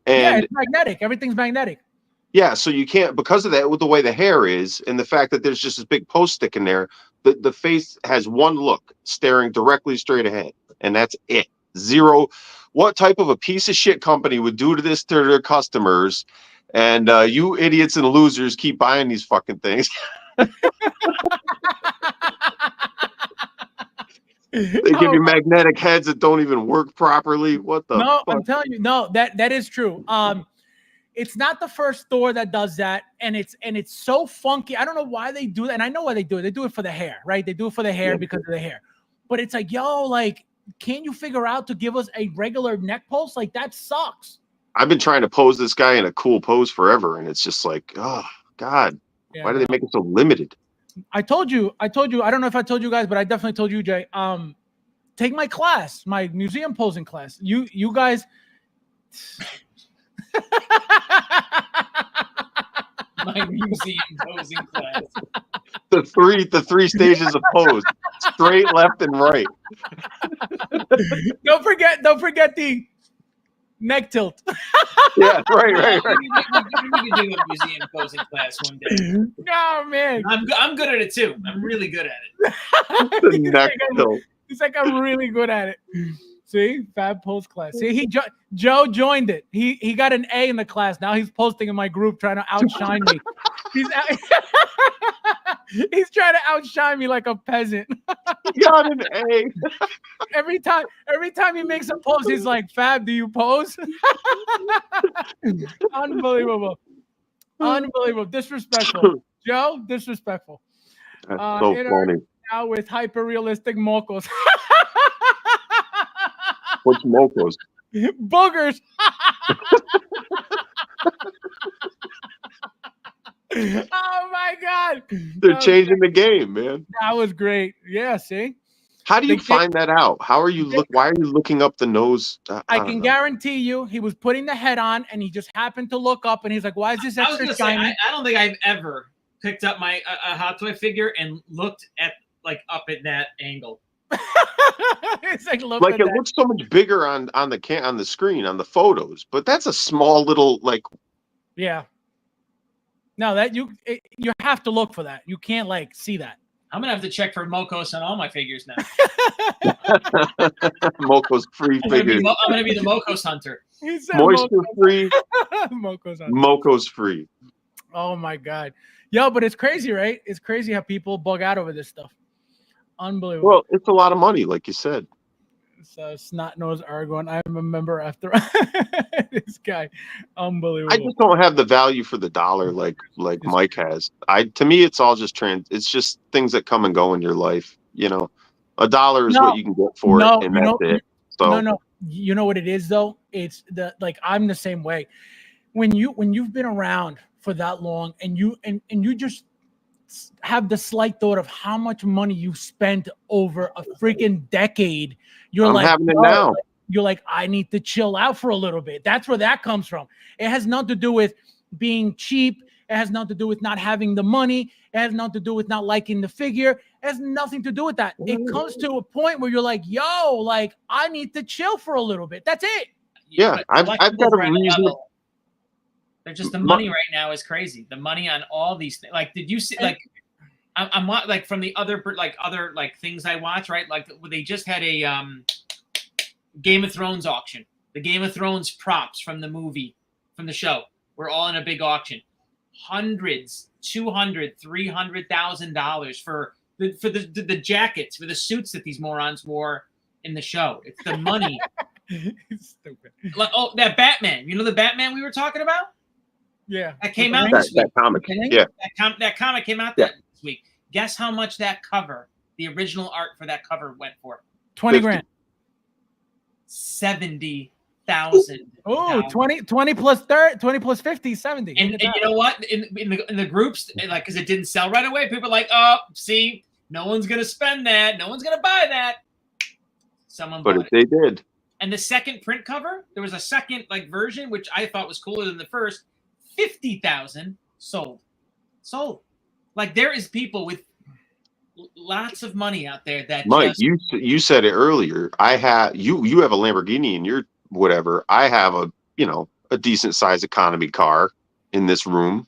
And it's magnetic. Everything's magnetic. Yeah, so you can't, because of that, with the way the hair is and the fact that there's just this big post sticking there, the face has one look, staring directly straight ahead, and that's it. Zero. What type of a piece of shit company would do to this to their customers? And you idiots and losers keep buying these fucking things. They give you magnetic heads that don't even work properly. What the fuck? I'm telling you, that is true. It's not the first Thor that does that, and it's so funky. I don't know why they do that, and I know why they do it. They do it for the hair, right? They do it for the hair because of the hair. But it's like, can't you figure out to give us a regular neck post? Like, that sucks. I've been trying to pose this guy in a cool pose forever, and it's just like, oh God, why do they make it so limited? I told you. I don't know if I told you guys, but I definitely told you, Jay. Take my class, my museum posing class. You guys. My museum posing class. the three stages of pose, straight, left, and right. Don't forget the neck tilt. Yeah, right. We can do a museum posing class one day. Oh man, I'm good at it too. I'm really good at it. The neck tilt. He's like, I'm really good at it. See, Fab post class. See, Joe joined it. He got an A in the class. Now he's posting in my group trying to outshine me. He's trying to outshine me like a peasant. He got an A. Every time he makes a post, he's like, Fab, do you pose? Unbelievable. Disrespectful. Joe, disrespectful. That's so funny. Now with hyper realistic mocos. What's mocos? Boogers. Oh my God. They're changing the game, man. That was great. Yeah, see? How do you find that out? How are you why are you looking up the nose? I can guarantee you he was putting the head on and he just happened to look up and he's like, why is this extra shiny? I don't think I've ever picked up my a hot toy figure and looked at up at that angle. It's like it looks so much bigger on the screen on the photos, but that's a small little yeah. No, that you have to look for that. You can't see that. I'm gonna have to check for Mocos on all my figures now. Mocos free figures. I'm gonna be the Mocos hunter. Moisture free. Mocos free. Oh my God. Yo, but it's crazy, right? It's crazy how people bug out over this stuff. Unbelievable. Well, it's a lot of money, like you said. So snot nose Argon. I remember after this guy. Unbelievable. I just don't have the value for the dollar like Mike has. To me, it's all just it's just things that come and go in your life. You know, $1 is what you can get for it, and that's it. So no. You know what it is though? It's I'm the same way. When you've been around for that long and you just have the slight thought of how much money you spent over a freaking decade, I'm having it now. You're like, I need to chill out for a little bit. That's where that comes from. It has nothing to do with being cheap. It has nothing to do with not having the money. It has nothing to do with not liking the figure. It has nothing to do with that. It comes to a point where you're like, yo, I need to chill for a little bit. That's it. Yeah, I've got a reason. They're just the money right now is crazy. The money on all these things. Did you see? I'm from the other things I watch. Right, they just had a Game of Thrones auction. The Game of Thrones props from the movie, from the show, were all in a big auction. Hundreds, $200,000, $300,000 for the jackets, for the suits that these morons wore in the show. It's the money. It's stupid. That Batman. You know the Batman we were talking about? Yeah. That came out this week. That comic. Yeah. That comic came out this week. Guess how much that cover, the original art for that cover, went for? 20 grand. 70,000. Oh, 20 plus 30, 20 plus 50, 70. And you know what? In the groups, because it didn't sell right away, people are like, oh, see, no one's gonna spend that. No one's gonna buy that. Someone bought it. They did. And the second print cover, there was a second version, which I thought was cooler than the first. 50,000 sold. There is people with lots of money out there that Mike, you said it earlier. I have you have a Lamborghini in your whatever. I have a decent size economy car in this room.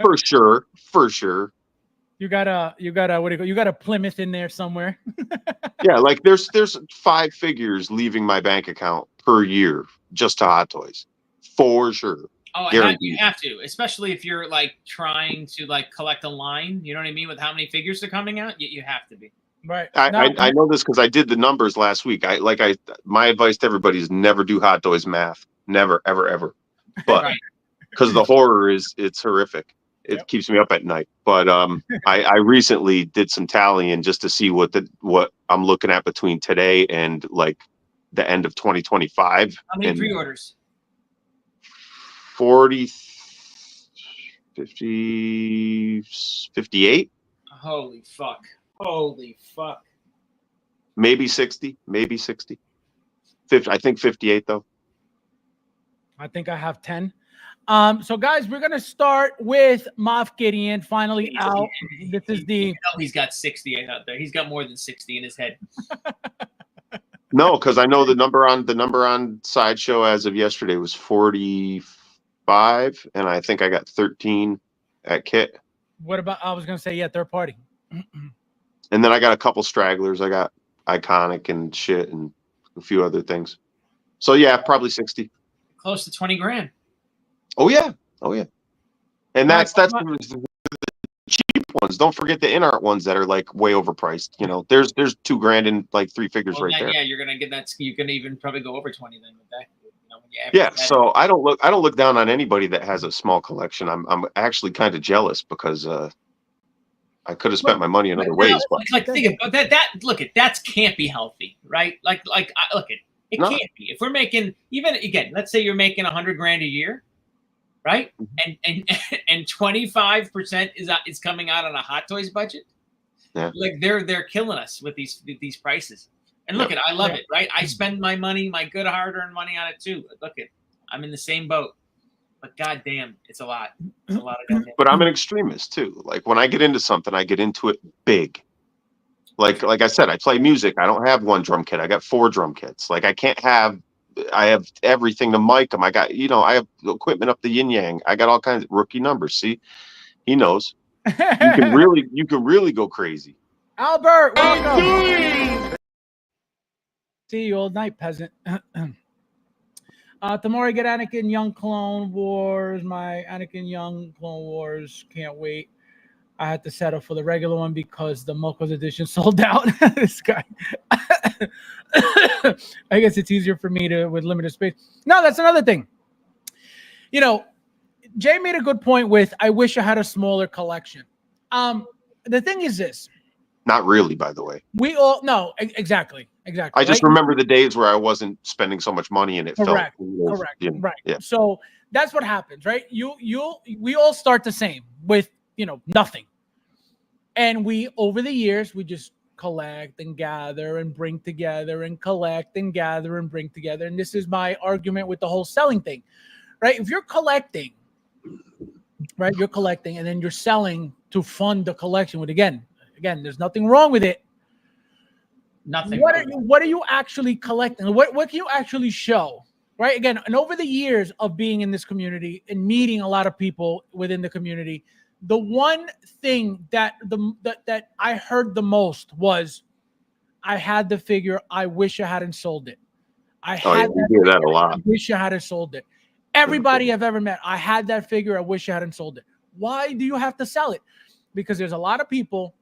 For sure. You got a you got a Plymouth in there somewhere. Yeah, there's 5 figures leaving my bank account per year just to Hot Toys. For sure. Oh, you have to, especially if you're trying to collect a line. You know what I mean? With how many figures are coming out, you have to be. Right. I know this because I did the numbers last week. My advice to everybody is never do Hot Toys math. Never, ever, ever. But because the horror it's horrific. It keeps me up at night. But I recently did some tallying just to see what I'm looking at between today and the end of 2025. How many pre-orders? 40, 50, 58. Holy fuck. Maybe 60. 50, I think 58 though. I think I have 10. So guys, we're gonna start with Moff Gideon finally out. This is the he's got 60 out there. He's got more than 60 in his head. No, because I know the number on Sideshow as of yesterday was 45, and I think I got 13 at Kit. What about? I was gonna say third party. And then I got a couple stragglers. I got Iconic and shit and a few other things. So yeah, probably 60. Close to 20 grand. Oh yeah. And that's the cheap ones. Don't forget the InArt ones that are like way overpriced. You know, there's $2,000 and like 3 figures right there. Yeah, you're gonna get that. You can even probably go over 20 then with that. You know, when you Yeah, so I don't look down on anybody that has a small collection. I'm actually kind of jealous because I could have spent my money in other ways. But like think about that. That can't be healthy, right? It can't be. If we're making let's say you're making $100,000 a year, right? Mm-hmm. And 25% is coming out on a Hot Toys budget. Yeah. Like they're killing us with these prices. And I love it, right? I spend my money, my good hard-earned money on it too. I'm in the same boat. But goddamn, it's a lot. It's a lot of goddamn. But I'm an extremist too. Like when I get into something, I get into it big. Like I said, I play music. I don't have one drum kit. I got 4 drum kits. Like I have everything to mic them. I got, I have equipment up the yin yang. I got all kinds of rookie numbers. See, he knows. You can really go crazy. Albert, welcome. See you all night, peasant. Tomorrow get Anakin Young Clone Wars. My Anakin Young Clone Wars. Can't wait. I had to settle for the regular one because the Moko's edition sold out. This guy. I guess it's easier for me with limited space. No, that's another thing. Jay made a good point with, I wish I had a smaller collection. The thing is this. Not really, by the way. We all no, exactly. I just remember the days where I wasn't spending so much money and it correct. felt Right. Yeah. So that's what happens, right? We all start the same with nothing. And over the years, we just collect and gather and bring together and collect and gather and bring together. And this is my argument with the whole selling thing, right? If you're collecting, right, and then you're selling to fund the collection with, again, there's nothing wrong with it. Nothing. What are you actually collecting? What can you actually show? Right? Again, and over the years of being in this community and meeting a lot of people within the community, the one thing that I heard the most was, I had the figure, I wish I hadn't sold it. You hear that a lot. I wish I hadn't sold it. Everybody I've ever met, I had that figure, I wish I hadn't sold it. Why do you have to sell it? Because there's a lot of people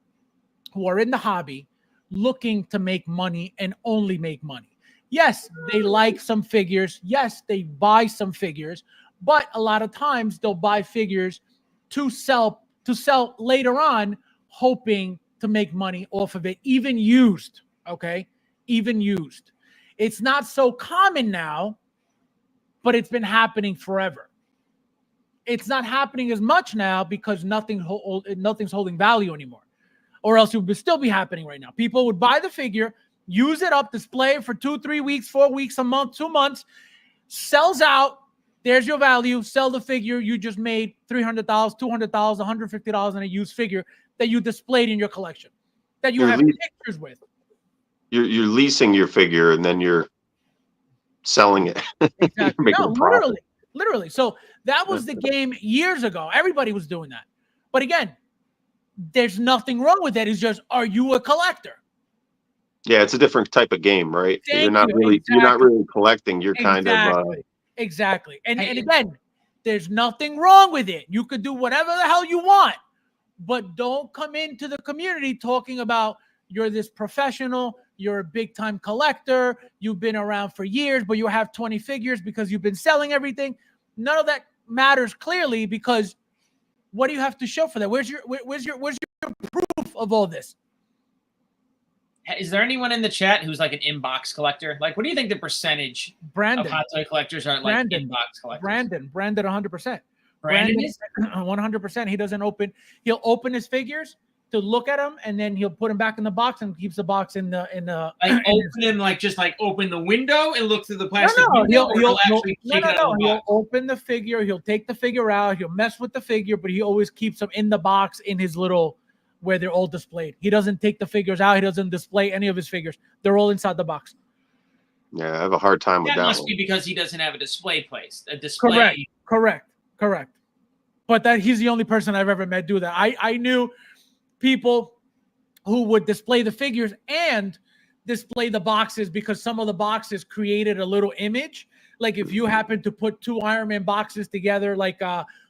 who are in the hobby looking to make money and only make money. Yes, they like some figures. Yes, they buy some figures, but a lot of times they'll buy figures to sell later on, hoping to make money off of it, even used. Okay, even used. It's not so common now, but it's been happening forever. It's not happening as much now because nothing's holding value anymore. Or else it would still be happening right now. People would buy the figure, use it up, display it for 2, 3 weeks, 4 weeks, a month, 2 months, sells out. There's your value. Sell the figure. You just made $300, $200, $150 in a used figure that you displayed in your collection, that you have pictures with. You're leasing your figure and then you're selling it. Exactly. No, literally. So that was the game years ago. Everybody was doing that. But again, there's nothing wrong with that. It's just, are you a collector? Yeah, it's a different type of game, right? You're not really collecting. You're kind of exactly. And again, there's nothing wrong with it. You could do whatever the hell you want, but don't come into the community talking about you're this professional, you're a big time collector, you've been around for years, but you have 20 figures because you've been selling everything. None of that matters clearly, because what do you have to show for that? Where's your proof of all this? Is there anyone in the chat who's like an inbox collector? Like, what do you think the percentage of hot toy collectors are like inbox collectors? Brandon, 100%. Brandon is 100%. He'll open his figures to look at them, and then he'll put them back in the box and keeps the box in the like open him, like just like open the window and look through the plastic window. He'll open the figure. He'll take the figure out. He'll mess with the figure, but he always keeps them in the box in his little where they're all displayed. He doesn't take the figures out. He doesn't display any of his figures. They're all inside the box. Yeah, I have a hard time with that. That must one. be because he doesn't have a display place. A display. Correct. But that he's the only person I've ever met do that. I knew people who would display the figures and display the boxes because some of the boxes created a little image. Like if you happen to put two Iron Man boxes together, like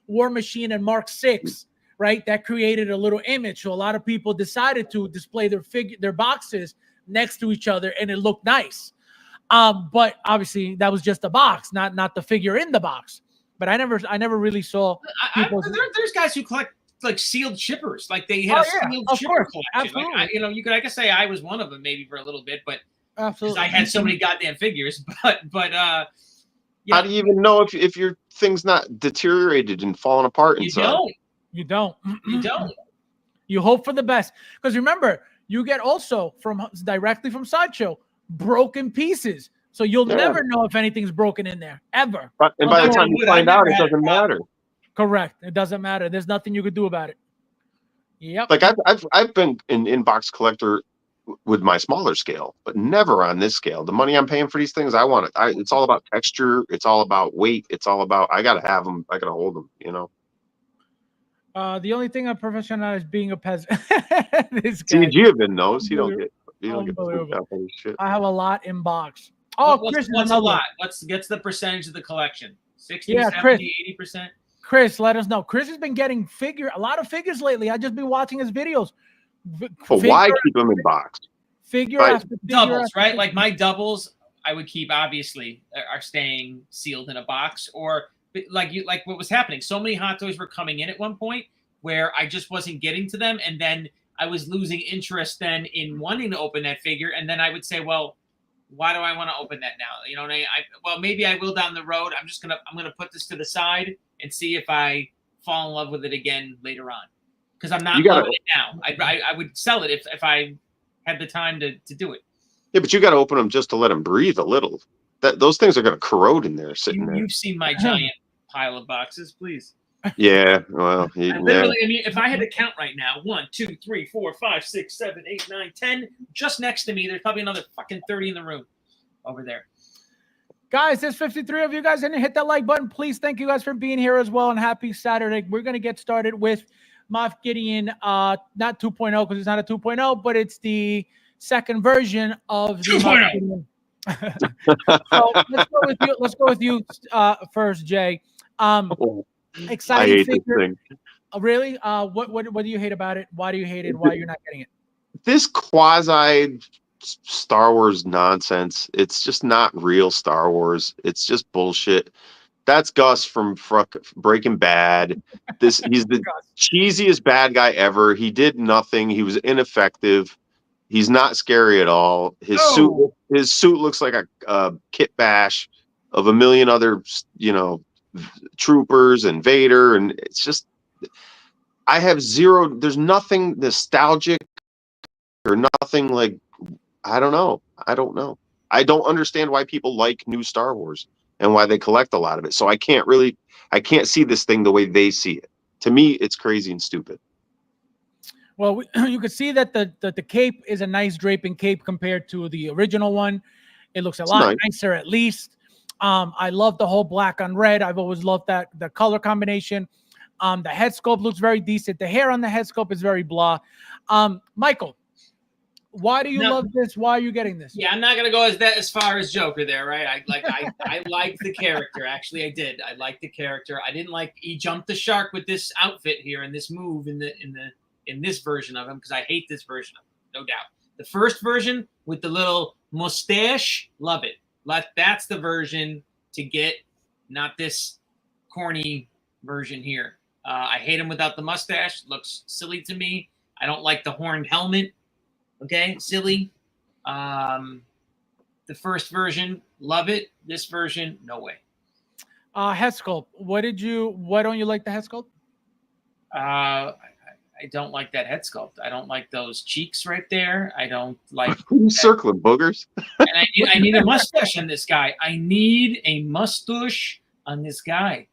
War Machine and Mark 6, right? That created a little image. So a lot of people decided to display their boxes next to each other, and it looked nice. But obviously that was just a box, not the figure in the box. But I never really saw people. There's guys who collect like sealed shippers, like they had a sealed shipper collection. Absolutely. Like I could say I was one of them maybe for a little bit, but absolutely I had so many goddamn figures. But yeah. How do you even know if your thing's not deteriorated and falling apart inside? You don't. You don't. You hope for the best, because remember, you get also directly from Sideshow broken pieces. So you'll never know if anything's broken in there, ever. And by the time you find out, it doesn't matter. Correct. It doesn't matter. There's nothing you could do about it. Yep. Like I've been an inbox collector with my smaller scale, but never on this scale. The money I'm paying for these things, I want it. It's all about texture. It's all about weight. It's all about I gotta have them. I gotta hold them. You know. The only thing I'm professional is being a peasant. CGVin knows he don't get shit. I have a lot in box. Oh, what's a lot? Gets the percentage of the collection? 60, yeah, 70, Chris, 80%? Chris, let us know. Chris has been getting a lot of figures lately. I've just been watching his videos. But why keep them in box? Figure after figure doubles, after right? figure. Like my doubles, I would keep obviously are staying sealed in a box, or like what was happening. So many Hot Toys were coming in at one point where I just wasn't getting to them, and then I was losing interest then in wanting to open that figure, and then I would say, well, why do I want to open that now? You know, and well, maybe I will down the road. I'm gonna put this to the side and see if I fall in love with it again later on, because I'm not loving it now. I would sell it if I had the time to do it. Yeah, but you got to open them just to let them breathe a little. Those things are going to corrode in there, sitting there. You've seen my giant pile of boxes, please. Yeah, well, literally, I mean, if I had to count right now, 1, 2, 3, 4, 5, 6, 7, 8, 9, 10, just next to me, there's probably another fucking 30 in the room over there. Guys, there's 53 of you guys. Didn't hit that like button. Please, thank you guys for being here as well, and happy Saturday. We're going to get started with Moff Gideon, not 2.0 because it's not a 2.0, but it's the second version of the 2.0. So let's go with you first, Jay. Exciting figure. Really? What do you hate about it? Why do you hate it? Why you're not getting it? This quasi Star Wars nonsense. It's just not real Star Wars. It's just bullshit. That's Gus from Breaking Bad. He's the cheesiest bad guy ever. He did nothing. He was ineffective. He's not scary at all. His suit looks like a kit bash of a million other, troopers and Vader, and it's just I have zero. There's nothing nostalgic or nothing like. I don't know. I don't understand why people like new Star Wars and why they collect a lot of it. So I can't see this thing the way they see it. To me, it's crazy and stupid. Well, you could see that the cape is a nice draping cape compared to the original one. It looks a lot nicer, at least. I love the whole black on red. I've always loved the color combination. The head sculpt looks very decent. The hair on the head sculpt is very blah. Michael, why do you love this? Why are you getting this? Yeah, I'm not gonna go as far as Joker there, right? I liked the character. Actually, I did. I liked the character. I didn't like he jumped the shark with this outfit here and this move in this version of him, because I hate this version of him, no doubt. The first version with the little mustache, love it. That's the version to get, not this corny version here. I hate him without the mustache. Looks silly to me. I don't like the horned helmet. Okay, silly. The first version, love it. This version, no way. Head sculpt. Why don't you like the head sculpt? I I don't like that head sculpt. I don't like those cheeks right there. I don't like. You circling boogers? And I need a mustache on this guy. I need a mustache on this guy.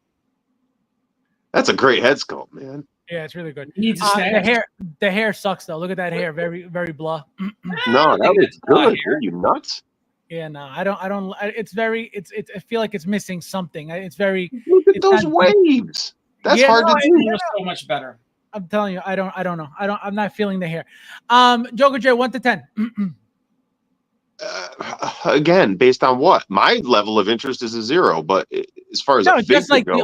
That's a great head sculpt, man. Yeah, it's really good. He needs a stash. The hair sucks though. Look at that hair, very very blah. No, that was good. Are you nuts? Yeah, no, I don't. It's very. It's. I feel like it's missing something. It's very. Look at it's those not- waves. That's hard to do. It's so much better. I'm telling you, I don't know. I'm not feeling the hair. Joker J, 1 to 10. Again, based on what? My level of interest is a 0, but as far as No, a just figure like goes,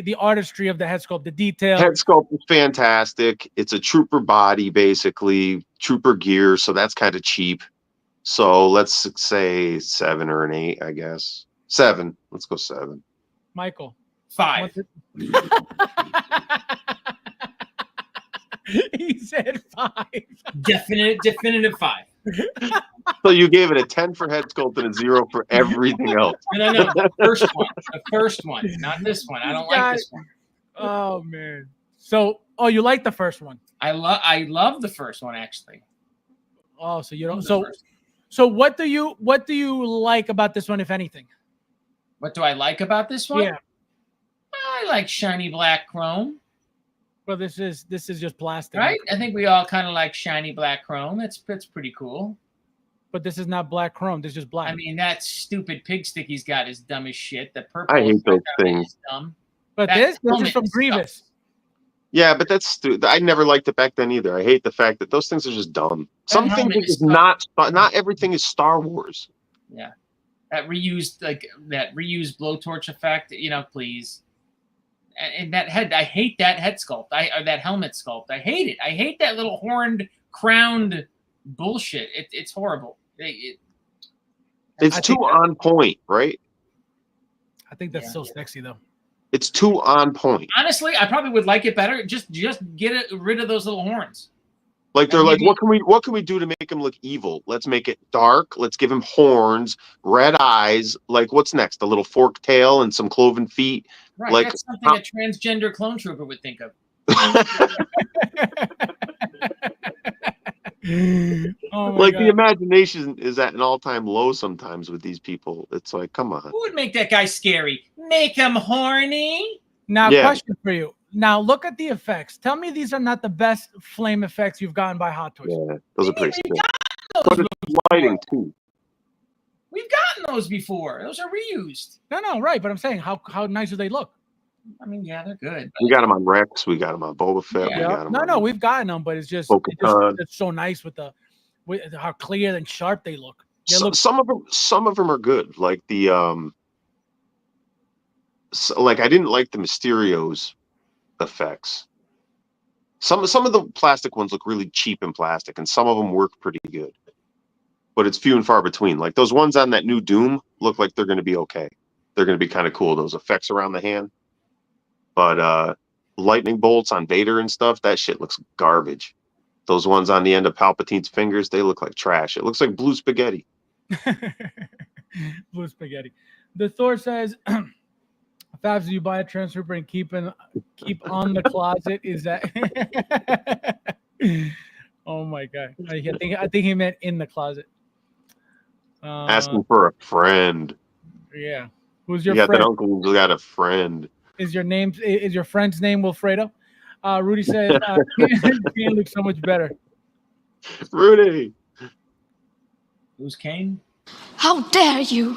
the artistry of the head sculpt, the detail. head sculpt is fantastic. It's a trooper body, basically trooper gear, so that's kind of cheap. So let's say 7 or an 8, I guess. 7. Let's go 7. Michael. 5. He said 5. Definitive 5. So you gave it a 10 for head sculpt and a 0 for everything else. No. The first one, not this one. I don't like this one. Oh man. So, you like the first one? I love the first one actually. Oh, so you don't. So what do you like about this one, if anything? What do I like about this one? Yeah. I like shiny black chrome. Well, this is just plastic, right? I think we all kind of like shiny black chrome. That's pretty cool. But this is not black chrome. This is just black. I mean, that stupid pig stick he's got is dumb as shit. The purple. I hate those things. Dumb. But this is from Grievous. Yeah, but that's I never liked it back then either. I hate the fact that those things are just dumb. Some things are just not everything is Star Wars. Yeah, that reused blowtorch effect. Please. And that head, I hate that head sculpt. Or that helmet sculpt. I hate it. I hate that little horned, crowned bullshit. It's horrible. It's too on point, right? I think that's so sexy though. It's too on point. Honestly, I probably would like it better. Just get rid of those little horns. Like they're like, what can we do to make him look evil? Let's make it dark. Let's give him horns, red eyes. Like what's next? A little forked tail and some cloven feet. Right, like that's something a transgender clone trooper would think of. Like the imagination is at an all-time low sometimes with these people. It's like, come on. Who would make that guy scary? Make him horny? Now, question for you. Now, look at the effects. Tell me these are not the best flame effects you've gotten by Hot Toys. Yeah, those are pretty sick. But it's lighting too. We've gotten those before. Those are reused. No, right. But I'm saying, how nice do they look? I mean, yeah, they're good. We got them on Rex. We got them on Boba Fett. Yeah. We got them We've gotten them, but it's just it's so nice with how clear and sharp they look. Some of them are good. Like the like I didn't like the Mysterio's effects. Some of the plastic ones look really cheap in plastic, and some of them work pretty good. But it's few and far between. Like those ones on that new Doom look like they're going to be okay. They're going to be kind of cool. Those effects around the hand. But lightning bolts on Vader and stuff, that shit looks garbage. Those ones on the end of Palpatine's fingers, they look like trash. It looks like blue spaghetti. Blue spaghetti. The Thor says, Fabs, you buy a Transformer and keep on the closet. Is that? Oh my god! I think he meant in the closet. Asking for a friend. Yeah. Who's your friend? friend? That uncle who's got a friend. Is your friend's name Wilfredo? Rudy says, Kane looks so much better. Rudy. Who's Kane? How dare you?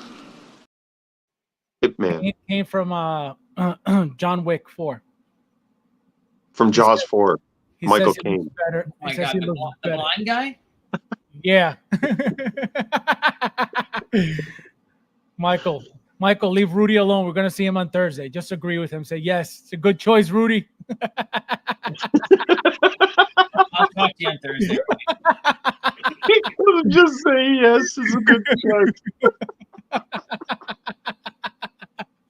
Hitman. Came from John Wick 4. From Jaws 4. Michael Caine. Oh my God, the blind guy? Yeah. Michael, leave Rudy alone. We're going to see him on Thursday. Just agree with him. Say, yes, it's a good choice, Rudy. I'll talk to you on Thursday. He could have just say yes, it's a good choice.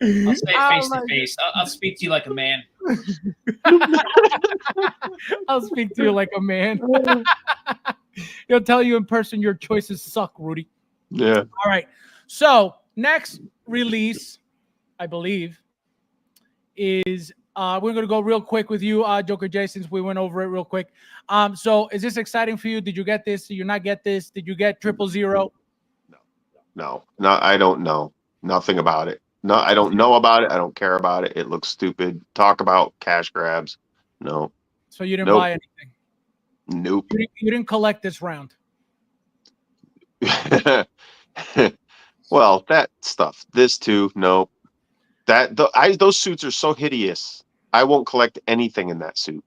I'll say it face to face. I'll speak to you like a man. I'll speak to you like a man. He'll tell you in person your choices suck, Rudy. Yeah. All right. So next release, I believe, is We're going to go real quick with you, Joker Jay, since we went over it real quick. So is this exciting for you? Did you get this? Did you not get this? Did you get 000? No, I don't know nothing about it. No, I don't know about it. I don't care about it. It looks stupid. Talk about cash grabs. No. So you didn't Nope. buy anything? Nope. You didn't collect this round? Well, that stuff. This too. Nope. Those suits are so hideous. I won't collect anything in that suit.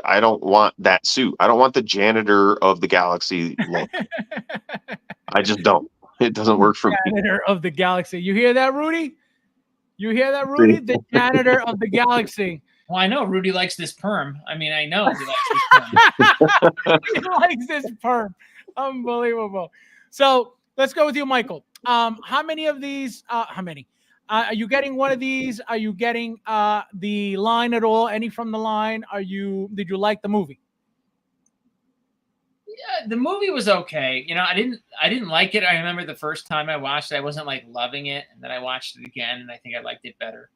I don't want that suit. I don't want the janitor of the galaxy look. I just don't. It doesn't work for me. Janitor of the galaxy. You hear that, Rudy? You hear that, Rudy? The janitor of the galaxy. Well, I know Rudy likes this perm. I mean, I know he likes this perm. He likes this perm. Unbelievable. So let's go with you, Michael. How many of these? How many? Are you getting one of these? Are you getting the line at all? Any from the line? Did you like the movie? Yeah, the movie was okay. You know, I didn't like it. I remember the first time I watched it, I wasn't like loving it, and then I watched it again, and I think I liked it better.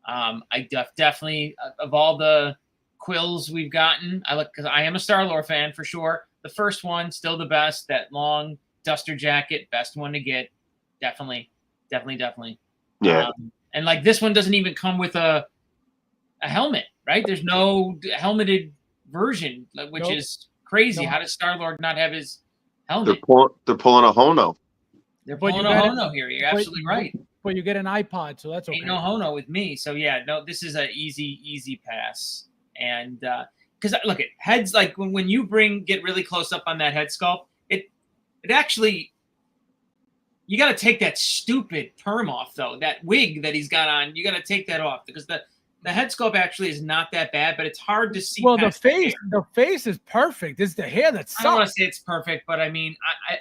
I definitely of all the quills we've gotten, because I am a Star-Lord fan for sure. The first one still the best. That long duster jacket, best one to get. Definitely. Yeah. And like this one doesn't even come with a helmet, right? There's no helmeted version, which is crazy. How does Star-Lord not have his helmet? They're pulling a Hono. They're pulling a Hono here. You're absolutely right. Well, you get an iPod, so that's okay. Ain't no Hono with me. So yeah, no, this is an easy pass. And because look at heads, like when you get really close up on that head sculpt, it actually, you got to take that stupid perm off though. That wig that he's got on, you got to take that off because the head sculpt actually is not that bad, but it's hard to see. Well, the face is perfect. It's the hair that sucks. I don't want to say it's perfect, but I mean,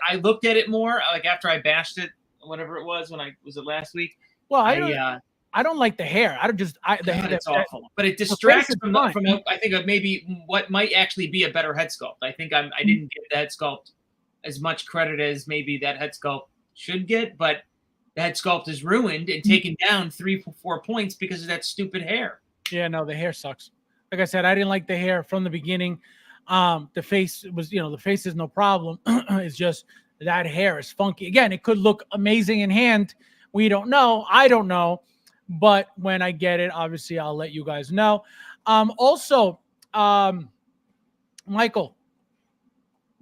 I looked at it more like after I bashed it, whatever it was was it last week. Well, I don't like the hair. It's awful, but it distracts from I think of maybe what might actually be a better head sculpt. I think I didn't give the head sculpt as much credit as maybe that head sculpt should get, but the head sculpt is ruined and taken down 3-4 points because of that stupid hair. Yeah, no, the hair sucks. Like I said, I didn't like the hair from the beginning. The face was, the face is no problem. It's just that hair is funky. Again, it could look amazing in hand. We don't know. I don't know. But when I get it, obviously, I'll let you guys know. Also, Michael.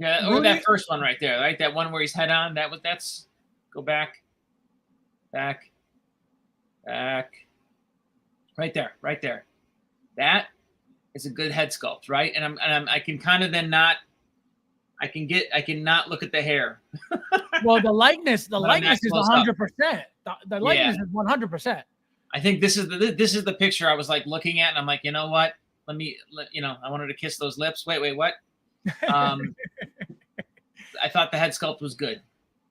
Yeah, or that first one right there, right? That one where he's head on. That's go back. Right there. That is a good head sculpt, right? And I can kind of then not. I can not look at the hair. Well, the likeness is 100%. The likeness is 100%. I think this is the picture I was like looking at, and I'm like, you know what? I wanted to kiss those lips. Wait, what? I thought the head sculpt was good.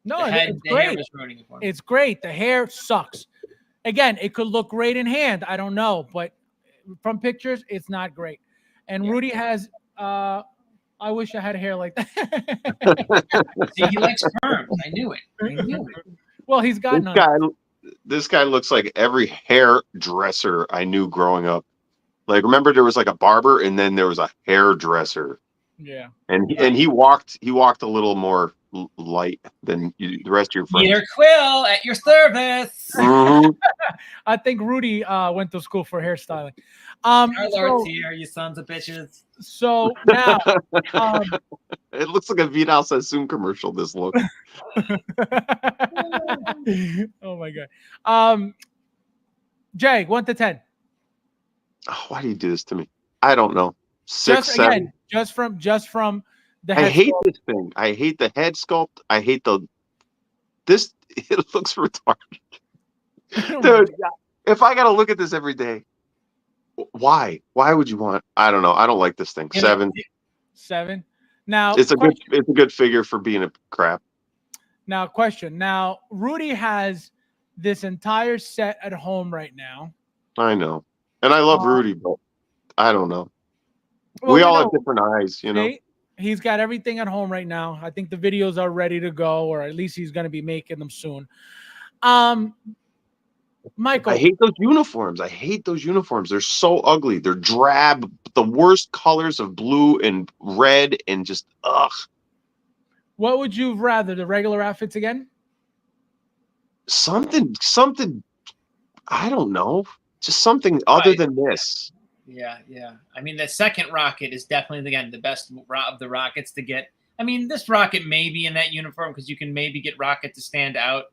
No, the it's great. hair was ruining it for me. It's great. The hair sucks. Again, it could look great in hand. I don't know, but from pictures, it's not great. And Rudy has. I wish I had hair like that. See, he likes perms. I knew it. Well, he's got none. This guy looks like every hairdresser I knew growing up. Like, remember there was like a barber and then there was a hairdresser. Yeah. And he walked a little more light than the rest of your friends. Peter Quill at your service. Mm-hmm. I think Rudy went to school for hairstyling. Our Lord's here, you sons of bitches. So now, it looks like a Vidal Sassoon commercial. This look. Oh my god. Jay, 1 to 10. Oh, why do you do this to me? I don't know. 6, 7. Again, just from the head I hate sculpt. this thing. I hate the head sculpt. I hate this. It looks retarded. Dude, if I gotta look at this every day, why would you want? I don't know. I don't like this thing. 7. Now it's a good figure for being a crap. Now, question. Now, Rudy has this entire set at home right now. I know, and I love Rudy, but I don't know. Well, we all have different eyes, He's got everything at home right now. I think the videos are ready to go, or at least he's going to be making them soon. Michael. I hate those uniforms. I hate those uniforms. They're so ugly. They're drab, the worst colors of blue and red, and just ugh. What would you rather, the regular outfits again? Something. I don't know. Just something other than this. Yeah. I mean, the second rocket is definitely, again, the best of the rockets to get. I mean, this rocket may be in that uniform because you can maybe get rocket to stand out.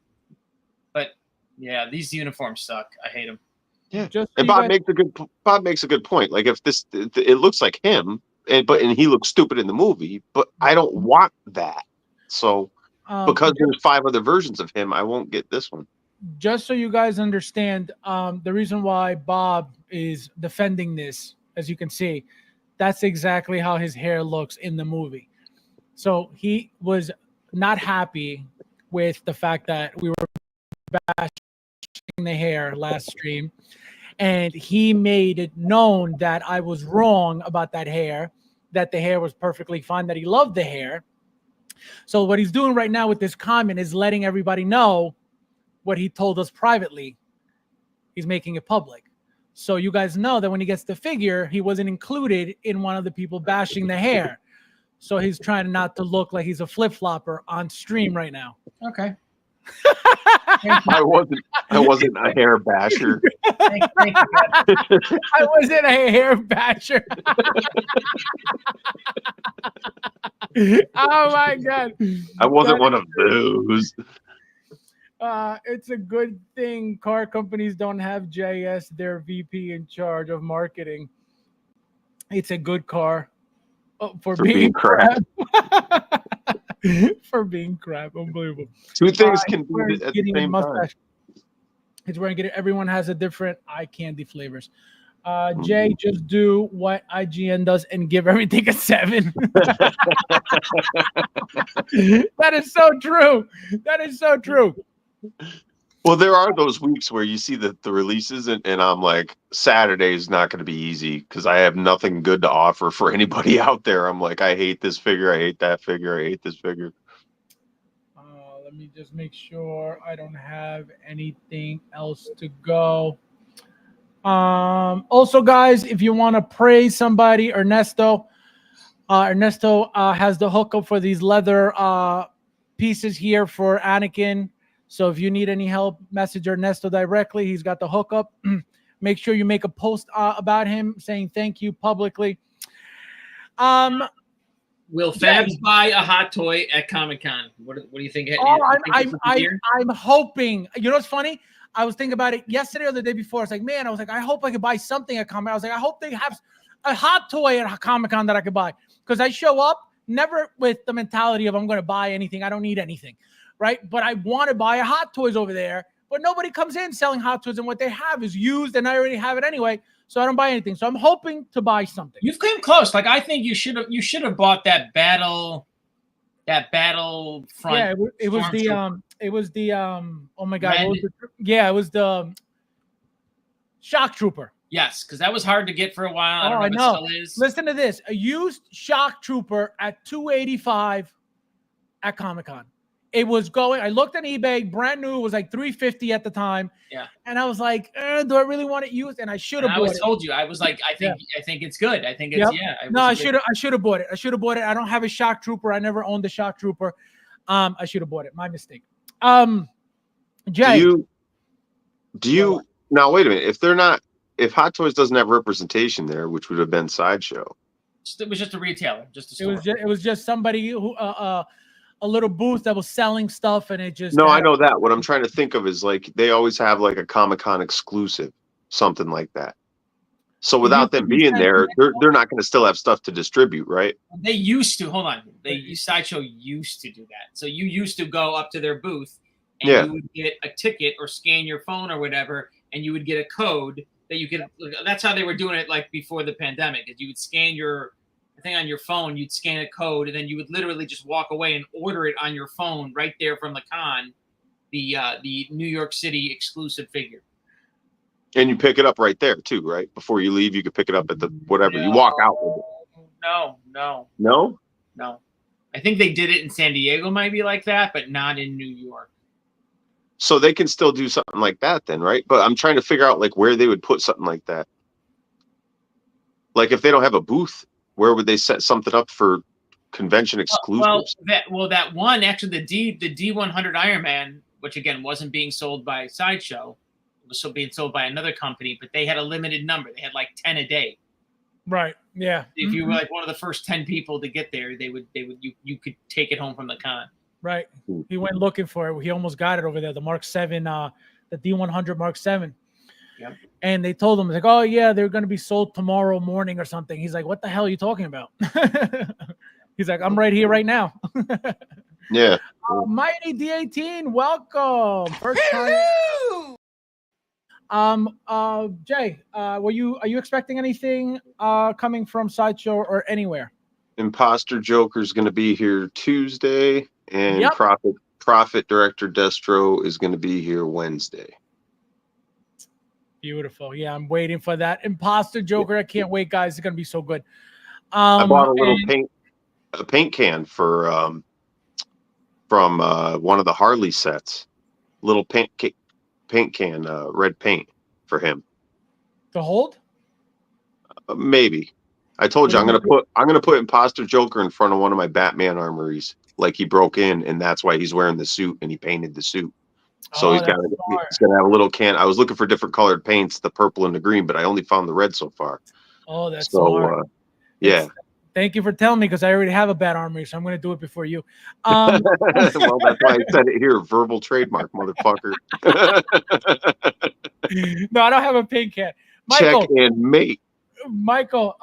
But yeah, these uniforms suck. I hate them. Yeah. And Bob makes a good point. Like if this, it looks like him, and he looks stupid in the movie, but I don't want that. So because there's 5 other versions of him, I won't get this one. Just so you guys understand, the reason why Bob is defending this, as you can see, that's exactly how his hair looks in the movie. So he was not happy with the fact that we were bashing the hair last stream, and he made it known that I was wrong about that hair, that the hair was perfectly fine, that he loved the hair. So what he's doing right now with this comment is letting everybody know what he told us privately. He's making it public. So you guys know that when he gets the figure, he wasn't included in one of the people bashing the hair. So he's trying not to look like he's a flip-flopper on stream right now. Okay. I wasn't a hair basher. Thank you. I wasn't a hair basher. Oh my God. I wasn't one of those. It's a good thing car companies don't have JS, their VP in charge of marketing. It's a good car for being crap. For being crap. Unbelievable. 2 things can be at the same time. It's where everyone has a different eye candy flavors. Jay, just do what IGN does and give everything a 7. That is so true. That is so true. Well, there are those weeks where you see the releases, and I'm like, Saturday is not going to be easy because I have nothing good to offer for anybody out there. I'm like, I hate this figure. I hate that figure. I hate this figure. Let me just make sure I don't have anything else to go. Also, guys, if you want to praise somebody, Ernesto has the hookup for these leather pieces here for Anakin. So if you need any help, message Ernesto directly. He's got the hookup. Make sure you make a post about him saying thank you publicly. Will Fabs buy a hot toy at Comic-Con? What do you think? I'm hoping. You know what's funny? I was thinking about it yesterday or the day before. I was like, I hope I could buy something at Comic-Con. I was like, I hope they have a hot toy at Comic-Con that I could buy. Because I show up never with the mentality of I'm going to buy anything. I don't need anything. Right? But I want to buy a Hot Toys over there, but nobody comes in selling Hot Toys, and what they have is used, and I already have it anyway, so I don't buy anything. So I'm hoping to buy something. You've come close. Like I think you should have bought that battle front. Yeah, it was the oh my God, it was the Shock Trooper. Yes, because that was hard to get for a while. I know. It still is. Listen to this: a used Shock Trooper at $285 at Comic-Con. It was going. I looked on eBay, brand new. It was like $350 at the time. Yeah. And I was like, do I really want it used? And I should have bought it. I told you. I was like, I think it's good. I think it's I should have bought it. I should have bought it. I don't have a Shock Trooper. I never owned a Shock Trooper. I should have bought it. My mistake. Jay. Do you now wait a minute. If Hot Toys doesn't have representation there, which would have been Sideshow. It was just a retailer, just a store. It was just somebody who a little booth that was selling stuff, and it just I know that. What I'm trying to think of is like they always have like a Comic-Con exclusive, something like that. So without them being there, they're not going to still have stuff to distribute, right? They used to. Hold on. Sideshow used to do that. So you used to go up to their booth and you would get a ticket or scan your phone or whatever, and you would get a code that you could. That's how they were doing it like before the pandemic. Is you would scan your thing on your phone, you'd scan a code, and then you would literally just walk away and order it on your phone right there from the con, the New York City exclusive figure. And you pick it up right there too, right? Before you leave, you could pick it up at the whatever. You walk out with it. No. I think they did it in San Diego, maybe like that, but not in New York. So they can still do something like that then, right? But I'm trying to figure out like where they would put something like that. Like if they don't have a booth, where would they set something up for convention exclusives? That one actually the D100 Ironman, which again wasn't being sold by Sideshow, it was still being sold by another company, but they had a limited number. They had like 10 a day. Right. Yeah. If you were like one of the first 10 people to get there, you could take it home from the con. Right. He went looking for it. He almost got it over there. The Mark 7, the D100 Mark 7. Yep. And they told him like, oh yeah, they're going to be sold tomorrow morning or something. He's like, what the hell are you talking about? He's like, I'm right here right now. Yeah. Mighty D18, welcome. First time. Jay, are you expecting anything coming from Sideshow or anywhere? Imposter Joker's going to be here Tuesday, and Yep. Profit Director Destro is going to be here Wednesday. Beautiful. Yeah, I'm waiting for that. Imposter Joker. I can't wait, guys. It's going to be so good. I bought a little paint can for from one of the Harley sets. Little paint can, red paint for him. To hold? Maybe. I told you I'm gonna put Imposter Joker in front of one of my Batman armories, like he broke in, and that's why he's wearing the suit, and he painted the suit. So he's gonna have a little can. I was looking for different colored paints, the purple and the green, but I only found the red so far. Oh, that's so smart. Yeah. Thank you for telling me, because I already have a Bat Armory, so I'm going to do it before you. Well, that's why I said it here. Verbal trademark, motherfucker. No, I don't have a paint can. Michael, Check and mate. Michael,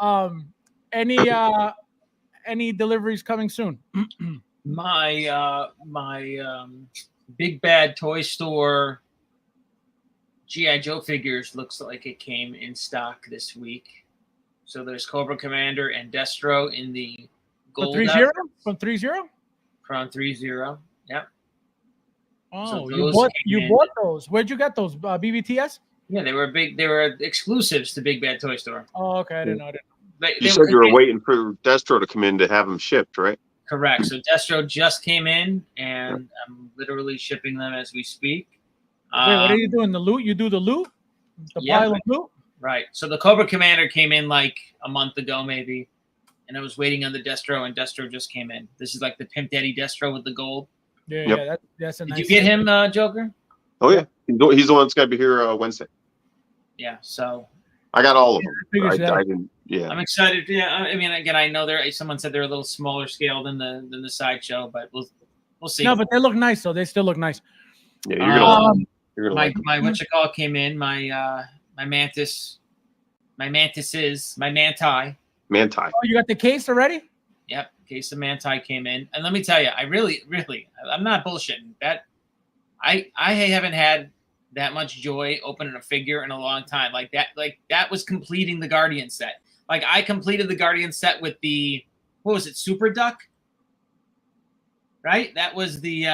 any deliveries coming soon? My Big Bad Toy Store G.I. Joe figures looks like it came in stock this week. So there's Cobra Commander and Destro in the gold. From 3-0? From 3-0. Yep. Oh, So you bought those. Where'd you get those? BBTS? Yeah, they were exclusives to Big Bad Toy Store. Oh, okay. I didn't know. You said you were waiting for Destro to come in to have them shipped, right? Correct. So Destro just came in, and I'm literally shipping them as we speak. Wait, what are you doing? The loot? You do the loot? The pile of loot? Right. So the Cobra Commander came in like a month ago, maybe, and I was waiting on the Destro, and Destro just came in. This is like the Pimp Daddy Destro with the gold. Yeah, Yep. yeah. That's a nice. Did you get him, Joker? Oh yeah, he's the one that's got to be here Wednesday. Yeah. So I got all of them. figured I didn't. Yeah. I'm excited. Yeah. I mean, again, I know someone said they're a little smaller scale than the Sideshow, but we'll see. No, but they look nice though. They still look nice. Yeah, you're gonna. You're gonna like my whatchamacallit came in. My mantis. My mantises. My manti. Manti. Oh, you got the case already? Yep. Case of manti came in, and let me tell you, I really, I'm not bullshitting. That I haven't had that much joy opening a figure in a long time. Like that was completing the Guardian set. Like I completed the Guardian set with the, what was it, Super Duck? Right? That was the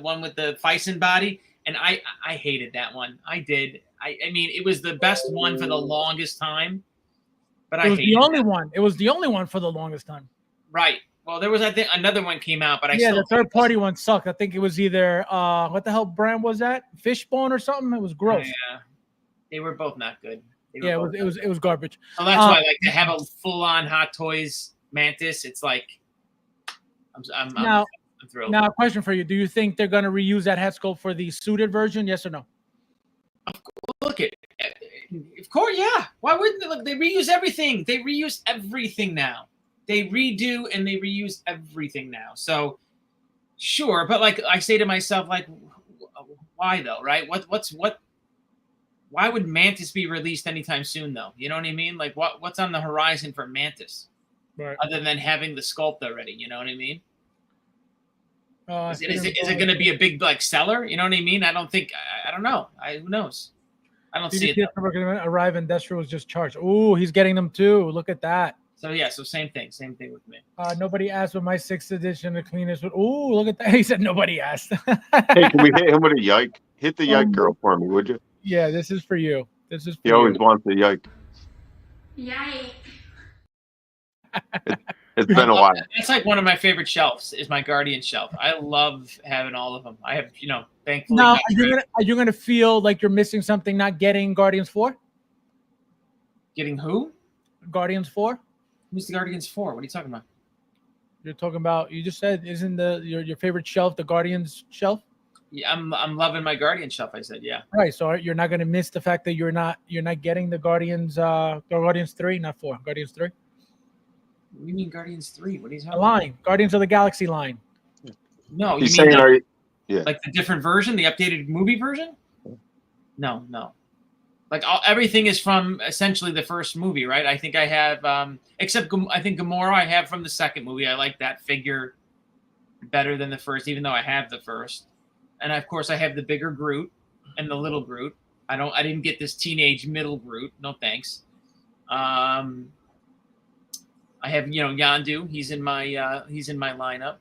one with the Fison body. And I hated that one. I did. I mean, it was the best one for the longest time. But It was the only one. It was the only one for the longest time. Right. Well, there was, I think, another one came out, but the third party one sucked. I think it was either what the hell brand was that? Fishbone or something? It was gross. Yeah. They were both not good. Yeah, it was garbage. So that's why, like, to have a full-on Hot Toys Mantis, it's like I'm thrilled. Now, a question for you: do you think they're going to reuse that head sculpt for the suited version? Yes or no? Look at, of course, yeah. Why wouldn't they? Look, they reuse everything. They reuse everything now. They redo and they reuse everything now. So, sure, but like I say to myself, like, why though? Right? What? Why would Mantis be released anytime soon, though? You know what I mean? Like, what's on the horizon for Mantis, right? Other than having the sculpt already? You know what I mean? Is it going going to be a big like seller? You know what I mean? I don't think. I don't know. Who knows? I don't see it. Arrive and Destro was just charged. Ooh, he's getting them too. Look at that. So yeah, so same thing with me. Nobody asked with my 6th edition the cleanest. Ooh, look at that. He said nobody asked. Hey, can we hit him with a yike? Hit the yike girl for me, would you? Yeah, this is for you. This is for he always wants the yike. Yike. It's been a while. It's like one of my favorite shelves is my Guardian shelf. I love having all of them. I have, thankfully. Now, are you gonna feel like you're missing something not getting Guardians 4? Getting who? Guardians 4? Who's the Guardians 4? What are you talking about? You're talking about. You just said, isn't your favorite shelf the Guardians shelf? Yeah, I'm loving my Guardian shelf. I said, yeah. Right. So you're not gonna miss the fact that you're not getting the Guardians 3, not 4. Guardians 3. What do you mean Guardians 3? What are you talking A about? line. Guardians of the Galaxy line. No, He's you mean saying, like the different version, the updated movie version? No. Like everything is from essentially the first movie, right? I think I have, except I think Gamora I have from the second movie. I like that figure better than the first, even though I have the first. And of course, I have the bigger Groot and the little Groot. I didn't get this teenage middle Groot. No thanks. I have Yondu. He's in my lineup,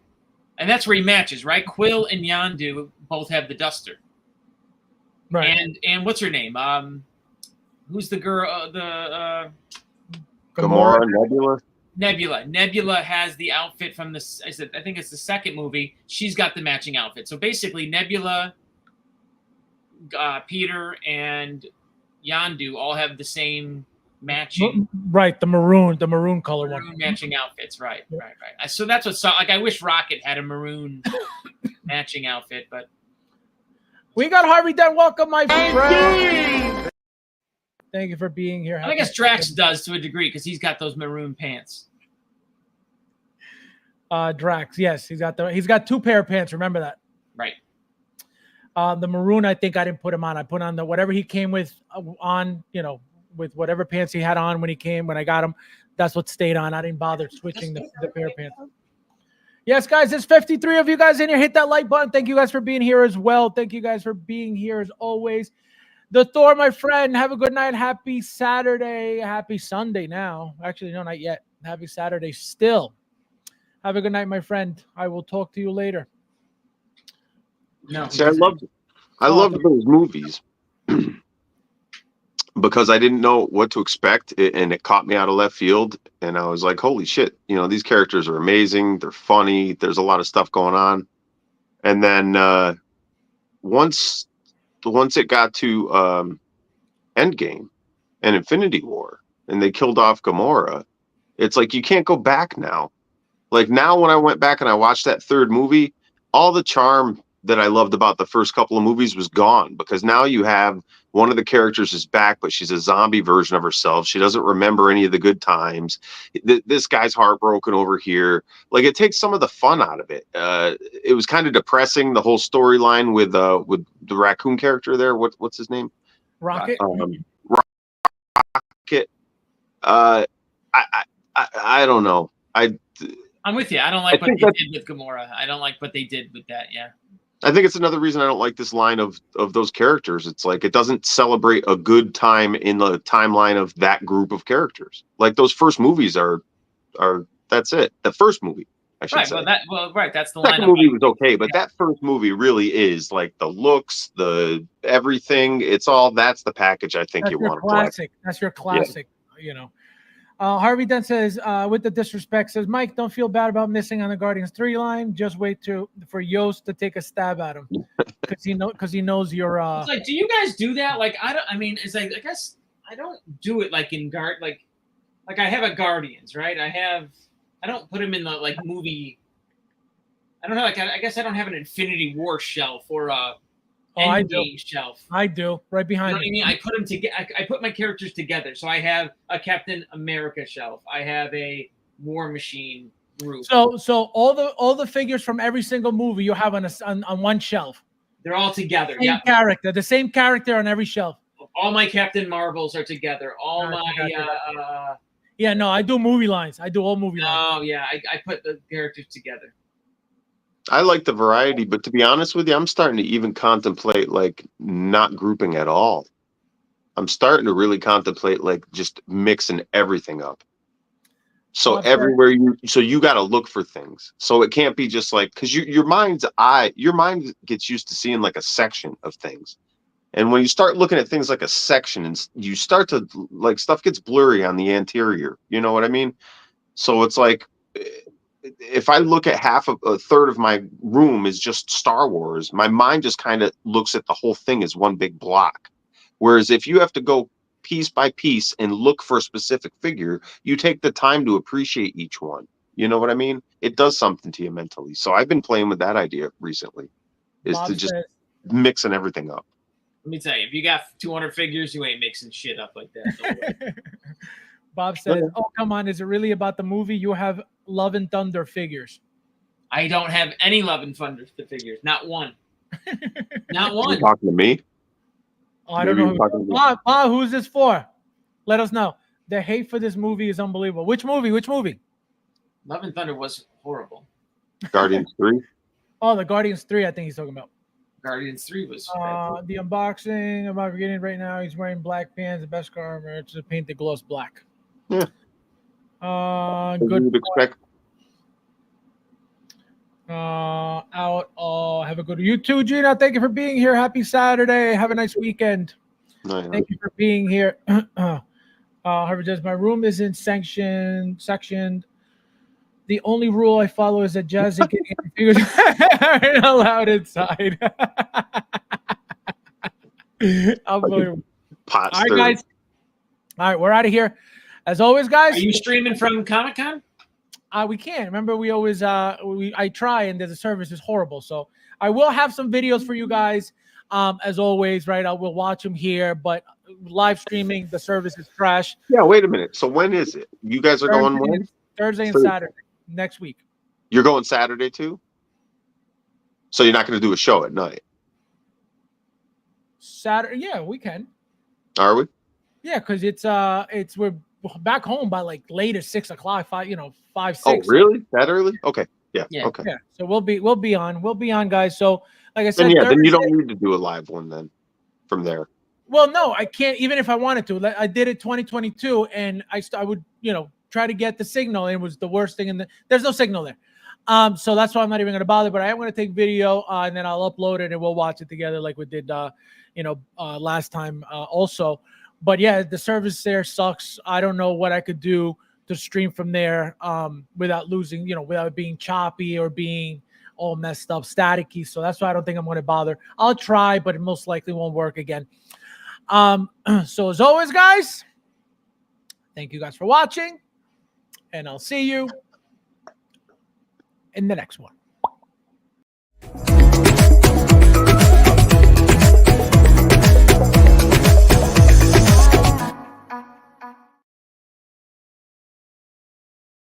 and that's where he matches, right? Quill and Yondu both have the duster. Right. And what's her name? Who's the girl? Gamora, Nebula. Nebula has the outfit from this. I think it's the second movie. She's got the matching outfit. So basically, Nebula, Peter, and Yondu all have the same matching. Right, the maroon color one. Matching outfits. Right. So that's what. Like, I wish Rocket had a maroon matching outfit, but we got Harvey Dent. Welcome, my friend. Thank you for being here. I guess Drax does to a degree because he's got those maroon pants. Drax, yes, he's got 2 pair of pants. Remember that, right? The maroon, I think I didn't put him on. I put on whatever he came with with whatever pants he had on when I got him. That's what stayed on. I didn't bother switching the pair of pants. Yes, guys, there's 53 of you guys in here. Hit that like button. Thank you guys for being here as well. Thank you guys for being here as always. The Thor, my friend, have a good night. Happy Saturday. Happy Sunday now. Actually, no, not yet. Happy Saturday still. Have a good night, my friend. I will talk to you later. No. See, I loved those movies because I didn't know what to expect, and it caught me out of left field. And I was like, holy shit, these characters are amazing. They're funny. There's a lot of stuff going on. And then once it got to Endgame and Infinity War and they killed off Gamora, it's like you can't go back now. Like now when I went back and I watched that third movie, all the charm that I loved about the first couple of movies was gone, because now you have one of the characters is back, but she's a zombie version of herself. She doesn't remember any of the good times. This guy's heartbroken over here. Like, it takes some of the fun out of it. It was kind of depressing, the whole storyline with the raccoon character there. What's his name? Rocket. Rocket. I don't know. I'm with you. I don't like what they did with Gamora. I don't like what they did with that. Yeah. I think it's another reason I don't like this line of those characters. It's like it doesn't celebrate a good time in the timeline of that group of characters. Like those first movies are that's it. The first movie, I should say. Right. That's the second movie was okay, but that first movie really is like the looks, the everything. It's all that's the package. I think you want to classic. That's your classic. Yeah. Harvey Dent says, with the disrespect, says, Mike, don't feel bad about missing on the Guardians 3 line. Just wait for Yost to take a stab at him, because he knows you're. It's like, do you guys do that? Like, it's like, I guess I don't do it like in like I have a Guardians, right? I don't put him in the like movie. I don't know. Like, I guess I don't have an Infinity War shelf or Endgame shelf. I do, right behind. You know what I mean? I put them together. I put my characters together. So I have a Captain America shelf. I have a War Machine group. So all the figures from every single movie you have on one shelf. They're all together. The same character on every shelf. All my Captain Marvels are together. I do movie lines. I do all movie lines. Oh yeah, I put the characters together. I like the variety, but to be honest with you, I'm starting to even contemplate like not grouping at all. I'm starting to really contemplate like just mixing everything up. So everywhere you got to look for things. So it can't be just like, because your mind gets used to seeing like a section of things. And when you start looking at things like a section, and you start to like, stuff gets blurry on the anterior. You know what I mean? So it's like, if I look at a third of my room is just Star Wars, my mind just kind of looks at the whole thing as one big block. Whereas if you have to go piece by piece and look for a specific figure, you take the time to appreciate each one. You know what I mean? It does something to you mentally. So I've been playing with that idea recently, is Bob to just says, mixing everything up. Let me tell you, if you got 200 figures, you ain't mixing shit up like that. Don't worry. Bob says, "Oh, come on! Is it really about the movie? You have Love and Thunder figures." I don't have any Love and Thunder figures. Not one. Not You one. talking to me? Oh, I don't Maybe know. you're talking to me. Bob, who's this for? Let us know. The hate for this movie is unbelievable. Which movie? Which movie? Love and Thunder was horrible. Guardians 3. Oh, the Guardians 3, I think he's talking about. Guardians 3 was The unboxing. I'm forgetting right now. He's wearing black pants, the best car armor. It's just painted gloss black. Yeah. Good. You'd expect. Out. Have a good you too, Gina. Thank you for being here. Happy Saturday. Have a nice weekend. No, yeah. Thank you for being here. Harvard says my room isn't sectioned. The only rule I follow is that Jazzy figures aren't allowed inside. Unbelievable. Pot All right, stirring. guys. All right, we're out of here. As always, guys. Are you streaming from Comic-Con? We can't. Remember, we always I try, and the service is horrible. So I will have some videos for you guys. As always, right? I will watch them here, but live streaming, the service is trash. Yeah, wait a minute. So when is it? You guys are going when? Thursday and Thursday. Saturday next week. You're going Saturday too? So you're not going to do a show at night, Saturday, yeah, we can. are we? Yeah, because we're back home by like later 6 o'clock, 5, 5, 6. Oh, really? That early? Okay. Yeah. Yeah. Okay. Yeah. So we'll be on, guys. So like I said, Then yeah, then you Thursday- don't need to do a live one then from there. Well, no, I can't. Even if I wanted to, I did it 2022, and I would try to get the signal, and it was the worst thing. There's no signal there, so that's why I'm not even going to bother. But I am going to take video, and then I'll upload it, and we'll watch it together like we did, last time also. But yeah, the service there sucks. I don't know what I could do to stream from there without losing, without it being choppy or being all messed up, staticky. So that's why I don't think I'm going to bother. I'll try, but it most likely won't work again. So as always, guys, thank you guys for watching, and I'll see you in the next one.